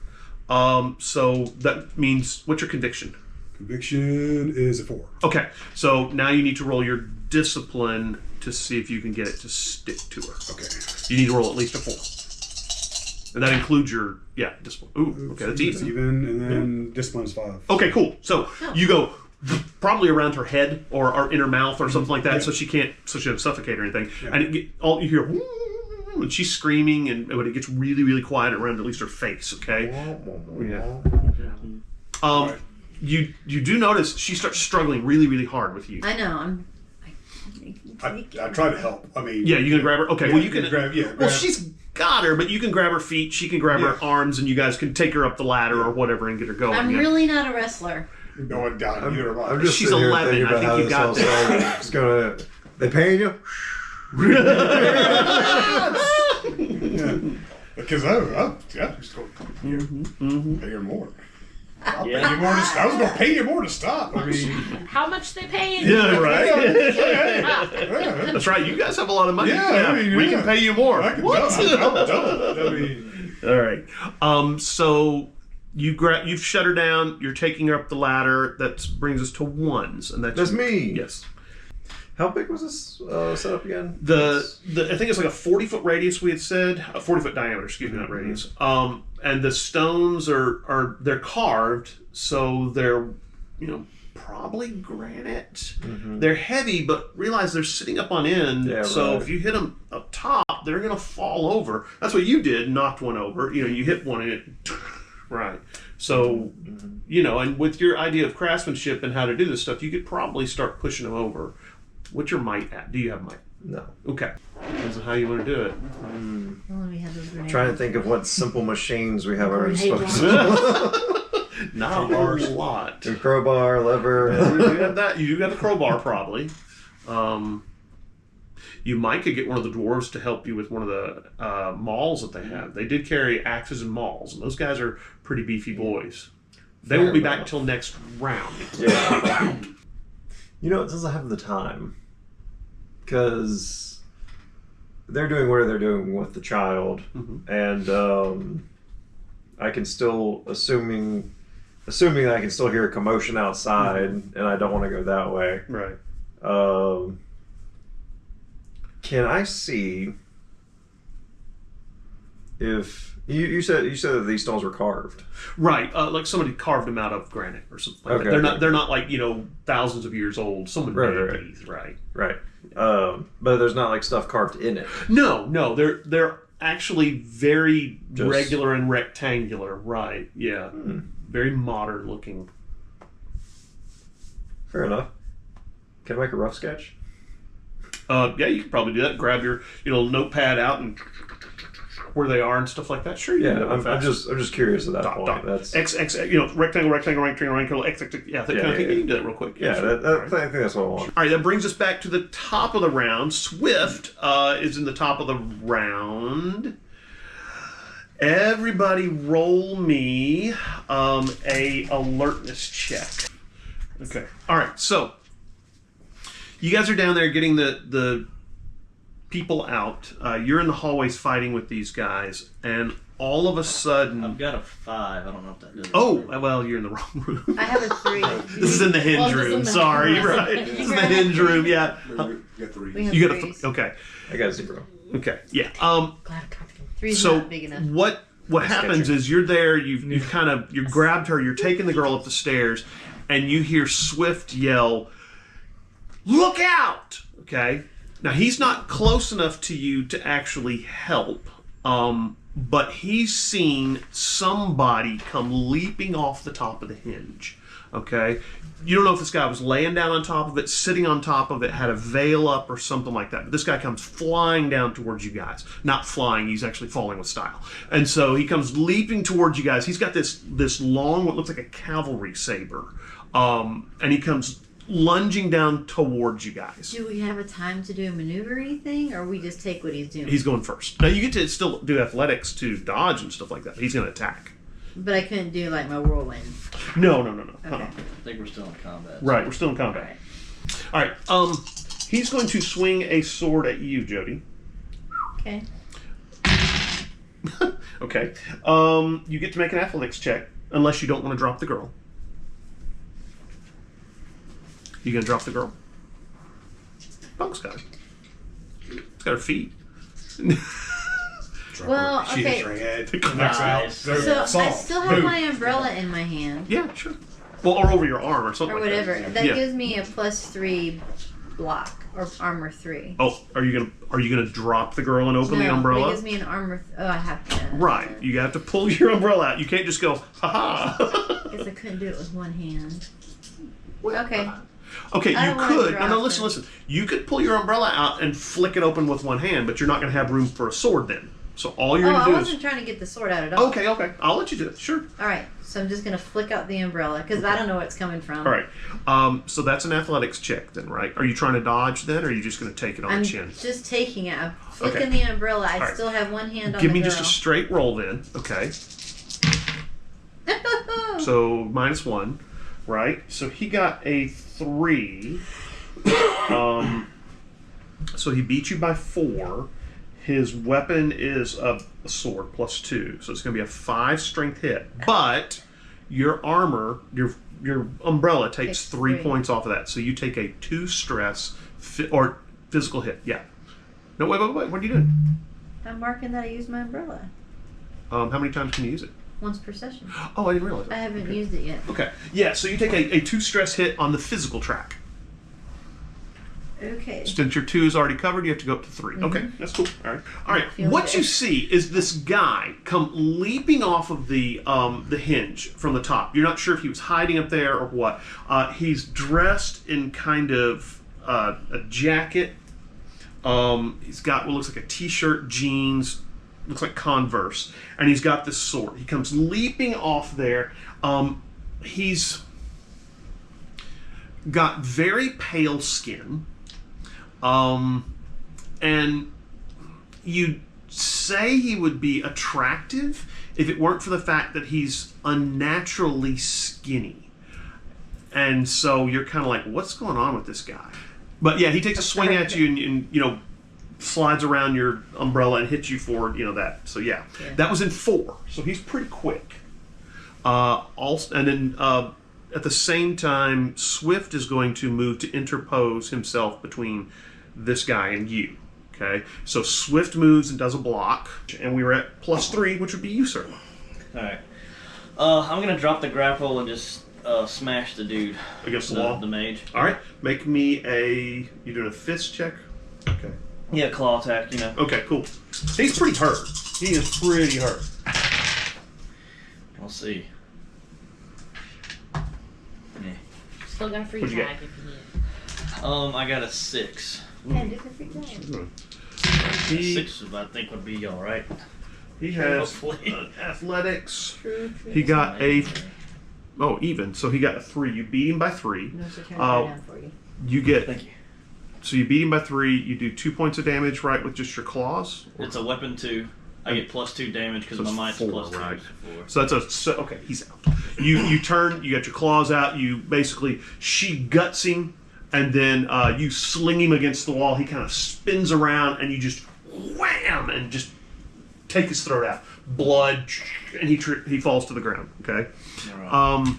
So that means, what's your conviction? Conviction is a 4. Okay, so now you need to roll your discipline to see if you can get it to stick to her. Okay. You need to roll at least a 4. And that includes your, discipline. Ooh, okay, that's even. Even, and then discipline's 5. Okay, cool. So you go probably around her head or in her mouth or something like that, so she doesn't suffocate or anything. Yeah. And all you hear, and she's screaming, and when it gets really, really quiet around at least her face. Okay. Yeah. You do notice she starts struggling really, really hard with you. I know. I try to help. I mean, Yeah, you gonna grab her? Okay, well you can grab. Yeah, Well, grab. she's got her, but you can grab her feet. She can grab her arms, and you guys can take her up the ladder or whatever and get her going. I'm really not a wrestler. No one down either. I'm just She's sitting here 11. thinking I about think how you this got all this. started. It's gonna. They paying you? Yeah. Because I just go pay her more. I'll pay you more I was going to pay you more to stop. I mean, How much they paying? Yeah, right. yeah, That's right. You guys have a lot of money. Yeah, I mean, we yeah. can pay you more. I can What? I'll double it. I mean, All right. So you've shut her down. You're taking her up the ladder. That brings us to ones, and That's me. Yes. How big was this setup again? I think it's like a 40-foot radius. We had said a 40-foot diameter. Excuse me, not radius. And the stones they're carved, so they're probably granite. They're heavy, but realize they're sitting up on end. Yeah, so right. if you hit them up top, they're gonna fall over. That's what you did. Knocked one over. You hit one and it. Right. So and with your idea of craftsmanship and how to do this stuff, you could probably start pushing them over. What's your might at? Do you have might? No. Okay. Depends on how you want to do it. Well, we have those grenades. Trying to think of what simple machines we have at our Grenade disposal. Not a whole lot. A crowbar, lever. You do have that. You do got the crowbar, probably. You might could get one of the dwarves to help you with one of the mauls that they have. They did carry axes and mauls, and those guys are pretty beefy boys. They won't be back until next round. Yeah. It doesn't have the time. Because they're doing what they're doing with the child. And I can still, assuming that I can still hear a commotion outside, and I don't want to go that way. Right. Can I see if you said that these stones were carved? Right, like somebody carved them out of granite or something. Like that. They're not like thousands of years old. Someone made these, right? Right. But there's not like stuff carved in it. No, they're actually very regular and rectangular. Right? Yeah, very modern looking. Fair enough. Can I make a rough sketch? Yeah, you could probably do that. Grab your notepad out and where they are and stuff like that. Sure, yeah. I'm just curious at that point. That's X, rectangle, X. Yeah, can you do that real quick? Yeah, I think that's what I want. All right, that brings us back to the top of the round. Swift is in the top of the round. Everybody, roll me a alertness check. Okay. All right. So you guys are down there getting the people out. You're in the hallways fighting with these guys, and all of a sudden, I've got a 5. I don't know if that does. Oh, well, you're in the wrong room. I have a 3. This is in the hinge room. Sorry, right? This is the hinge room. Yeah. you got 3. We have You got a threes. okay. I got 0. Okay. Yeah. Glad I caught them. 3's So not big enough. what happens is you're there. You've grabbed her. You're taking the girl up the stairs, and you hear Swift yell, "Look out!" Okay. Now he's not close enough to you to actually help, but he's seen somebody come leaping off the top of the hinge. Okay. You don't know if this guy was laying down on top of it, sitting on top of it, had a veil up or something like that. But this guy comes flying down towards you guys. Not flying, he's actually falling with style. And so he comes leaping towards you guys. He's got this long, what looks like a cavalry saber. And he comes lunging down towards you guys. Do we have a time to do a maneuver or anything, or we just take what he's doing? He's going first. Now you get to still do athletics to dodge and stuff like that. He's going to attack. But I couldn't do like my whirlwind. No. Okay. I think we're still in combat. Right, we're still in combat. All right. He's going to swing a sword at you, Jody. Okay. Okay. You get to make an athletics check, unless you don't want to drop the girl. You gonna drop the girl? Bunk's got it. It's got her feet. Well, She hits her okay. head. Nice. So I still have my umbrella in my hand, Yeah, sure. Well, or over your arm or something or like whatever. that. That Yeah. gives me a +3 block or armor 3. Oh, are you gonna drop the girl and open the No, umbrella? it gives me an armor. Oh, I have to. Right. You have to pull your umbrella out. You can't just go, ha ha. I guess I couldn't do it with one hand. Okay. Okay, I you don't wanna could. drop No, listen. You could pull your umbrella out and flick it open with one hand, but you're not going to have room for a sword then. So all you're Oh, going I to do wasn't is. trying to get the sword out at all. Okay. I'll let you do it. Sure. All right. So I'm just gonna flick out the umbrella because I don't know where it's coming from. All right. So that's an athletics check then, right? Are you trying to dodge then, or are you just going to take it on I'm the chin? just taking it. I'm flicking Okay. the umbrella. I right. still have one hand on Give the me girl. just a straight roll then. Okay. So -1, right? So he got a 3. So he beat you by 4. His weapon is a sword +2, so it's going to be a 5 strength hit. But your armor, your umbrella takes 3 3. points off of that, so you take a 2 stress or physical hit. Yeah. No, wait. What are you doing? I'm marking that I used my umbrella How many times can you use it? once per session. Oh, I didn't realize I that. haven't used it yet. Okay. Yeah, so you take a 2 stress hit on the physical track. Okay. Since your 2 is already covered, you have to go up to 3. Okay, that's cool. All right. Feels What good. you see is this guy come leaping off of the hinge from the top. You're not sure if he was hiding up there or what. He's dressed in kind of a jacket. He's got what looks like a t-shirt, jeans, looks like Converse, and he's got this sword. He comes leaping off there. He's got very pale skin. And you'd say he would be attractive if it weren't for the fact that he's unnaturally skinny. And so you're kind of like, what's going on with this guy? But yeah, he takes a swing at you and slides around your umbrella and hits you for, that. So yeah, that was in 4. So he's pretty quick. And then at the same time, Swift is going to move to interpose himself between this guy and you. Okay, so Swift moves and does a block, and we were at +3, which would be you, sir. All right. I'm gonna drop the grapple and just smash the dude Against the wall. the mage. All right, make me you doing a fist check? Okay. Yeah, claw attack. Okay, cool. He's pretty hurt. He is pretty hurt. We'll see. Yeah. Still got a free What'd you tag get? if you need it. I got a 6. Yeah, do the free tag. He 6, I think, would be all right. he has Hopefully. athletics. True. He got even. So he got a 3. You beat him by 3. No, so turn it Uh, down for you. You get. Thank you. So you beat him by 3. You do 2 points of damage, right, with just your claws. It's a weapon 2. I get +2 damage because So my it's might's 4, +2. right? Four. So that's okay. He's out. You turn. You got your claws out. You basically she guts him, and then you sling him against the wall. He kind of spins around, and you just wham and just take his throat out. Blood, and he falls to the ground. Okay. All right.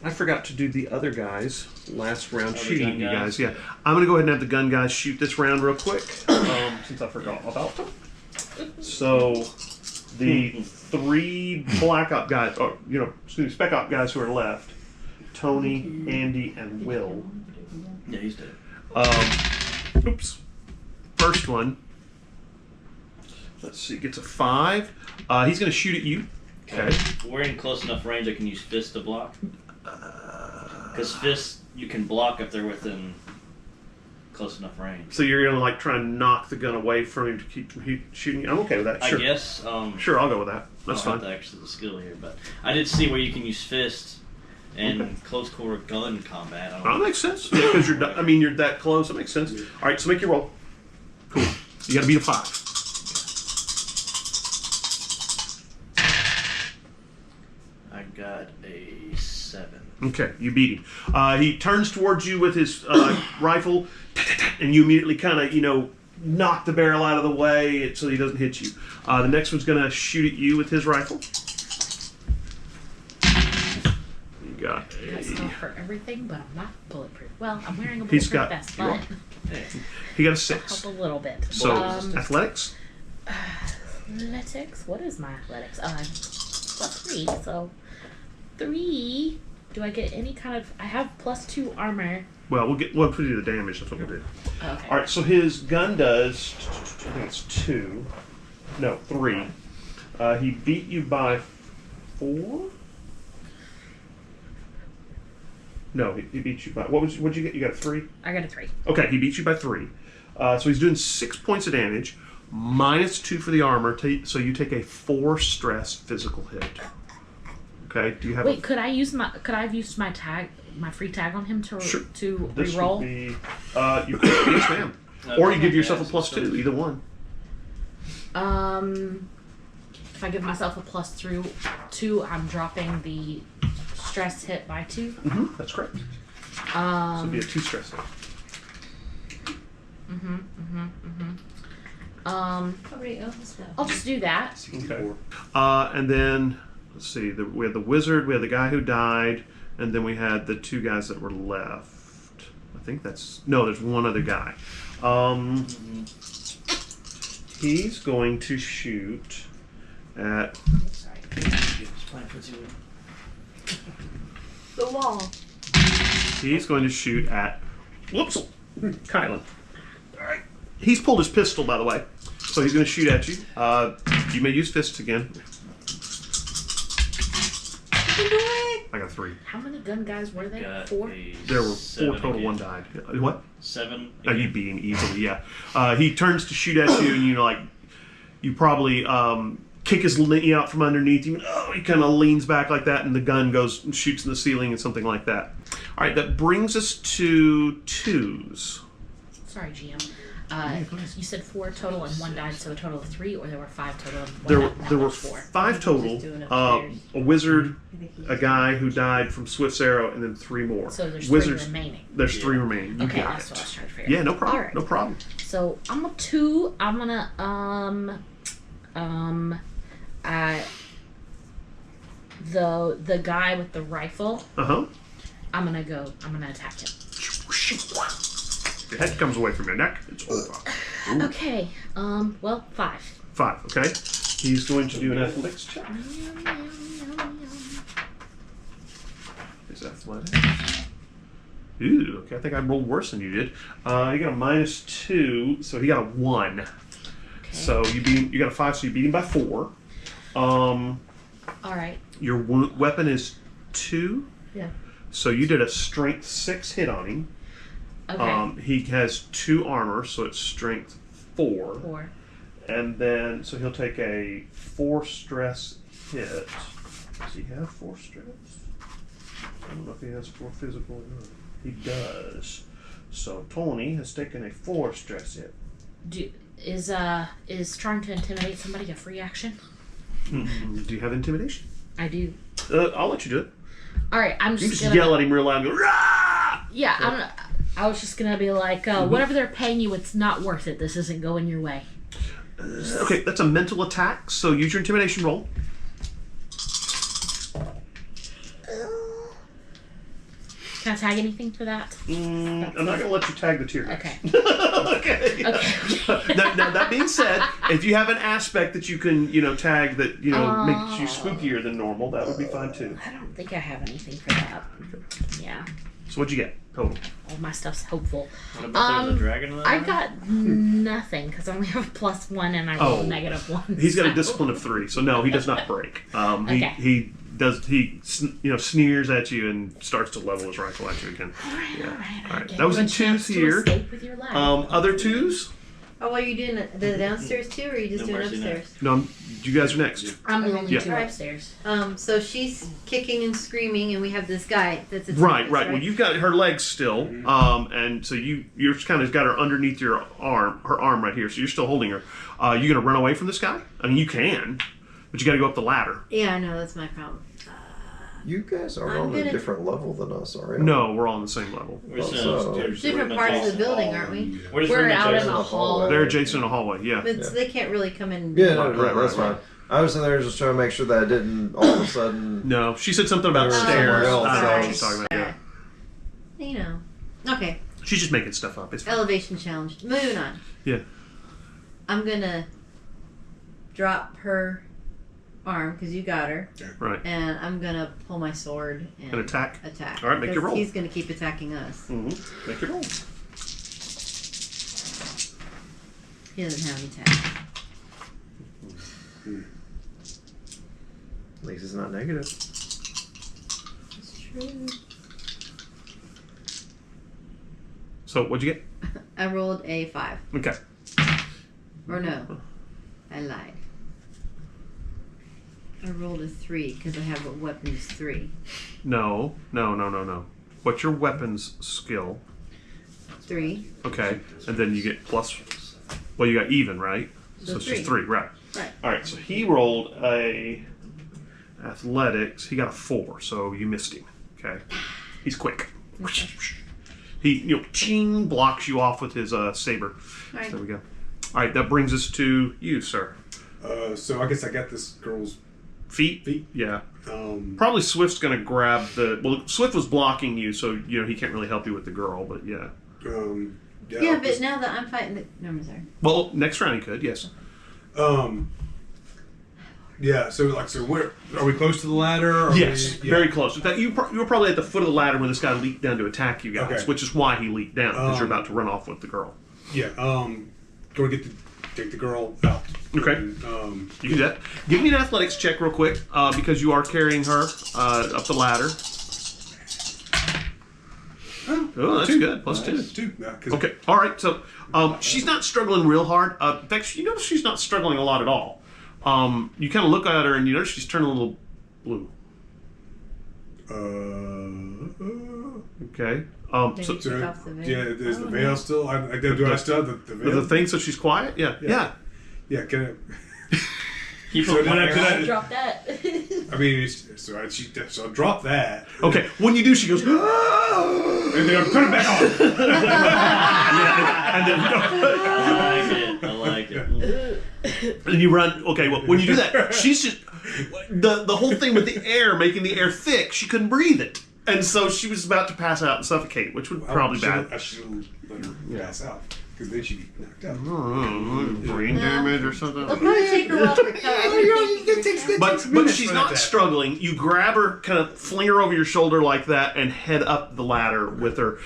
I forgot to do the other guys last round Other shooting gun you guys. guys? Yeah, I'm gonna go ahead and have the gun guys shoot this round real quick since I forgot about them. So the 3 black op guys, or spec op guys who are left, Tony, Andy, and Will. Yeah, he's dead. Oops. First one. Let's see, gets a 5. He's gonna shoot at you. Okay. We're in close enough range I can use fist to block. Because fist you can block if they're within close enough range. So you're gonna try and knock the gun away from him to keep from shooting you. I'm okay with that. Sure. I guess. Sure, I'll go with that. That's I don't fine. have to actually the skill here, but I did see where you can use fist and close quarter gun combat. I That don't makes sense. Because you're that close. That makes sense. All right, so make your roll. Cool. You got to beat a 5. I got a 7. Okay, you beat him. He turns towards you with his rifle, and you immediately kind of, knock the barrel out of the way so he doesn't hit you. The next one's going to shoot at you with his rifle. You got I got stuff for everything, but I'm not bulletproof. Well, I'm wearing a He's bulletproof got- vest, you but he got a help 6. a little bit. So athletics. Athletics. What is my athletics? Plus 3. So 3. Do I get any kind of? I have +2 armor. Well, we'll put you the damage. That's what we'll do. Okay. All right. So his gun does. I think it's 2. No, 3. He beat you by 4. No, he beat you by. What'd you get? You got a 3. I got a 3. Okay, he beat you by 3. So he's doing 6 points of damage, -2 for the armor. So you take a 4 stress physical hit. Okay. Do you have? Wait, could I have used my tag, my free tag on him to Sure. to This reroll? would be. You could. Yes, ma'am. Or you give yourself a +2. Either one. If I give myself a +2, I'm dropping the stress hit by 2. That's correct. So it'd be a 2 stress hit. I'll just do that. Okay. And then let's see. We had the wizard. We had the guy who died, and then we had the 2 guys that were left. I think there's one other guy. He's going to shoot at. Sorry. The wall. He's going to shoot at. Whoops, Kylan. Alright. He's pulled his pistol, by the way. So he's going to shoot at you. You may use fists again. I got 3. How many gun guys were there? Got 4? There were 4 7 total, again. 1 died. What? 7. Oh, you beat him easily, yeah. He turns to shoot at you, and you probably kick his knee out from underneath you. He kind of leans back like that, and the gun goes and shoots in the ceiling and something like that. All right, that brings us to 2s. Sorry, GM. You said 4 total and 1 died, so a total of 3, or there were 5 total and 1 There died, were 4. 5 total. A wizard, a guy who died from Swift's arrow, and then 3 more. So there's Wizards, 3 remaining. There's 3 remaining. You Okay, got that's it. what I was trying to figure out. Yeah, no problem. Alright. No problem. So I'm a 2. I'm gonna the guy with the rifle. I'm gonna attack him. Your head comes away from your neck. It's over. Ooh. Okay. Well, 5. 5. Okay. He's going to do an athletics check. His athletics. Ooh. Okay. I think I rolled worse than you did. You got a -2, so he got a 1. Okay. So you beat him, you got a 5, so you beat him by 4. All right. Your weapon is 2. Yeah. So you did a strength 6 hit on him. Okay. He has 2 armor, so it's strength 4. 4. And then, so he'll take a 4 stress hit. Does he have 4 stress? I don't know if he has 4 physical or not. He does. So Tony has taken a 4 stress hit. Is trying to intimidate somebody a free action? Do you have intimidation? I do. I'll let you do it. All right. I'm You just just gonna yell at him real loud and go, "Rah!" Yeah. I was just gonna be like, whatever they're paying you, it's not worth it. This isn't going your way. Okay, that's a mental attack, so use your intimidation roll. Can I tag anything for that? I'm not going to let you tag the tier. Okay. Okay. Okay. Now, that being said, if you have an aspect that you can, tag that, makes you spookier than normal, that would be fine too. I don't think I have anything for that. Yeah. So what'd you get total? All my stuff's hopeful. What about there's a dragon in that? I got nothing because I only have a +1 and I rolled -1. He's got a so- discipline of 3, so no, he does not break. Okay. He sneers at you and starts to level his rifle at you again. All right. All right. Gave That was you a 2s chance to here. escape with your life. Other 2s? Oh, well, are you doing the downstairs too, or are you just No doing mercy, no. upstairs? No, you guys are next. I'm the only Yeah. two Alright. upstairs. So she's kicking and screaming, and we have this guy that's Right. Well, you've got her legs still, and so you're kind of got her underneath her arm right here. So you're still holding her. You gonna run away from this guy? I mean, you can, but you got to go up the ladder. Yeah, I know, that's my problem. You guys are I'm on a gonna- different level than us, are you? No, we're all on the same level. We're just So- Different parts of the building, aren't we? We're just We're room out in adjacent. the hall. They're adjacent in a hallway. Yeah. But so they can't really come in. Yeah, no, Right, that's right. fine. I was in there just trying to make sure that I didn't all of a sudden. No, she said something about There was stairs. somewhere I else. don't know what Sorry. she's talking about. Yeah. You know. Okay, She's just making stuff up. It's fine. elevation challenge. Moving on. Yeah. I'm gonna drop her arm, because you got her, Right. and I'm gonna pull my sword and An attack. attack. All right, make your because roll. He's gonna keep attacking us. Mm-hmm. Make your roll. He doesn't have any attack. At least it's not negative. It's true. So what'd you get? I rolled a 5. Okay. Or no, I lied. I rolled a 3 because I have a weapons 3. No. What's your weapons skill? 3. Okay. And then you get plus. Well, you got even, right? So it's just 3, right? Right. All right. So he rolled a athletics. He got a 4, so you missed him. Okay. He's quick. He ching, blocks you off with his saber. Right. There we go. All right. That brings us to you, sir. So I guess I got this girl's Feet. feet. Yeah. Um, Probably Swift's gonna grab the. Well, Swift was blocking you, so he can't really help you with the girl. But yeah. Yeah, I'll but just- now that I'm fighting the... No, I'm sorry. Well, next round he could. Yes. Yeah. So where are we close to the ladder? Or Yes. yeah. Very close. In fact, you were probably at the foot of the ladder when this guy leaped down to attack you guys, Okay. which is why he leaped down because you're about to run off with the girl. Yeah. Go take the girl out. Okay. And, You can do that. Give me an athletics check real quick because you are carrying her up the ladder. Oh, that's good. Plus 2. 2. Yeah, 'cause- Okay. All right. So she's not struggling real hard. In fact, you notice she's not struggling a lot at all. You kind of look at her and you notice she's turning a little blue. Okay. Maybe So take off the veil. Yeah. Is the veil still? Do I still have the veil? the thing, so she's quiet. Yeah. Yeah. Yeah. Can I? Keep So it then wire. after that, Drop that. I mean, so I'll drop that, Okay. When you do, she goes. "Ah!" and then I'm putting it back on. And then I like it. and you run. Okay. Well, when you do that, she's just the whole thing with the air making the air thick. She couldn't breathe it, and so she was about to pass out and suffocate, which would probably bad. I should let her pass out because then she'd be knocked out. Brain damage or something. It'll probably take her a while to recover. But she's not struggling. You grab her, kind of fling her over your shoulder like that, and head up the ladder with her.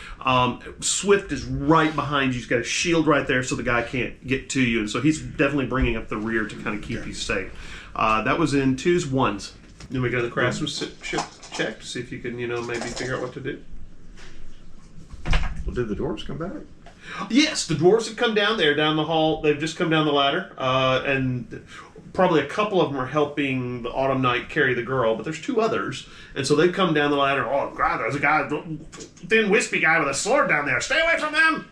Swift is right behind you. He's got a shield right there, so the guy can't get to you. And so he's definitely bringing up the rear to kind of keep you safe. That was in 2s, 1s. Then we go to the craftsmanship check to see if you can, maybe figure out what to do. Well, did the dwarves come back? Yes, the dwarves have come down there, down the hall. They've just come down the ladder, and probably a couple of them are helping the Autumn Knight carry the girl, but there's 2 others, and so they've come down the ladder. Oh God, there's a guy, thin, wispy guy with a sword down there. Stay away from them.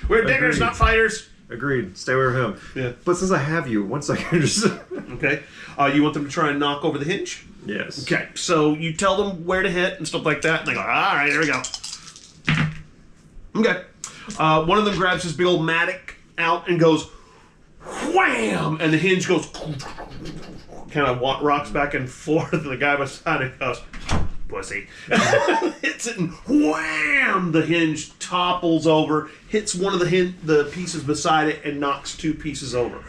We're diggers, Agreed. not fighters. Agreed. Stay away from him. Yeah. But since I have you, one second. Just Okay. You want them to try and knock over the hinge? yes. Okay. So you tell them where to hit and stuff like that, and they go, all right, here we go. Okay. One of them grabs his big old mattock out and goes, wham! And the hinge goes, kind of rocks back and forth, and the guy beside it goes, pussy. Hits it and wham! The hinge topples over, hits one of the pieces beside it, and knocks 2 pieces over.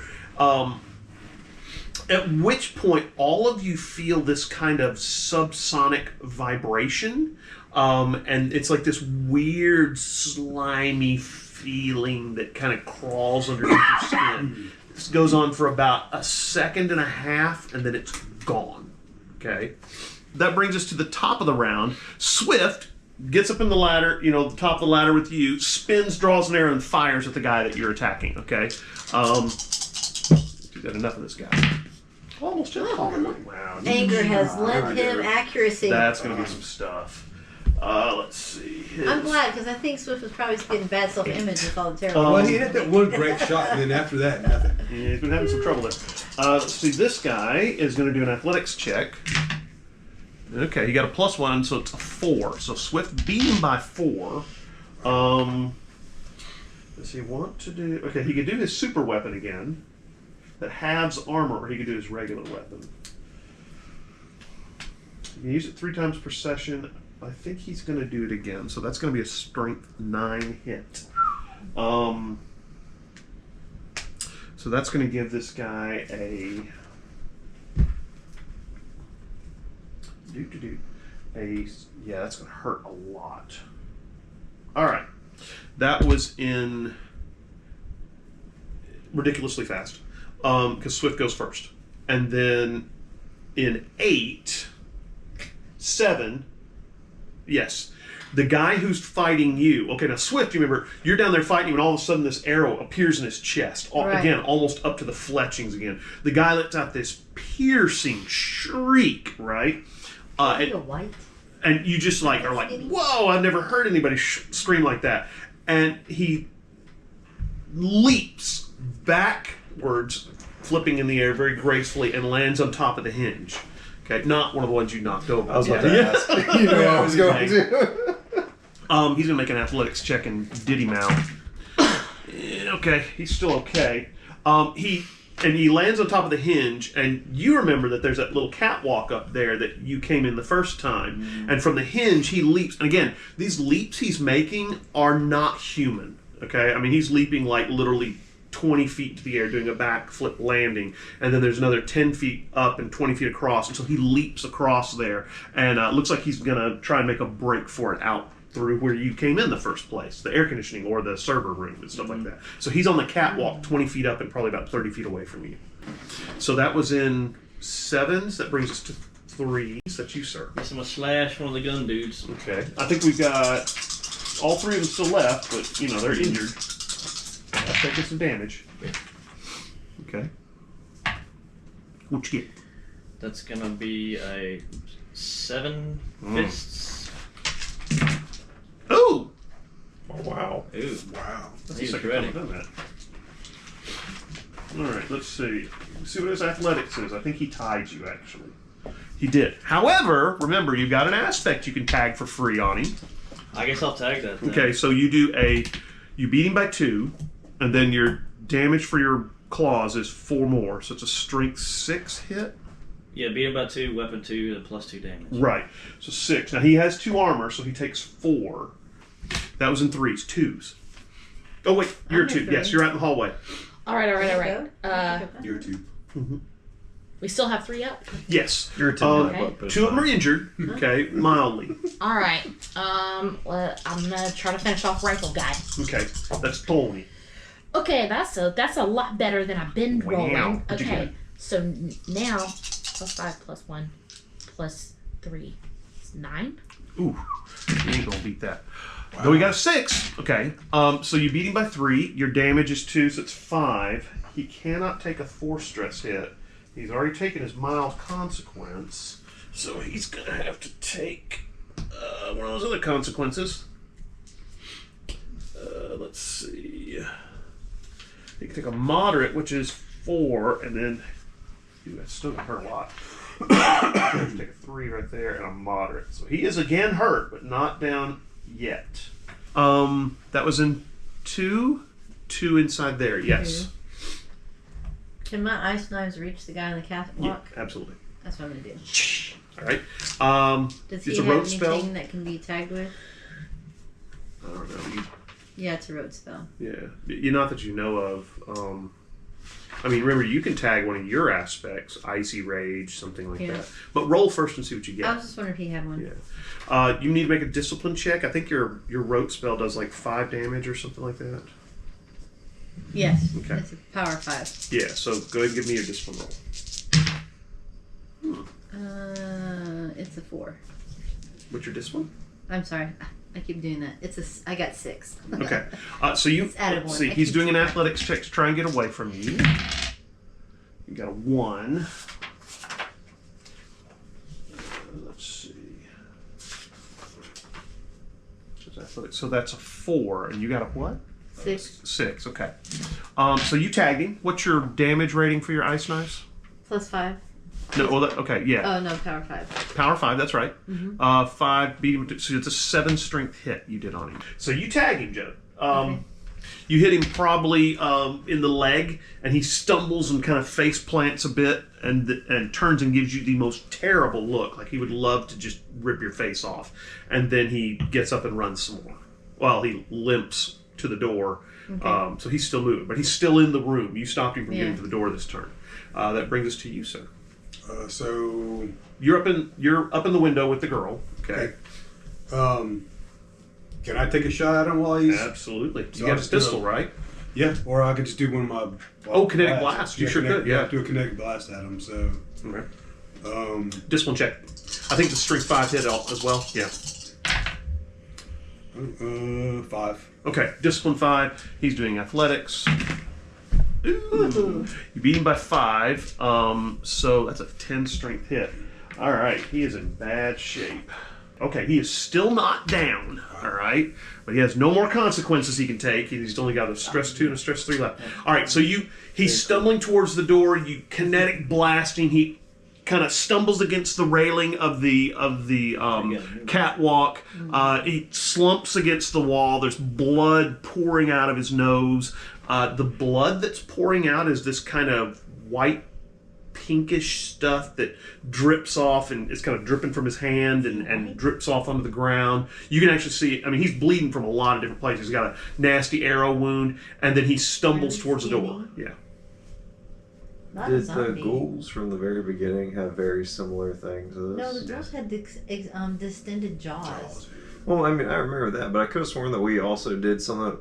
At which point, all of you feel this kind of subsonic vibration, and it's like this weird, slimy feeling that kind of crawls underneath your skin. This goes on for about 1.5 seconds, and then it's gone. Okay? That brings us to the top of the round. Swift, gets up in the ladder, the top of the ladder with you, spins, draws an arrow, and fires at the guy that you're attacking. Okay. You got enough of this guy. Almost just wow. Anger has lent him accuracy. That's going to be some stuff. Let's see. I'm glad, because I think Swift was probably getting bad self-image with all the terrible. Well, he had that one great shot, and then after that, nothing. Yeah, he's been having some trouble there. Let's see. This guy is going to do an athletics check. Okay, he got a +1, so it's a 4. So Swift beat him by 4. Does he want to do... Okay, he could do his super weapon again. That halves armor, or he could do his regular weapon. You can use it 3 times per session. I think he's going to do it again, so that's going to be a strength 9 hit. So that's going to give this guy a... Yeah, that's going to hurt a lot. All right. That was in ridiculously fast, because Swift goes first. And then in 8, 7... Yes. The guy who's fighting you. Okay, now Swift, you remember, you're down there fighting him, and all of a sudden this arrow appears in his chest. Right. Again, almost up to the fletchings again. The guy lets out this piercing shriek, right? And you just are like, whoa, I've never heard anybody scream like that. And he leaps backwards, flipping in the air very gracefully, and lands on top of the hinge. Okay, not one of the ones you knocked over. I was about to ask. I was going to. He's going to make an athletics check and did him out. Okay, he's still okay. He lands on top of the hinge, and you remember that there's that little catwalk up there that you came in the first time. And from the hinge, he leaps. And again, these leaps he's making are not human. Okay, I mean, he's leaping like literally 20 feet into the air, doing a backflip landing, and then there's another 10 feet up and 20 feet across, and so he leaps across there, and looks like he's going to try and make a break for it out through where you came in the first place, the air conditioning or the server room and stuff like that. So he's on the catwalk 20 feet up and probably about 30 feet away from you. So that was in 7s. That brings us to 3s. That's you, sir. Guess I'm going to slash one of the gun dudes. Okay. I think we've got all 3 of them still left, but, they're injured. Taking some damage. Okay. What'd you get? That's gonna be a 7 fists. Ooh! Oh, wow. Ooh. Wow. That's He the was second ready. time I've done that. Alright, let's see. Let's see what his athletics is. I think he tied you, actually. He did. However, remember, you've got an aspect you can tag for free on him. I guess I'll tag that then. Okay, so you beat him by 2, and then your damage for your claws is 4 more, so it's a strength 6 hit. Yeah, beat him by 2, weapon 2, and +2 damage. Right, so 6. Now he has 2 armor, so he takes 4. That was in 3s, 2s. Oh wait, you're 2. Yes, you're out in the hallway. All right. You're 2. We still have 3 up. Yes, You're 2. Okay. 2 of them are injured. Okay, mildly. All right. I'm gonna try to finish off rifle guy. Okay, that's Tony. Okay, that's a lot better than I've been rolling. Wow. What'd you Okay, get? so now +5 +1 +3 is 9. Ooh, you ain't gonna beat that. Wow. No, we got a 6. Okay, so you beat him by 3. Your damage is 2, so it's 5. He cannot take a 4 stress hit. He's already taken his mild consequence, so he's gonna have to take one of those other consequences. Let's see. He can take a moderate, which is 4, and then that's still gonna hurt a lot. Take a 3 right there and a moderate. So he is again hurt, but not down yet. That was in 2 inside there. Yes. Can my ice knives reach the guy on the catwalk? Yeah, absolutely. That's what I'm gonna do. All right. Does it's he a have road anything spell. that can be tagged with? I don't know. Yeah, it's a road spell. Not that you know of. I mean, remember, you can tag one of your aspects, Icy Rage, something like that. But roll first and see what you get. I was just wondering if he had one. Yeah. You need to make a discipline check. I think your rote spell does like 5 damage or something like that. Yes. Okay. It's a power 5. Yeah, so go ahead and give me your discipline roll. It's a 4. What's your discipline? I'm sorry. I keep doing that. I got 6. Okay. So you added let's one. see. I He's keep doing an doing athletics check to try and get away from you. You got a 1. Let's see. So that's a 4, and you got a what? 6 6. Okay. So you tagged him. What's your damage rating for your ice knives? plus 5. No. Well, okay. Yeah. Oh no, power 5. Power 5, that's right. Mm-hmm. 5, beat him to, so it's a 7 strength hit you did on him. So you tag him, Joe. Okay. You hit him probably in the leg, and he stumbles and kind of face plants a bit and turns and gives you the most terrible look, like he would love to just rip your face off. And then he gets up and runs some more while he limps to the door. Okay. So he's still moving, but he's still in the room. You stopped him from getting Yeah. to the door this turn. That brings us to you, sir. So You're up in the window with the girl. Okay. can I take a shot at him while he's? Absolutely. So You I'll got a just do pistol, right? Yeah, or I could just do one of my. Kinetic blast. You sure could, yeah. Do a kinetic blast at him. So. Okay. Discipline check. I think the strength 5 hit as well. Yeah. 5. Okay. Discipline 5. He's doing athletics. Ooh. You beat him by 5. So that's a 10 strength hit. All right. He is in bad shape. Okay. He is still not down. All right. But he has no more consequences he can take. He's only got a stress 2 and a stress 3 left. All right. So he's stumbling towards the door. You kinetic blasting. He kind of stumbles against the railing of the catwalk. He slumps against the wall. There's blood pouring out of his nose. The blood that's pouring out is this kind of white, pinkish stuff that drips off, and it's kind of dripping from his hand and drips off onto the ground. You can actually see it. I mean, he's bleeding from a lot of different places. He's got a nasty arrow wound, and then he stumbles towards the door. Yeah. Did the ghouls from the very beginning have very similar things to No, this? the ghouls had distended jaws. Well, I mean, I remember that, but I could have sworn that we also did some of.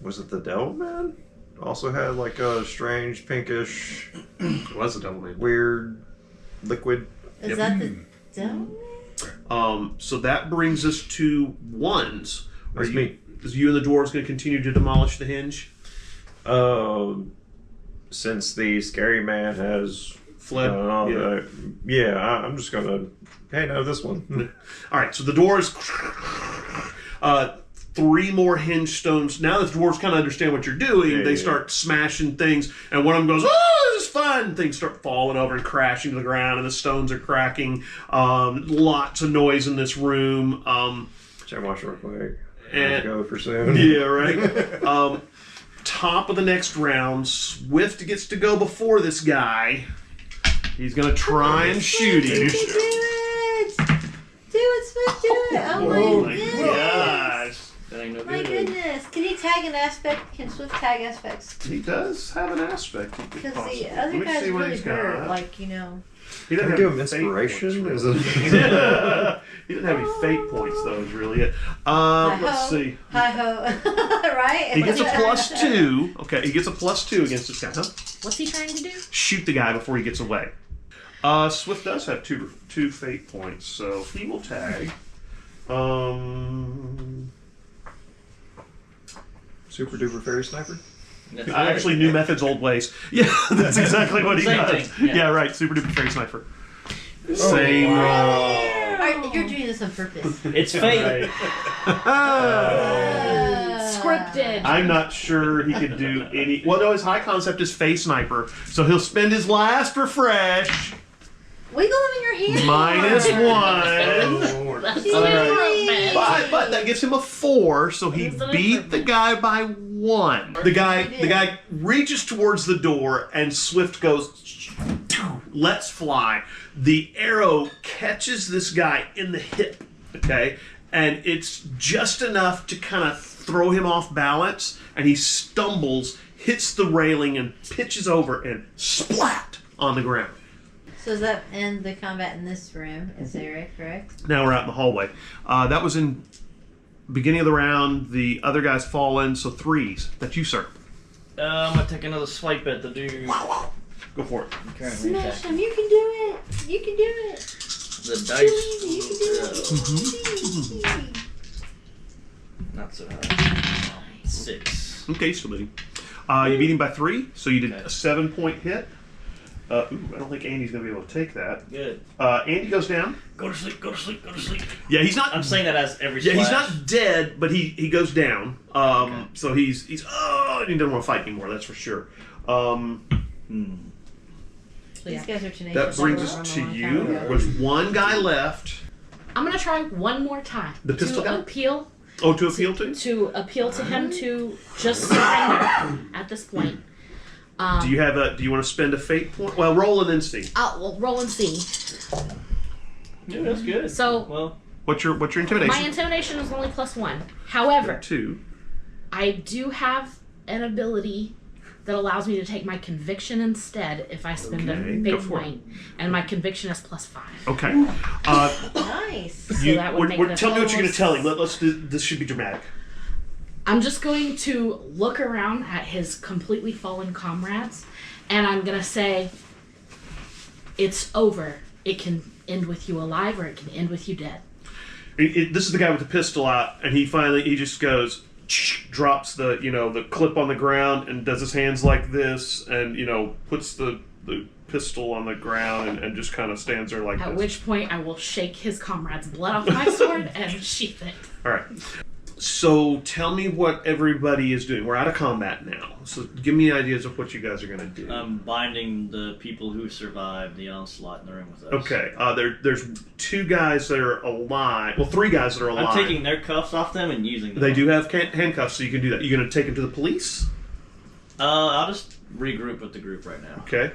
Was it the Devil Man? Also had like a strange pinkish. It was the Devil Man. Weird liquid. Is that the devil? So that brings us to 1s. That's me. Is you and the dwarves going to continue to demolish the hinge? Since the scary man has fled. I'm just gonna. Hey, no, this one. All right, so the doors. 3 more hinge stones. Now that the dwarves kind of understand what you're doing, they start smashing things, and one of them goes, "Oh, this is fun!" Things start falling over and crashing to the ground, and the stones are cracking. Lots of noise in this room. Check watch real quick. And go for soon. Yeah, right. Top of the next round, Swift gets to go before this guy. He's gonna try and shoot him. Do it, Swift, do it! Oh my goodness! Gosh. That ain't no My good. goodness! Can he tag an aspect? Can Swift tag aspects? He does have an aspect. Because the other guy's really hurt. Like, you know. He Can doesn't I give have him fate inspiration? points, Is it? He doesn't have any fate points, though, is really it. Let's Hi-ho. see. Hi-ho. Right? He gets a +2. Okay, he gets a +2 against this guy, huh? What's he trying to do? Shoot the guy before he gets away. Swift does have two fate points, so he will tag. Super duper fairy sniper. Actually, new methods, old ways. Yeah, that's exactly what he Same does. thing, yeah. Yeah, right. Super duper fairy sniper. Same. Alright, you're doing this on purpose. It's fate. Scripted. I'm not sure he could do any. Well, no, his high concept is face sniper, so he'll spend his last refresh. Wiggle them in your hand. -1. She's All very right. But that gives him a 4, so he beat the guy by 1. The guy reaches towards the door, and Swift goes, "Let's fly." The arrow catches this guy in the hip, okay, and it's just enough to kind of throw him off balance, and he stumbles, hits the railing, and pitches over and splat on the ground. So does that end the combat in this room? Is that right, correct? Now we're out in the hallway. That was in beginning of the round. The other guy's fallen, so 3s. That's you, sir. I'm gonna take another swipe at the dude. Go for it. Currently Smash attacking. him. You can do it. You can do it. The dice. Not so high. 6. Okay, so beating. You beat him by 3, so you did Okay. a 7-point hit. I don't think Andy's going to be able to take that. Good. Andy goes down. Go to sleep. Go to sleep. Go to sleep. Yeah, he's not. I'm saying that as every. Yeah, he's slash. not dead, but he goes down. So he's he doesn't want to fight anymore. That's for sure. These guys are tenacious. That brings They us were to on a long you. time ago. There's one guy left. I'm gonna try one more time. The pistol guy? Appeal Oh, to appeal to? to appeal to him to just surrender at this point. Do you have a? Do you want to spend a fate point? Well, roll and then see. I'll roll and see. Yeah, that's good. So- well, What's your My intimidation? intimidation is only +1. However, 2. I do have an ability that allows me to take my conviction instead if I spend Okay, a go big for it. point, and my conviction is +5. Okay. Nice. So that would make it a tell me what you're going to tell him. total Let's do, this should be dramatic. I'm just going to look around at his completely fallen comrades, and I'm gonna say, "It's over. It can end with you alive, or it can end with you dead." This is the guy with the pistol out, and he just goes, drops the the clip on the ground, and does his hands like this, and puts the pistol on the ground, and just kind of stands there like At this. which point, I will shake his comrade's blood off my sword and sheath it. All right. So tell me what everybody is doing. We're out of combat now. So give me ideas of what you guys are going to do. I'm binding the people who survived the onslaught in the room with us. Okay. There's 2 guys that are alive. Well, 3 guys that are alive. I'm taking their cuffs off them and using them. They do have handcuffs, so you can do that. You're going to take them to the police? I'll just regroup with the group right now. Okay.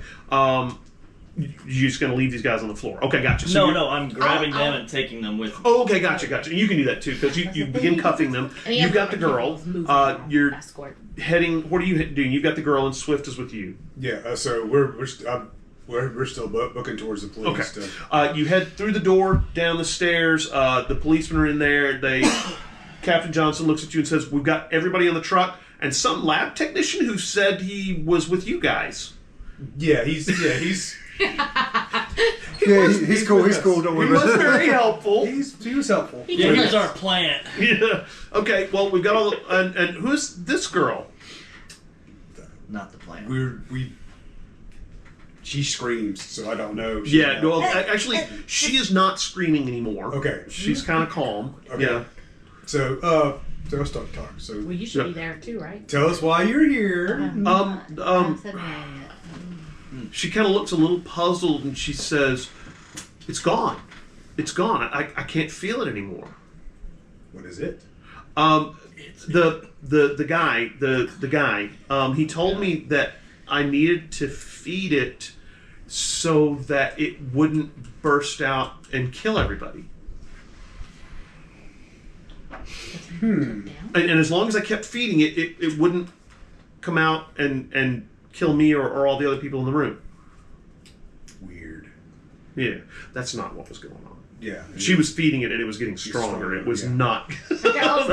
You're just going to leave these guys on the floor. Okay, gotcha. So No, I'm grabbing them and taking them with me. Oh, okay, gotcha. You can do that too, because you begin cuffing them. And he You've has got the other girl. people moving You're escort. heading. What are you doing? You've got the girl, and Swift is with you. Yeah, so we're still booking towards the police. Okay. Stuff. You head through the door, down the stairs. The policemen are in there. Captain Johnson looks at you and says, "We've got everybody on the truck, and some lab technician who said he was with you guys." Yeah, he's He's cool. He's cool. Don't He worry was about it. very helpful. he was helpful. Yeah, here's our plant. Yeah. Okay. Well, we've got all. And who's this girl? Not the plant. She screams, so I don't know. Yeah. Well, actually, she is not screaming anymore. Okay. She's kind of calm. Okay. Yeah. So let's start talking. So Well, you should be there too, right? tell us why you're here. I said no yet. She kind of looks a little puzzled, and she says, "It's gone. It's gone. I can't feel it anymore." What is it? The guy. He told me that I needed to feed it so that it wouldn't burst out and kill everybody. And as long as I kept feeding it, it wouldn't come out and kill me or all the other people in the room. Weird. Yeah, that's not what was going on. Yeah. She was feeding it and it was getting stronger. It was yeah. not. That was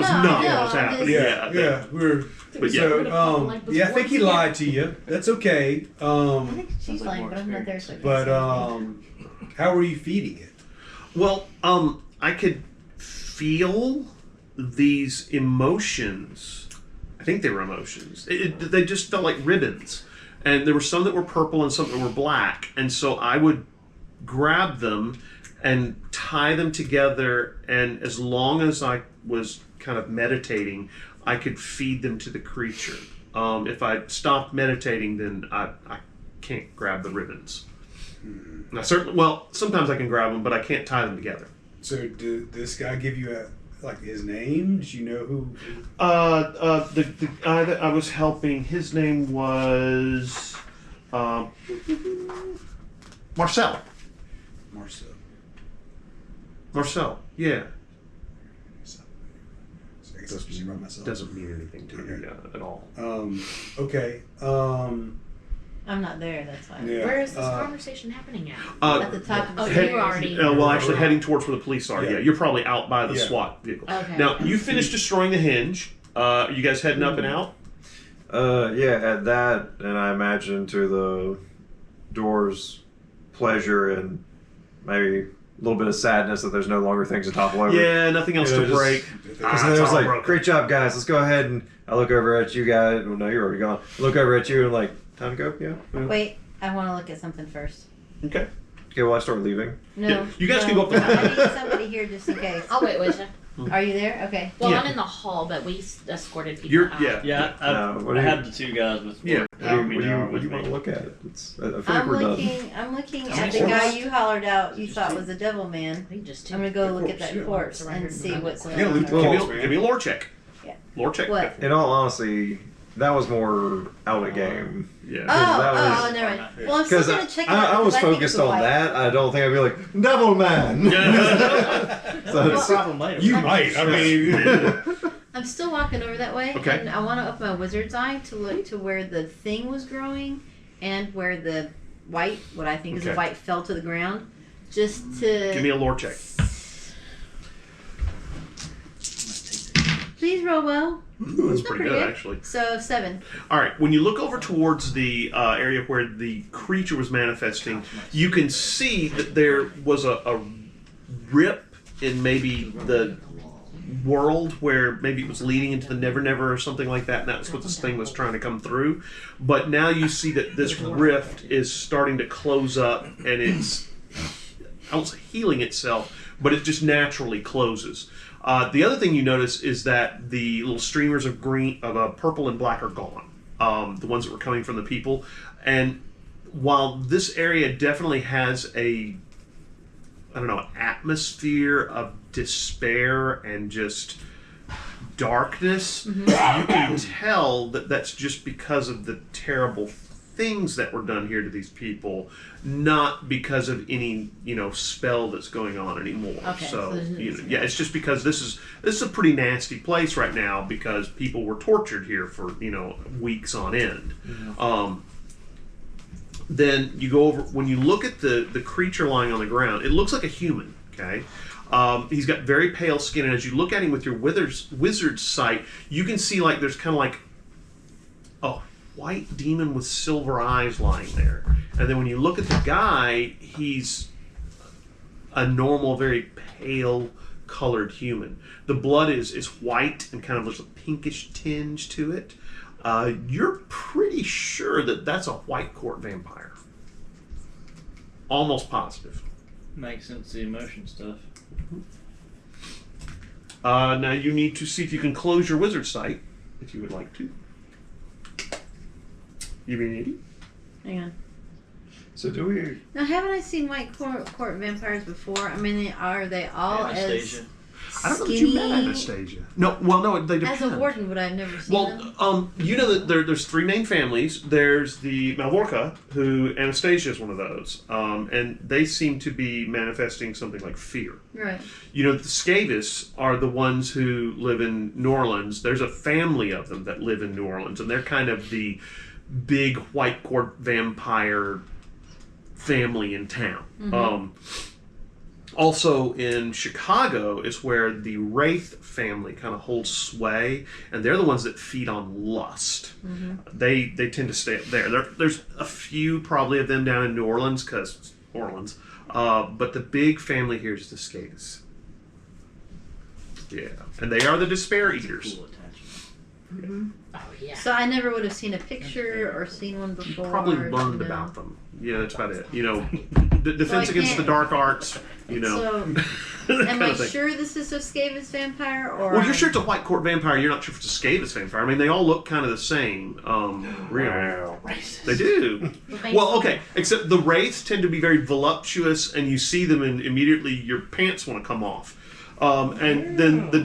not what was happening. Yeah. We're. But yeah. So yeah, I think he lied to you. That's okay. I think she's lying, but I'm not there. So I can't But say. how were you feeding it? Well, I could feel these emotions. I think they were emotions. They just felt like ribbons. And there were some that were purple and some that were black. And so I would grab them and tie them together. And as long as I was kind of meditating, I could feed them to the creature. If I stopped meditating, then I can't grab the ribbons. And I certainly, well, sometimes I can grab them, but I can't tie them together. So did this guy give you his name? Did you know who? The guy that I was helping, his name was Marcel. Marcel, yeah. I guess I should run myself. Doesn't mean anything to me at all. Okay. I'm not there. That's why. Yeah. Where is this conversation happening at? At the top of the Oh, stairs. you were already. Well, actually, heading towards where the police are. Yeah. Yeah, you're probably out by the Yeah. SWAT vehicle. Okay. Now, you finished destroying the hinge. Are you guys heading up and out? Yeah, at that, and I imagine to the door's pleasure and maybe a little bit of sadness that there's no longer things to topple over. Yeah, nothing else to break. Because then it was like, great job, guys. Let's go ahead and I look over at you guys. Well, no, you're already gone. I look over at you and like, time to go? Yeah. Wait, I want to look at something first. Okay. Okay, well, I start leaving. No. Yeah, you guys can go up the I need somebody here just in case. I'll wait with you. Are you there? Okay. Well, Yeah. I'm in the hall, but we escorted people You're, out. Yeah, what I do you- have the two guys with Yeah. me now What with do you want to me. look at? I feel like we're done. I'm looking at the guy you hollered out you thought was a devil man. I think just two. I'm gonna go look at corpse, that yeah. corpse and see what's going Yeah, on. loot the Well, kills, man. give me a lore check. Yeah. Lore check. What? In all honesty, that was more out of game. Yeah. that was- Oh, never mind. Well, I'm still Because gonna check it out. I was because think focused it's a on white. that. I don't think I'd be like, Devil Man! So No it's- problem later. You might. I mean, I'm still walking over that way, Okay. and I want to open my wizard's eye to look to where the thing was growing and where the white, what I think is a Okay. white, fell to the ground. Just to Give me a lore check. please roll well. That's pretty pretty good, good. actually. So 7. All right, when you look over towards the area where the creature was manifesting, you can see that there was a rip in maybe the world where maybe it was leading into the Never Never or something like that, and that's what this thing was trying to come through. But now you see that this rift is starting to close up, and it's, I won't say healing itself, but it just naturally closes. The other thing you notice is that the little streamers of green, of purple and black are gone. The ones that were coming from the people. And while this area definitely has a, I don't know, atmosphere of despair and just darkness, you can tell that that's just because of the terrible things that were done here to these people, not because of any, spell that's going on anymore. Okay, so there's- Yeah, it's just because this is a pretty nasty place right now because people were tortured here for, weeks on end. Then you go over, when you look at the creature lying on the ground, it looks like a human, okay? He's got very pale skin, and as you look at him with your wizard's sight, you can see like there's kind of like a white demon with silver eyes lying there. And then when you look at the guy, he's a normal, very pale colored human. The blood is white and kind of looks a pinkish tinge to it. You're pretty sure that that's a white court vampire. Almost positive. Makes sense, the emotion stuff. Now you need to see if you can close your wizard sight, if you would like to. You being idiot? Hang on. So do we... Now, haven't I seen white court vampires before? I mean, are they all Anastasia. I don't know that skinny? you met Anastasia. No, well, no, they depend. As a warden, would I have never seen them? Well, you know that there's three main families. There's the Malvorka, who Anastasia is one of those, and they seem to be manifesting something like fear. Right. You know, the Scavis are the ones who live in New Orleans. There's a family of them that live in New Orleans, and they're kind of the big white court vampire family in town. Also in Chicago is where the Wraith family kind of holds sway, and they're the ones that feed on lust. They tend to stay up there. There's a few probably of them down in New Orleans, because Orleans, but the big family here is the Scavis. Yeah, and they are the Despair Eaters. Cool attachment. Oh yeah. So I never would have seen a picture or seen one before. Probably or, learned no. about them. Yeah, that's about it. You know, defense I against the can't- dark arts. You know, So, that am kind I of thing. sure this is a Scavis vampire? Or Well, you're sure it's a white court vampire. You're not sure if it's a Scavis vampire. I mean, they all look kind of the same. Really, Racist. they do. Well, okay, except the wraiths tend to be very voluptuous, and you see them, and immediately your pants want to come off. And then the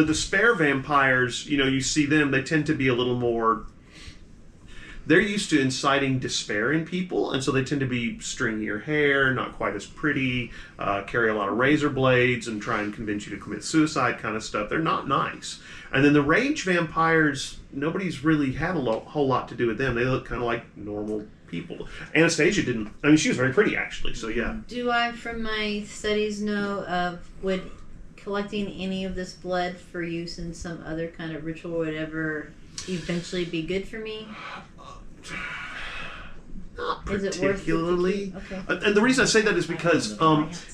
despair vampires, you know, you see them. They tend to be a little more. They're used to inciting despair in people, and so they tend to be stringier hair, not quite as pretty, carry a lot of razor blades, and try and convince you to commit suicide kind of stuff. They're not nice. And then the rage vampires, nobody's really had a whole lot to do with them. They look kind of like normal people. Anastasia didn't. I mean, she was very pretty, actually, so yeah. Do I, from my studies, know of would collecting any of this blood for use in some other kind of ritual would ever eventually be good for me? Is it worth particularly. Okay. And the reason I say that is because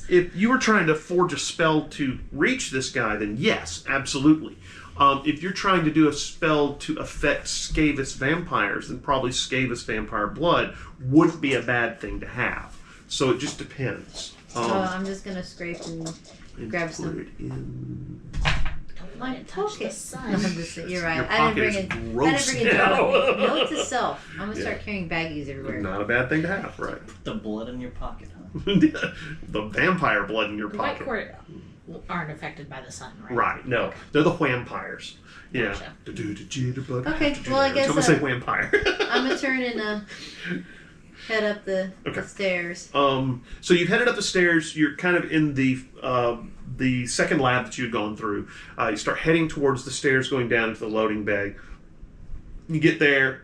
if you were trying to forge a spell to reach this guy, then yes, absolutely. If you're trying to do a spell to affect Skavis vampires, then probably Skavis vampire blood wouldn't be a bad thing to have. So it just depends. So I'm just gonna scrape and grab put some. it in. Don't let it touch the sun. No, you're right. Your I pocket didn't is bring it. I gross didn't bring it now. down. Note to self: I'm gonna start carrying baggies everywhere. Not a bad thing to have, right? The blood in your pocket, huh? The vampire blood in your The White pocket. Court aren't affected by the sun, right? Right, no. They're the vampires. Yeah. Gotcha. Okay, well, I guess, I'm gonna say vampire. I'm gonna turn and head up the stairs. So you've headed up the stairs. You're kind of in the second lab that you had gone through. You start heading towards the stairs going down into the loading bay. You get there.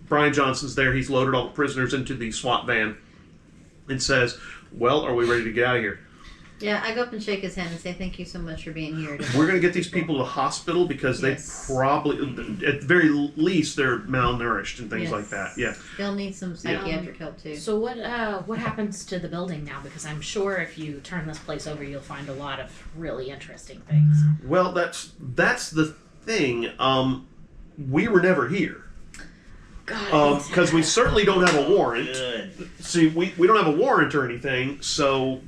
Brian Johnson's there. He's loaded all the prisoners into the SWAT van and says, "Well, are we ready to get out of here?" Yeah, I go up and shake his hand and say thank you so much for being here. We're going to get these people to the hospital because they probably, at the very least, they're malnourished and things like that. Yeah. They'll need some psychiatric help too. So what happens to the building now? Because I'm sure if you turn this place over, you'll find a lot of really interesting things. Well, that's the thing. We were never here. Because we certainly don't have a warrant. Good. See, we don't have a warrant or anything, so,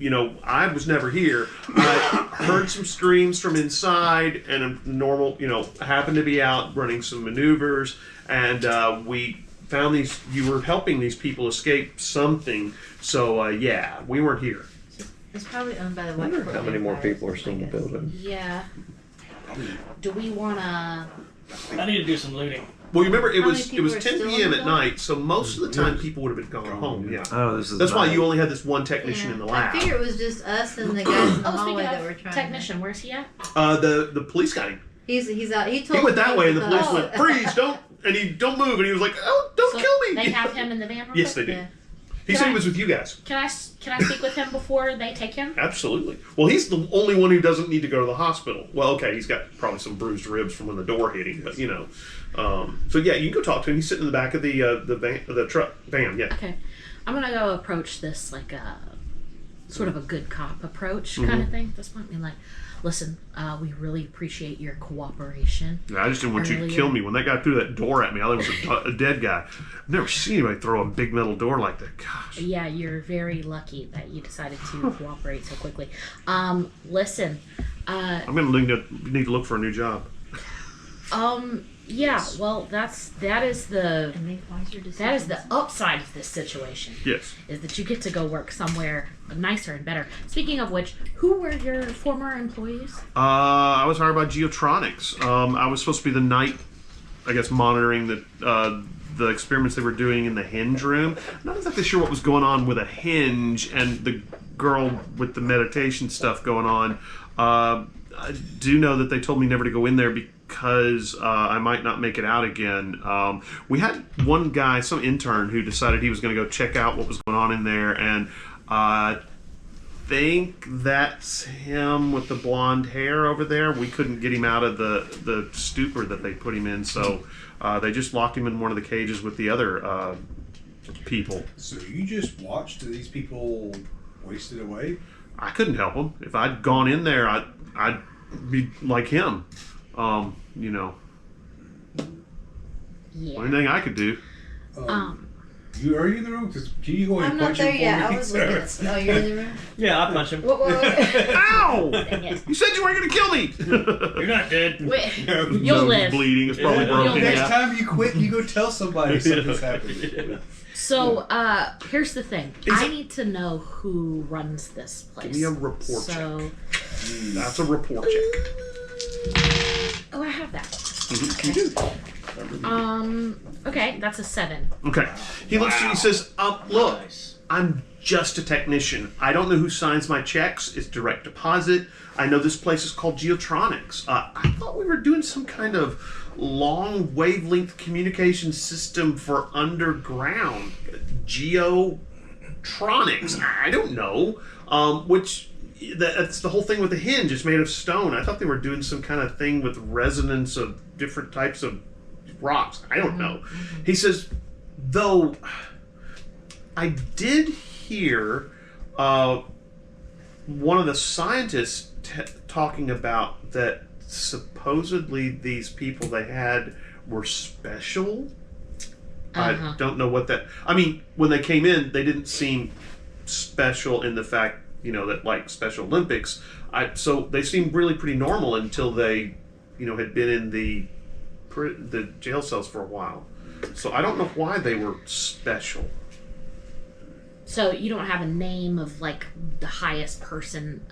I was never here. I heard some screams from inside, and a normal, happened to be out running some maneuvers, and we found you were helping these people escape something, so, yeah, we weren't here. It's probably owned by the I White wonder Court how many more vampires, people are still in the I guess. building. Yeah. Do we want to... I need to do some looting. Well, you remember, it How was many people 10 are still in p.m. the at building? night, so most of the time people would have been gone home, yeah. Oh, this is That's why night. you only had this one technician in the I lab. figure it was just us and the guys in the Oh, hallway speaking that were of trying. technician, where's he at? The police got him. He's out. He told He went me that way, and the police oh. went, "Freeze! Don't!" And he don't move, and he was like, "Oh, don't So kill me!" They have him in the van real Yes, quick? they do. Yeah. He said he was with you guys. Can I speak with him before they take him? Absolutely. Well, he's the only one who doesn't need to go to the hospital. Well, okay, he's got probably some bruised ribs from when the door hit him, but So yeah, you can go talk to him. He's sitting in the back of the truck van. Yeah. Okay. I'm going to go approach this like a sort of a good cop approach kind of thing at this point. I mean, like, listen, we really appreciate your cooperation. Yeah, I just didn't want you to Earlier. kill me. When that guy threw that door at me, I thought it was a dead guy. I've never seen anybody throw a big metal door like that. Gosh. Yeah, you're very lucky that you decided to cooperate so quickly. Listen, I'm going to need to look for a new job. yeah, well, that is the And make wiser decisions. that is the upside of this situation. Yes. Is that you get to go work somewhere nicer and better. Speaking of which, who were your former employees? I was hired by Geotronixs. I was supposed to be the night, I guess, monitoring the experiments they were doing in the hinge room. I'm not exactly sure what was going on with a hinge and the girl with the meditation stuff going on. I do know that they told me never to go in there because I might not make it out again. We had one guy, some intern, who decided he was going to go check out what was going on in there, and I think that's him with the blonde hair over there. We couldn't get him out of the stupor that they put him in, so they just locked him in one of the cages with the other people. So you just watched these people wasted away? I couldn't help him. If I'd gone in there, I'd be like him. Yeah. Only thing I could do. Are you in the room? Can you go and I'm not punch there him yet. for I me? was looking at. Oh, you're in the room. Yeah, I'll punch him. What? Ow! Dang it. You said you weren't going to kill me! You're not dead. Wait, Nose you'll live. Bleeding. It's probably broken. Next Yeah. time you quit, you go tell somebody something's happened. So, here's the thing. Is I it- need to know who runs this place. Give me a report So, That's a report check. oh, I have that. You do. Okay, that's a 7. Okay. He looks at you and says, look, Nice. I'm just a technician. I don't know who signs my checks. It's direct deposit. I know this place is called Geotronixs. I thought we were doing some kind of long wavelength communication system for underground. Geotronixs. I don't know. That's the whole thing with the hinge. It's made of stone. I thought they were doing some kind of thing with resonance of different types of rocks. I don't know. He says, though I did hear one of the scientists talking about that supposedly these people they had were special. I don't know what that... I mean, when they came in, they didn't seem special in the fact, that like Special Olympics. So they seemed really pretty normal until they, had been in the jail cells for a while. So I don't know why they were special. So you don't have a name of like the highest person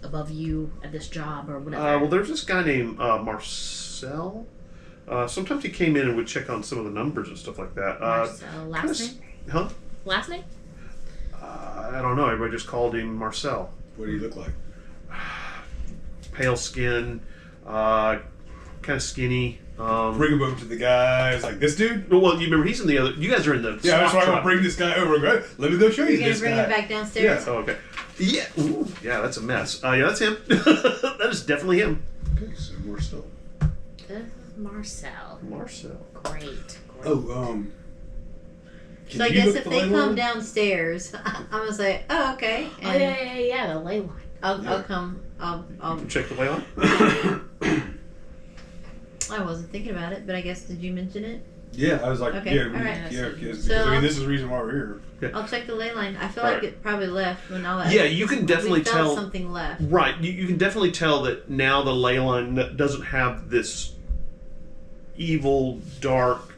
above you at this job or whatever? Well, there's this guy named Marcel. Sometimes he came in and would check on some of the numbers and stuff like that. Marcel, last name? Huh? Last name? I don't know. Everybody just called him Marcel. What do you look like? Pale skin, kind of skinny. Bring him over to the guys like this dude. Well, you remember he's in the other. You guys are in the. Yeah, that's why I'm truck. gonna bring this guy over. Right? Let me go show you You're gonna this bring guy. him back downstairs? Oh, okay. Yeah. Ooh, yeah, that's a mess. Yeah, that's him. That is definitely him. Okay, so we're still. This is Marcel. Marcel. Great. Oh, So I guess if they come downstairs, I'm gonna say, "Oh, okay." Oh And yeah, the ley line. I'll come. I'll. Check the way on. I wasn't thinking about it, but I guess did you mention it? yeah, I was like, Okay, yeah, all right. because So- I mean, this is the reason why we're here. I'll check the ley line. I feel All like right. it probably left when all that. Yeah, you can definitely we felt tell. something left. Right, you can definitely tell that now the ley line doesn't have this evil, dark,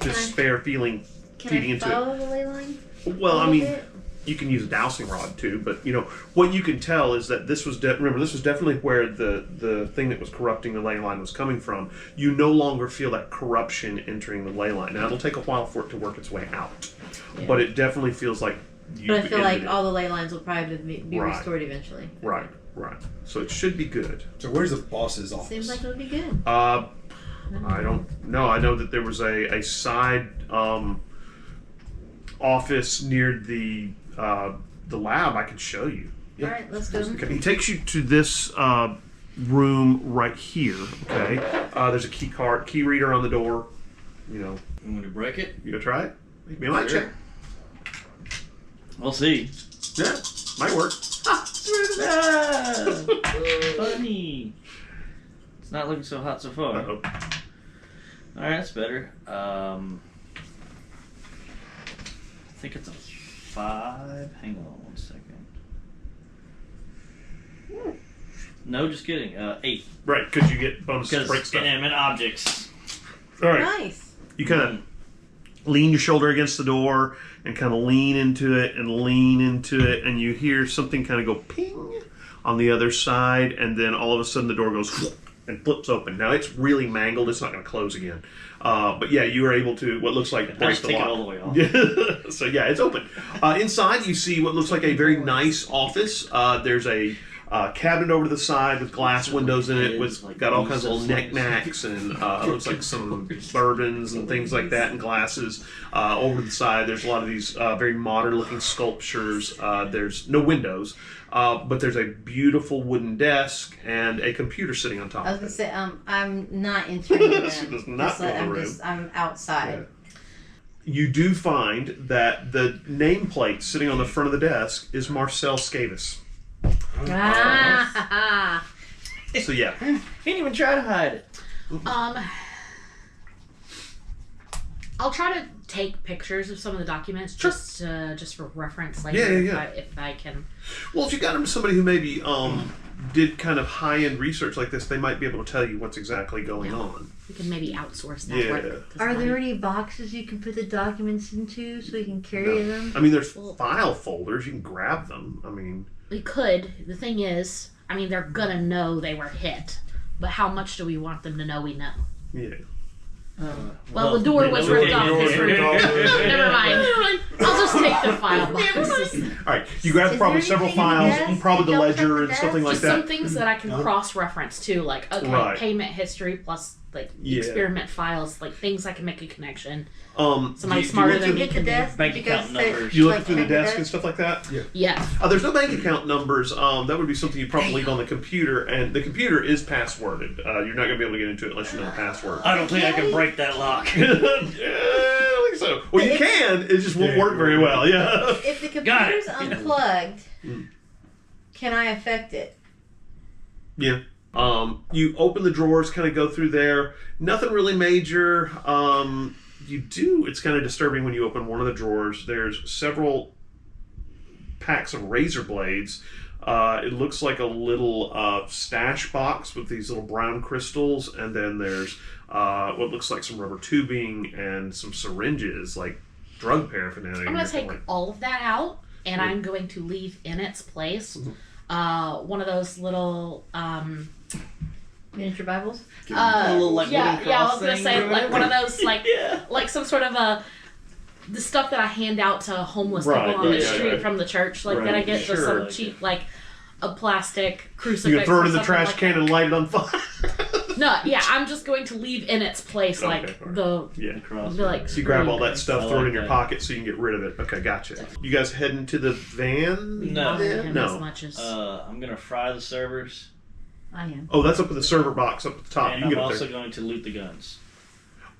despair feeling Can feeding I into it. follow the ley line? Well, a I little mean, bit? you can use a dowsing rod too, but what you can tell is that this was remember this was definitely where the thing that was corrupting the ley line was coming from. You no longer feel that corruption entering the ley line. Now it'll take a while for it to work its way out, Yeah. but it definitely feels like. But I feel like ended it. all the ley lines will probably be Right. restored eventually. Right. So it should be good. So where's the boss's office? Seems like it'll be good. I don't know. I know that there was a side office near the lab. I could show you. All right, let's go. Okay. He takes you to this room right here. Okay. There's a key reader on the door. You want to break it? You gonna try it? Maybe I might Sure. check. We'll see. Yeah, might work. Funny. It's not looking so hot so far. Uh-oh. Alright, that's better. I think it's a 5. Hang on 1 second. No, just kidding. 8. Right, because you get bonus to Because break stuff. inanimate objects. All right. Nice. You kind of lean your shoulder against the door and kind of lean into it, and you hear something kind of go ping on the other side, and then all of a sudden the door goes and flips open. Now it's really mangled; it's not going to close again. But yeah, you are able to what looks like I'll break just the take it lock. all the way off. Yeah. So yeah, it's open. Inside, you see what looks like a very nice office. There's a cabinet over to the side with glass windows in it, with got all kinds of little knickknacks and looks like some bourbons and things like that, and glasses. Over to the side, there's a lot of these very modern-looking sculptures. There's no windows, but there's a beautiful wooden desk and a computer sitting on top I was of gonna it. say, I'm not entering the room. She does not go in the room. I'm outside. You do find that the nameplate sitting on the front of the desk is Marcel Scavis. Ah, So yeah. He didn't even try to hide it. I'll try to take pictures of some of the documents just for reference later. Yeah. If I can. Well, if you got somebody who maybe did kind of high-end research like this, they might be able to tell you what's exactly going on. We can maybe outsource that Yeah. work. to are there somebody. any boxes you can put the documents into so we can carry them? I mean, there's file folders. You can grab them. I mean, We could. The thing is, I mean, they're gonna know they were hit, but how much do we want them to know we know? yeah. Well, the door was ripped off. Never mind. I'll just take the file boxes. All right, you grab Is probably there several anything in the files, desk? and probably the Don't check ledger the and desk? something like Just some that. things that I can cross-reference too, like Right. payment history plus like Yeah. experiment files, like things I can make a connection. Somebody Somebody smarter than me Get the can do. desk. Bank Did you guys account say- numbers. You looking like, through the check the desk and stuff like that? Yeah. There's no bank account numbers. That would be something you probably leave on the computer, and the computer is passworded. You're not going to be able to get into it unless you know the password. I don't think I can break that lock. At least so. Well, you can. It just won't work very well. Yeah. If the Got it. computer's unplugged, can I affect it? Yeah. You open the drawers, kind of go through there. Nothing really major. You do. It's kind of disturbing when you open one of the drawers. There's several packs of razor blades. It looks like a little stash box with these little brown crystals, and then there's what looks like some rubber tubing and some syringes, like drug paraphernalia. I'm going to take all of that out, and I'm going to leave in its place one of those little Miniature Bibles? A little, like, yeah, wooden I was cross gonna thing say or like one of those like Yeah. like some sort of the stuff that I hand out to homeless Right, people on the right, street right. from the church, like that Right, I get just sure. some cheap like a plastic crucifix. You can throw it or in the something trash like can that. and light it on fire. No, yeah, I'm just going to leave in its place Okay, like alright. the Yeah. Cross. be like So you grab all that stuff, I throw it like in your that. pocket so you can get rid of it. Okay, gotcha. You guys heading to the van? No. him No. as much as I'm gonna fry the servers, I am. Oh, that's up in the server box up at the top. and You I'm can get up also there. going to loot the guns.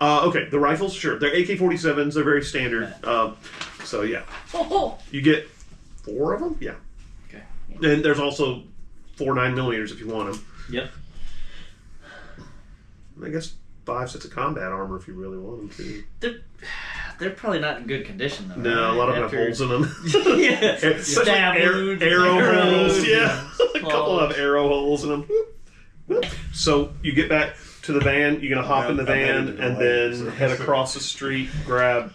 Okay, the rifles, sure. They're AK-47s. They're very standard. So, yeah. oh, You get 4 of them? Yeah. Okay. And there's also 4 9mm if you want them. Yep. I guess 5 sets of combat armor if you really want them to. They're probably not in good condition though. No, right? a lot of them have After- holes in them. Yeah. Especially Stab wounds, arrow arrows, holes. Yeah. A couple claws. of arrow holes in them. So you get back to the van. You're going to hop in the van and then head across the street, grab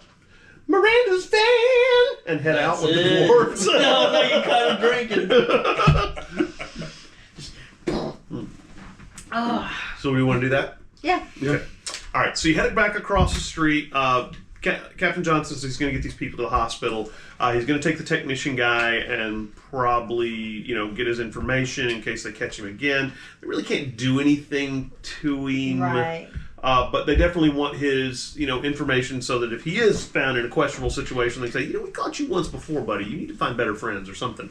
Miranda's van, and head out with the it. dwarves. No, no, you kind of drinking. So we want to do that? Yeah. Okay. All right. So you headed back across the street. Captain Johnson says he's going to get these people to the hospital. He's going to take the technician guy and probably, get his information in case they catch him again. They really can't do anything to him. Right. But they definitely want his, information so that if he is found in a questionable situation, they say, we caught you once before, buddy. You need to find better friends or something.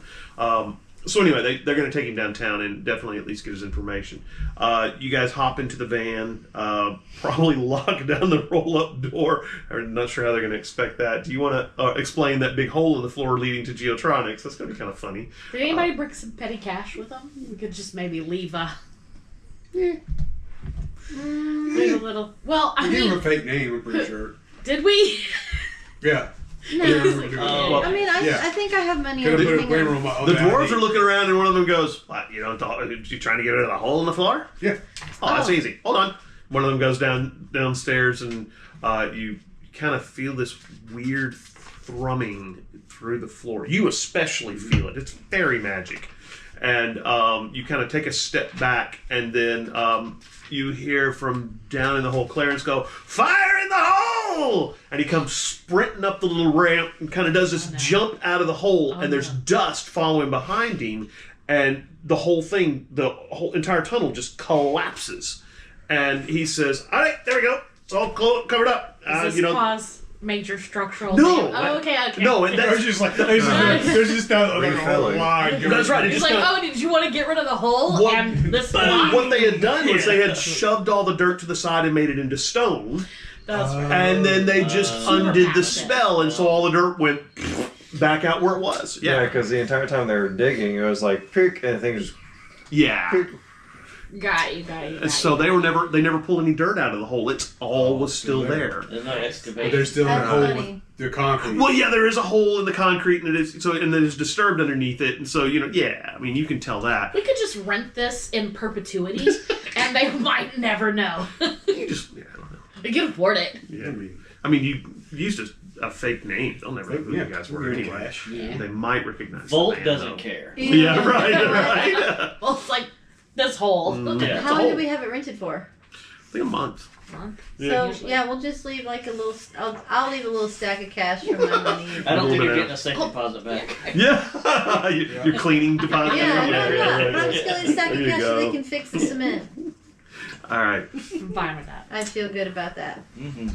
So anyway, they're going to take him downtown and definitely at least get his information. You guys hop into the van, probably lock down the roll-up door. I'm not sure how they're going to expect that. Do you want to explain that big hole in the floor leading to Geotronixs? That's going to be kind of funny. did anybody bring some petty cash with them? We could just maybe leave leave a little. Well, I You gave him mean, a fake name, I'm pretty sure. did we? Yeah. No. Yeah, I remember doing Oh. that. I mean, Yeah. I think I have money Could on have put a hang flavor on. on my The dwarves are looking around and one of them goes, "What? You trying to get rid of the hole in the floor?" Yeah. Oh, that's easy. Hold on. One of them goes downstairs, and you kind of feel this weird thrumming through the floor. You especially feel it. It's very magic. And you kind of take a step back, and then you hear from down in the hole Clarence go, "Fire in the hole!" And he comes sprinting up the little ramp and kind of does this jump out of the hole, and there's dust following behind him, and the whole entire tunnel just collapses. And he says, "All right, there we go. It's all covered up." Does this cause major structural No, damage? Oh, okay. No, and There's that's just like there's just a Refilling. line. That's right. It It's just like, kinda- oh, did you want to get rid of the hole? What- And this line? What they had done was they had shoved all the dirt to the side and made it into stone, That's right. and then they just undid the Super spell, and so all the dirt went back out where it was. Yeah, because the entire time they were digging, it was like pick, and things just Yeah. Got you. And so they never pulled any dirt out of the hole. It's all was still there. There's no But excavation. there's still that That's hole funny. with the concrete. Well, yeah, there is a hole in the concrete, and it is disturbed underneath it, and so yeah. I mean, you can tell that. We could just rent this in perpetuity, and they might never know. You just, I don't know. We can afford it. Yeah. I mean, you used a fake name. They'll never know who Yeah. you guys were anyway. Cash. Yeah. They might recognize. Volt the man, doesn't though. care. Yeah, right. Well, it's like this hole. Yeah. How long do we have it rented for? I think a month. So yeah, we'll just leave like a little. I'll leave a little stack of cash for my money. I don't think Little you're bit getting a safe deposit back. Yeah, you're cleaning deposit. Yeah, no, yeah, I'm yeah. just gonna leave a stack There of you cash so go. they can fix the cement. All right. I'm fine with that. I feel good about that. Mm-hmm. Do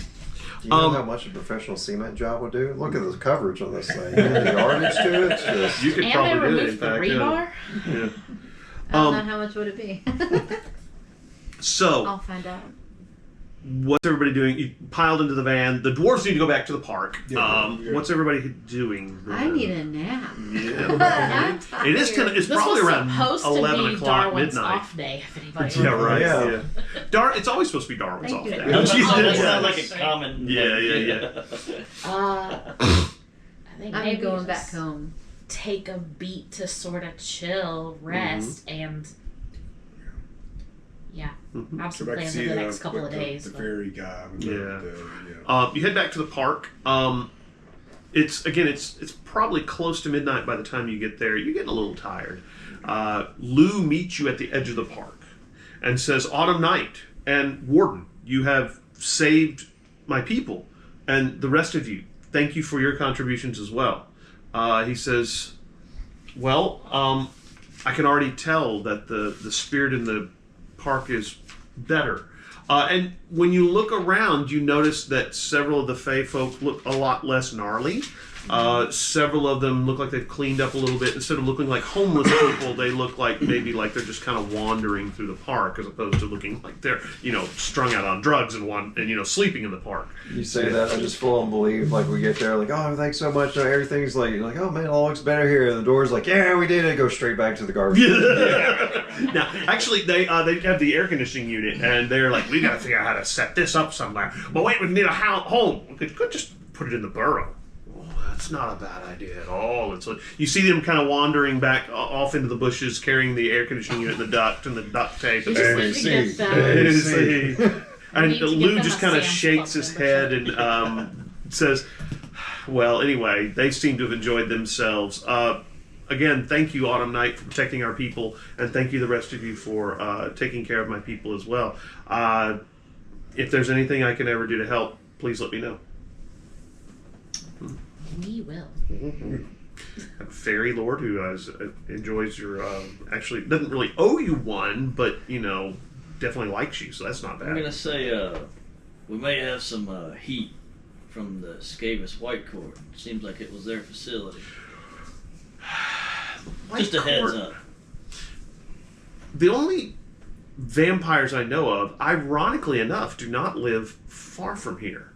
you know how much a professional cement job would do? Look at the coverage on this thing. The yardage to it. It's just, You could And they probably do it. In removed the fact, rebar? yeah. I don't know how much would it be. So I'll find out. what's everybody doing? You piled into the van. The dwarves need to go back to the park. Yeah. What's everybody doing? I need a nap. Yeah. It is kind of. It's This probably was around supposed 11 to be o'clock Darwin's midnight. off day, if anybody Yeah, right. Yeah. Yeah. It's always supposed to be Darwin's Thank off you. day. That Yeah. sounds like a common. Yeah. I think I'm maybe going just back home. take a beat to sort of chill, rest, and have some Go back plans to for see the next couple of days. The but- fairy guy. With Yeah. the You head back to the park. It's probably close to midnight by the time you get there. You're getting a little tired. Lou meets you at the edge of the park and says, "Autumn Night and Warden, you have saved my people, and the rest of you. Thank you for your contributions as well." He says, "Well, I can already tell that the spirit in the park is better." And when you look around, you notice that several of the Fey folk look a lot less gnarly. Several of them look like they've cleaned up a little bit. Instead of looking like homeless people, they look like maybe like they're just kind of wandering through the park, as opposed to looking like they're strung out on drugs and sleeping in the park. You say that, I just full on believe. Like we get there, like, oh, thanks so much. Everything's like, you're like, oh man, it all looks better here. And the door's like, yeah, we did it. Go straight back to the garbage. Now, actually, they have the air conditioning unit, and they're like, we got to figure out how to set this up somewhere. But wait, we need a home. We could just put it in the burrow. That's not a bad idea at all. And so you see them kind of wandering back off into the bushes, carrying the air conditioning unit, and the duct tape. We just need to get them. And need to Lou get just them a kind of Sam's shakes Club his head and says, "Well, anyway, they seem to have enjoyed themselves. Again, thank you, Autumn Night, for protecting our people, and thank you, the rest of you, for taking care of my people as well. If there's anything I can ever do to help, please let me know." We will. A fairy lord who enjoys your actually doesn't really owe you one, but definitely likes you, so that's not I'm bad. gonna say we may have some heat from the Skavis White Court. Seems like it was their facility. Just a heads up. The only vampires I know of, ironically enough, do not live far from here.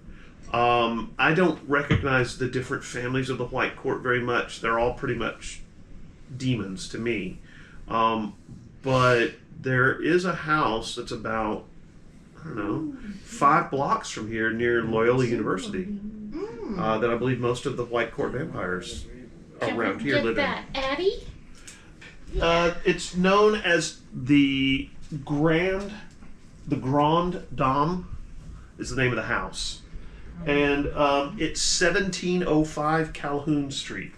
I don't recognize the different families of the White Court very much. They're all pretty much demons to me. But there is a house that's about, 5 blocks from here near Loyola University that I believe most of the White Court vampires around here live in. That Addie? It's known as the Grand Dame is the name of the house. And it's 1705 Calhoun Street.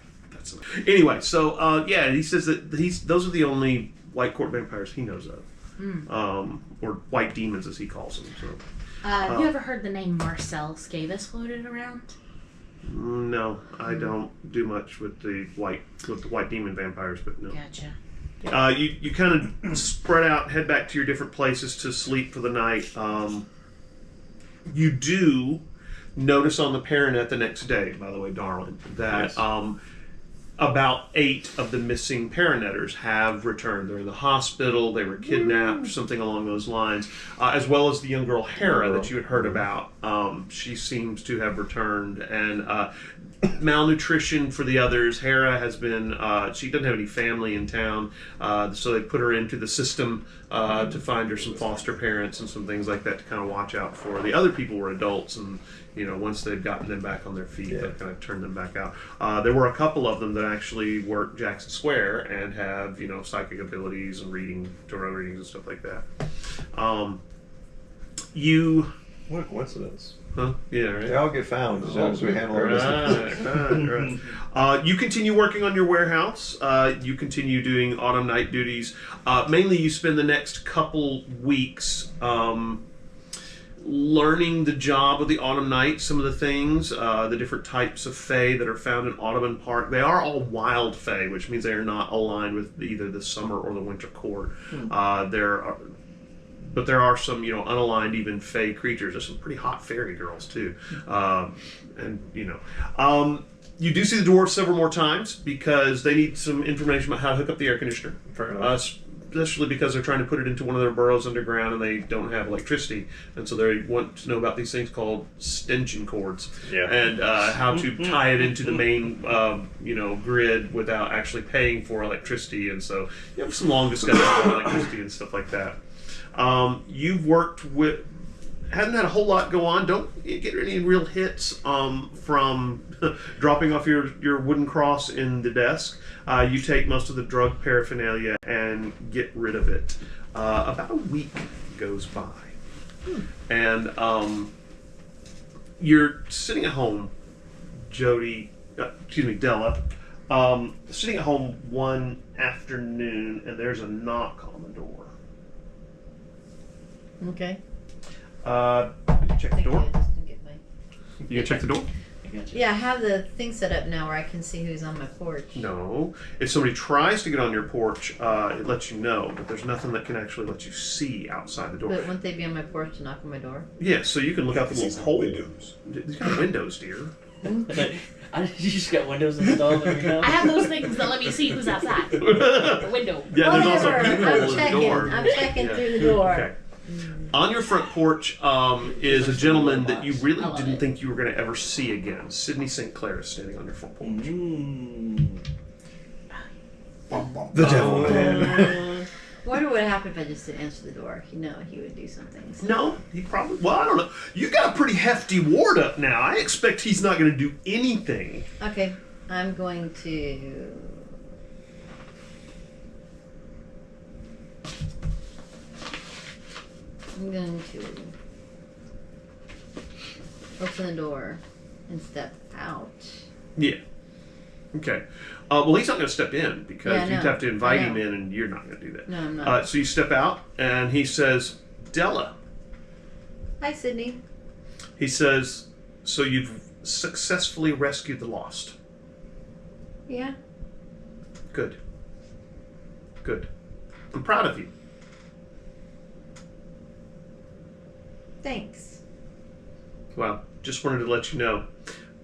Anyway, so he says that those are the only White Court vampires he knows of, or white demons as he calls them. So, have you ever heard the name Marcel Skavis floated around? No, I don't do much with the white demon vampires, but no. Gotcha. You kind of spread out, head back to your different places to sleep for the night. You do notice on the Paranet the next day, by the way, Darwin, that about 8 of the missing Paranetters have returned. They're in the hospital, they were kidnapped, something along those lines, as well as the young girl Hera that you had heard about. She seems to have returned, and malnutrition for the others. Hera has been, she doesn't have any family in town, so they put her into the system to find her some foster parents and some things like that to kind of watch out for. The other people were adults, and once they've gotten them back on their feet, they kind of turned them back out. There were a couple of them that actually work Jackson Square and have, psychic abilities and tarot readings and stuff like that. What a coincidence. Huh? Yeah, right. They all get found as soon as we handle our business. Right. You continue working on your warehouse. You continue doing autumn night duties. Mainly you spend the next couple weeks learning the job of the autumn night, some of the things, the different types of fae that are found in Audubon Park. They are all wild fae, which means they are not aligned with either the summer or the winter court. But there are some, unaligned even fae creatures. There's some pretty hot fairy girls too, you do see the dwarves several more times because they need some information about how to hook up the air conditioner. especially because they're trying to put it into one of their burrows underground and they don't have electricity, and so they want to know about these things called stenchion cords, and how to tie it into the main grid without actually paying for electricity. And so you have some long discussions about electricity and stuff like that. You've worked with. Hadn't had a whole lot go on. Don't get any real hits from dropping off your wooden cross in the desk. You take most of the drug paraphernalia and get rid of it. About a week goes by. And you're sitting at home, Della, sitting at home one afternoon, and there's a knock on the door. Okay. Check the door. You gonna check the door? Yeah, I have the thing set up now where I can see who's on my porch. No. If somebody tries to get on your porch, it lets you know, but there's nothing that can actually let you see outside the door. But wouldn't they be on my porch to knock on my door? Yeah, so you can look out the little hole. Windows. These got windows, dear. You just got windows installed in your house? I have those things that let me see who's outside. The window. Yeah, there's also Whatever. people in the door. I'm checking Yeah. through the door. Okay. On your front porch is a gentleman that you really didn't think you were going to ever see again. Sidney St. Clair is standing on your front porch. The devil man. Wonder what happened if I just didn't answer the door. You know, he would do some things. No, he probably... Well, I don't know. You got a pretty hefty ward up now. I expect he's not going to do anything. Okay, I'm going to... open the door and step out. Yeah. Okay. Well, he's not going to step in because Yeah, I you'd know. have to invite I him know. in, and you're not going to do that. No, I'm not. So you step out, and he says, Della. Hi, Sydney. He says, so you've successfully rescued the lost. Yeah. Good. Good. I'm proud of you. Thanks. Well, just wanted to let you know.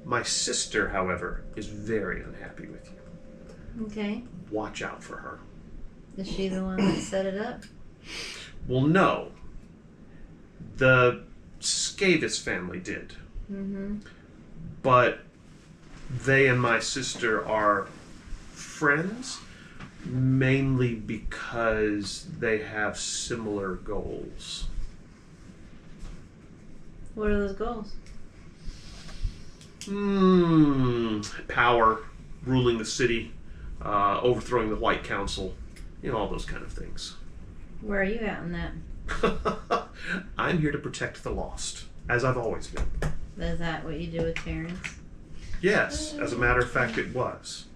My sister, however, is very unhappy with you. Okay. Watch out for her. Is she the one that set it up? Well, no. The Scavis family did. Mm-hmm. But they and my sister are friends, mainly because they have similar goals. What are those goals? Power, ruling the city, overthrowing the White Council, all those kind of things. Where are you at in that? I'm here to protect the lost, as I've always been. Is that what you do with Terrence? Yes, as a matter of fact, it was.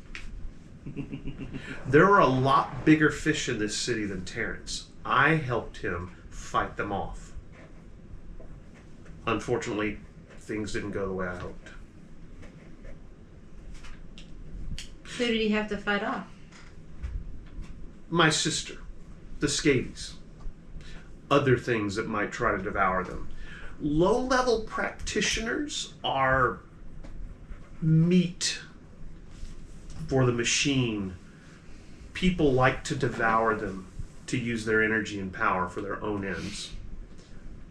There are a lot bigger fish in this city than Terrence. I helped him fight them off. Unfortunately, things didn't go the way I hoped. Who did he have to fight off? My sister, the scabies. Other things that might try to devour them. Low-level practitioners are meat for the machine. People like to devour them to use their energy and power for their own ends.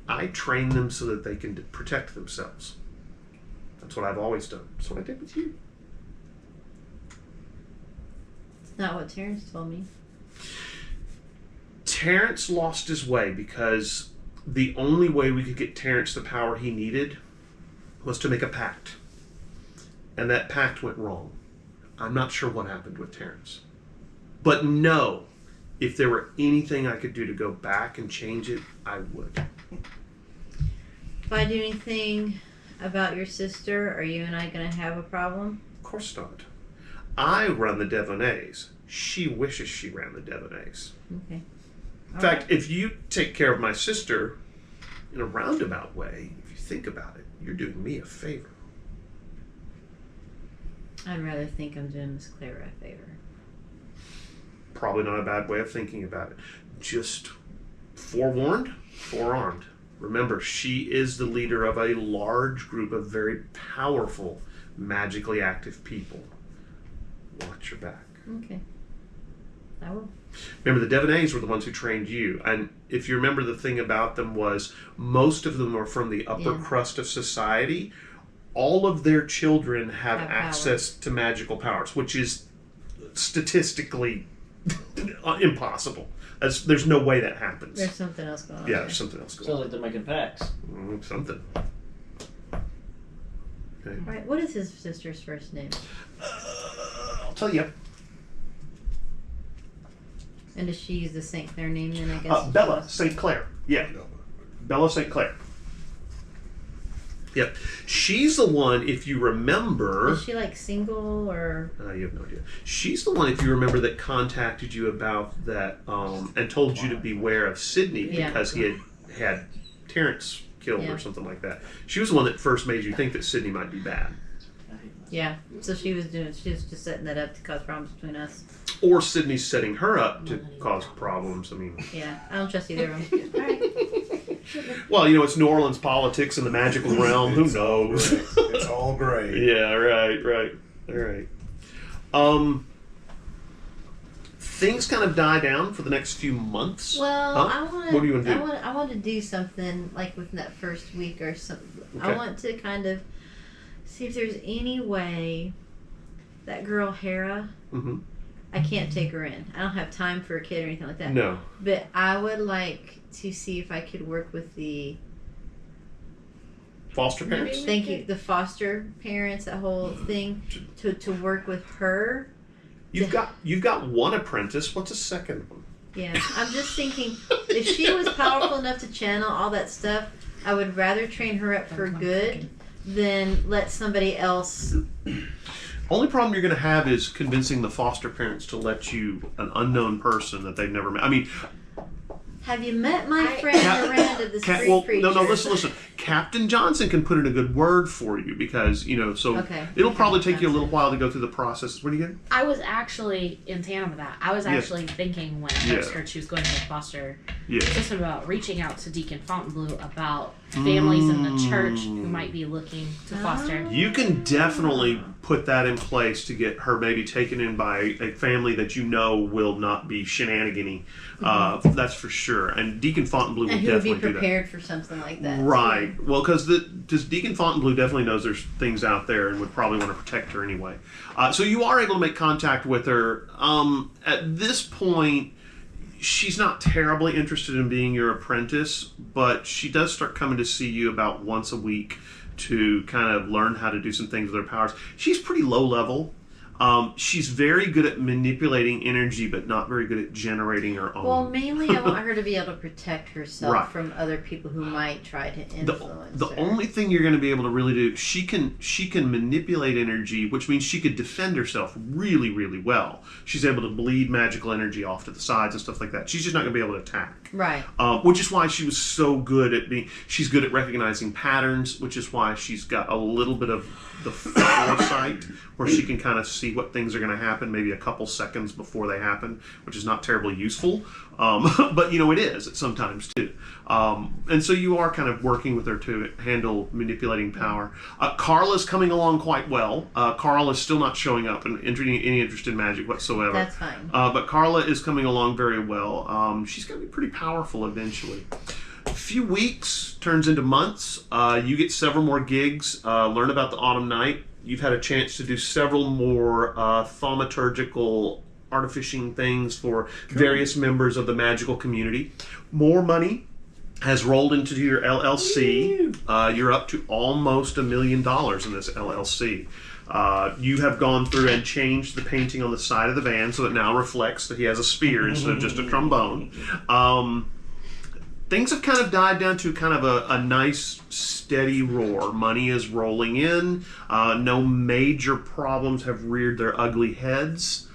I train them so that they can protect themselves. That's what I've always done. That's what I did with you. It's not what Terrence told me. Terrence lost his way because the only way we could get Terrence the power he needed was to make a pact. And that pact went wrong. I'm not sure what happened with Terrence. But no, if there were anything I could do to go back and change it, I would. If I do anything about your sister, are you and I going to have a problem? Of course not. I run the Devonnays. She wishes she ran the Devonnays. Okay. In fact, if you take care of my sister in a roundabout way, if you think about it, you're doing me a favor. I'd rather think I'm doing Miss Clara a favor. Probably not a bad way of thinking about it. Just forewarned, forearmed. Remember, she is the leader of a large group of very powerful, magically active people. Watch your back. Okay. I will. Remember, the Devanese were the ones who trained you. And if you remember, the thing about them was most of them were from the upper crust of society. All of their children have access to magical powers, which is statistically impossible. There's no way that happens. There's something else going on. Yeah, there's something else going on. Sounds like they're making packs. Something. Okay. All right, what is his sister's first name? I'll tell you. And does she use the St. Clair name then, I guess? Bella St. Clair. Yeah. Bella St. Clair. Yep. She's the one, if you remember... Is she like single or... you have no idea. She's the one, if you remember, that contacted you about that and told you to beware of Sydney because he had Terrence killed or something like that. She was the one that first made you think that Sydney might be bad. Yeah, so she was just setting that up to cause problems between us. Or Sydney's setting her up to cause problems. I mean... Yeah, I don't trust either of them. All right. Well, it's New Orleans politics in the magical realm. Who knows? It's all gray. Yeah, right. All right. Things kind of die down for the next few months. Well, What do you want to do? I want to do something like within that first week or something. Okay. I want to kind of see if there's any way that girl Hera. Mm-hmm. I can't take her in. I don't have time for a kid or anything like that. No. But I would like to see if I could work with the Foster parents? Thank you. The foster parents, that whole thing, to work with her. You've got one apprentice. What's a second one? Yeah, I'm just thinking, if she was powerful enough to channel all that stuff, I would rather train her up for good than let somebody else. Only problem you're going to have is convincing the foster parents to let you, an unknown person that they've never met. I mean... Have you met my friend Miranda, the street preacher? No, listen. Captain Johnson can put in a good word for you because, it'll probably take you a little while to go through the process. What do you get? I was actually in tandem with that. I was actually thinking when I first heard she was going to the foster system about reaching out to Deacon Fontainebleau about families in the church who might be looking to foster. You can definitely put that in place to get her maybe taken in by a family that will not be shenanigan-y. That's for sure. And Deacon Fontainebleau will definitely do that. And who would be prepared for something like that. Right. Well, because Deacon Fontainebleau definitely knows there's things out there and would probably want to protect her anyway. So you are able to make contact with her. At this point, she's not terribly interested in being your apprentice, but she does start coming to see you about once a week to kind of learn how to do some things with her powers. She's pretty low level. She's very good at manipulating energy, but not very good at generating her own. Well, mainly I want her to be able to protect herself from other people who might try to influence the her. only thing you're going to be able to really do, she can manipulate energy, which means she could defend herself really, really well. She's able to bleed magical energy off to the sides and stuff like that. She's just not going to be able to attack. Right. Which is why she was so good at she's good at recognizing patterns, which is why she's got a little bit of the foresight where she can kind of see what things are going to happen maybe a couple seconds before they happen, which is not terribly useful. But, it is sometimes too. And so you are kind of working with her to handle manipulating power. Carla's coming along quite well. Carla is still not showing up and any interest in magic whatsoever. That's fine. But Carla is coming along very well. She's going to be pretty powerful eventually. A few weeks turns into months. You get several more gigs. Learn about the Autumn Night. You've had a chance to do several more thaumaturgical artificing things for various members of the magical community. More money has rolled into your LLC. You're up to almost $1 million in this LLC. You have gone through and changed the painting on the side of the van so it now reflects that he has a spear instead of just a trombone. Things have kind of died down to kind of a nice, steady roar. Money is rolling in. No major problems have reared their ugly heads.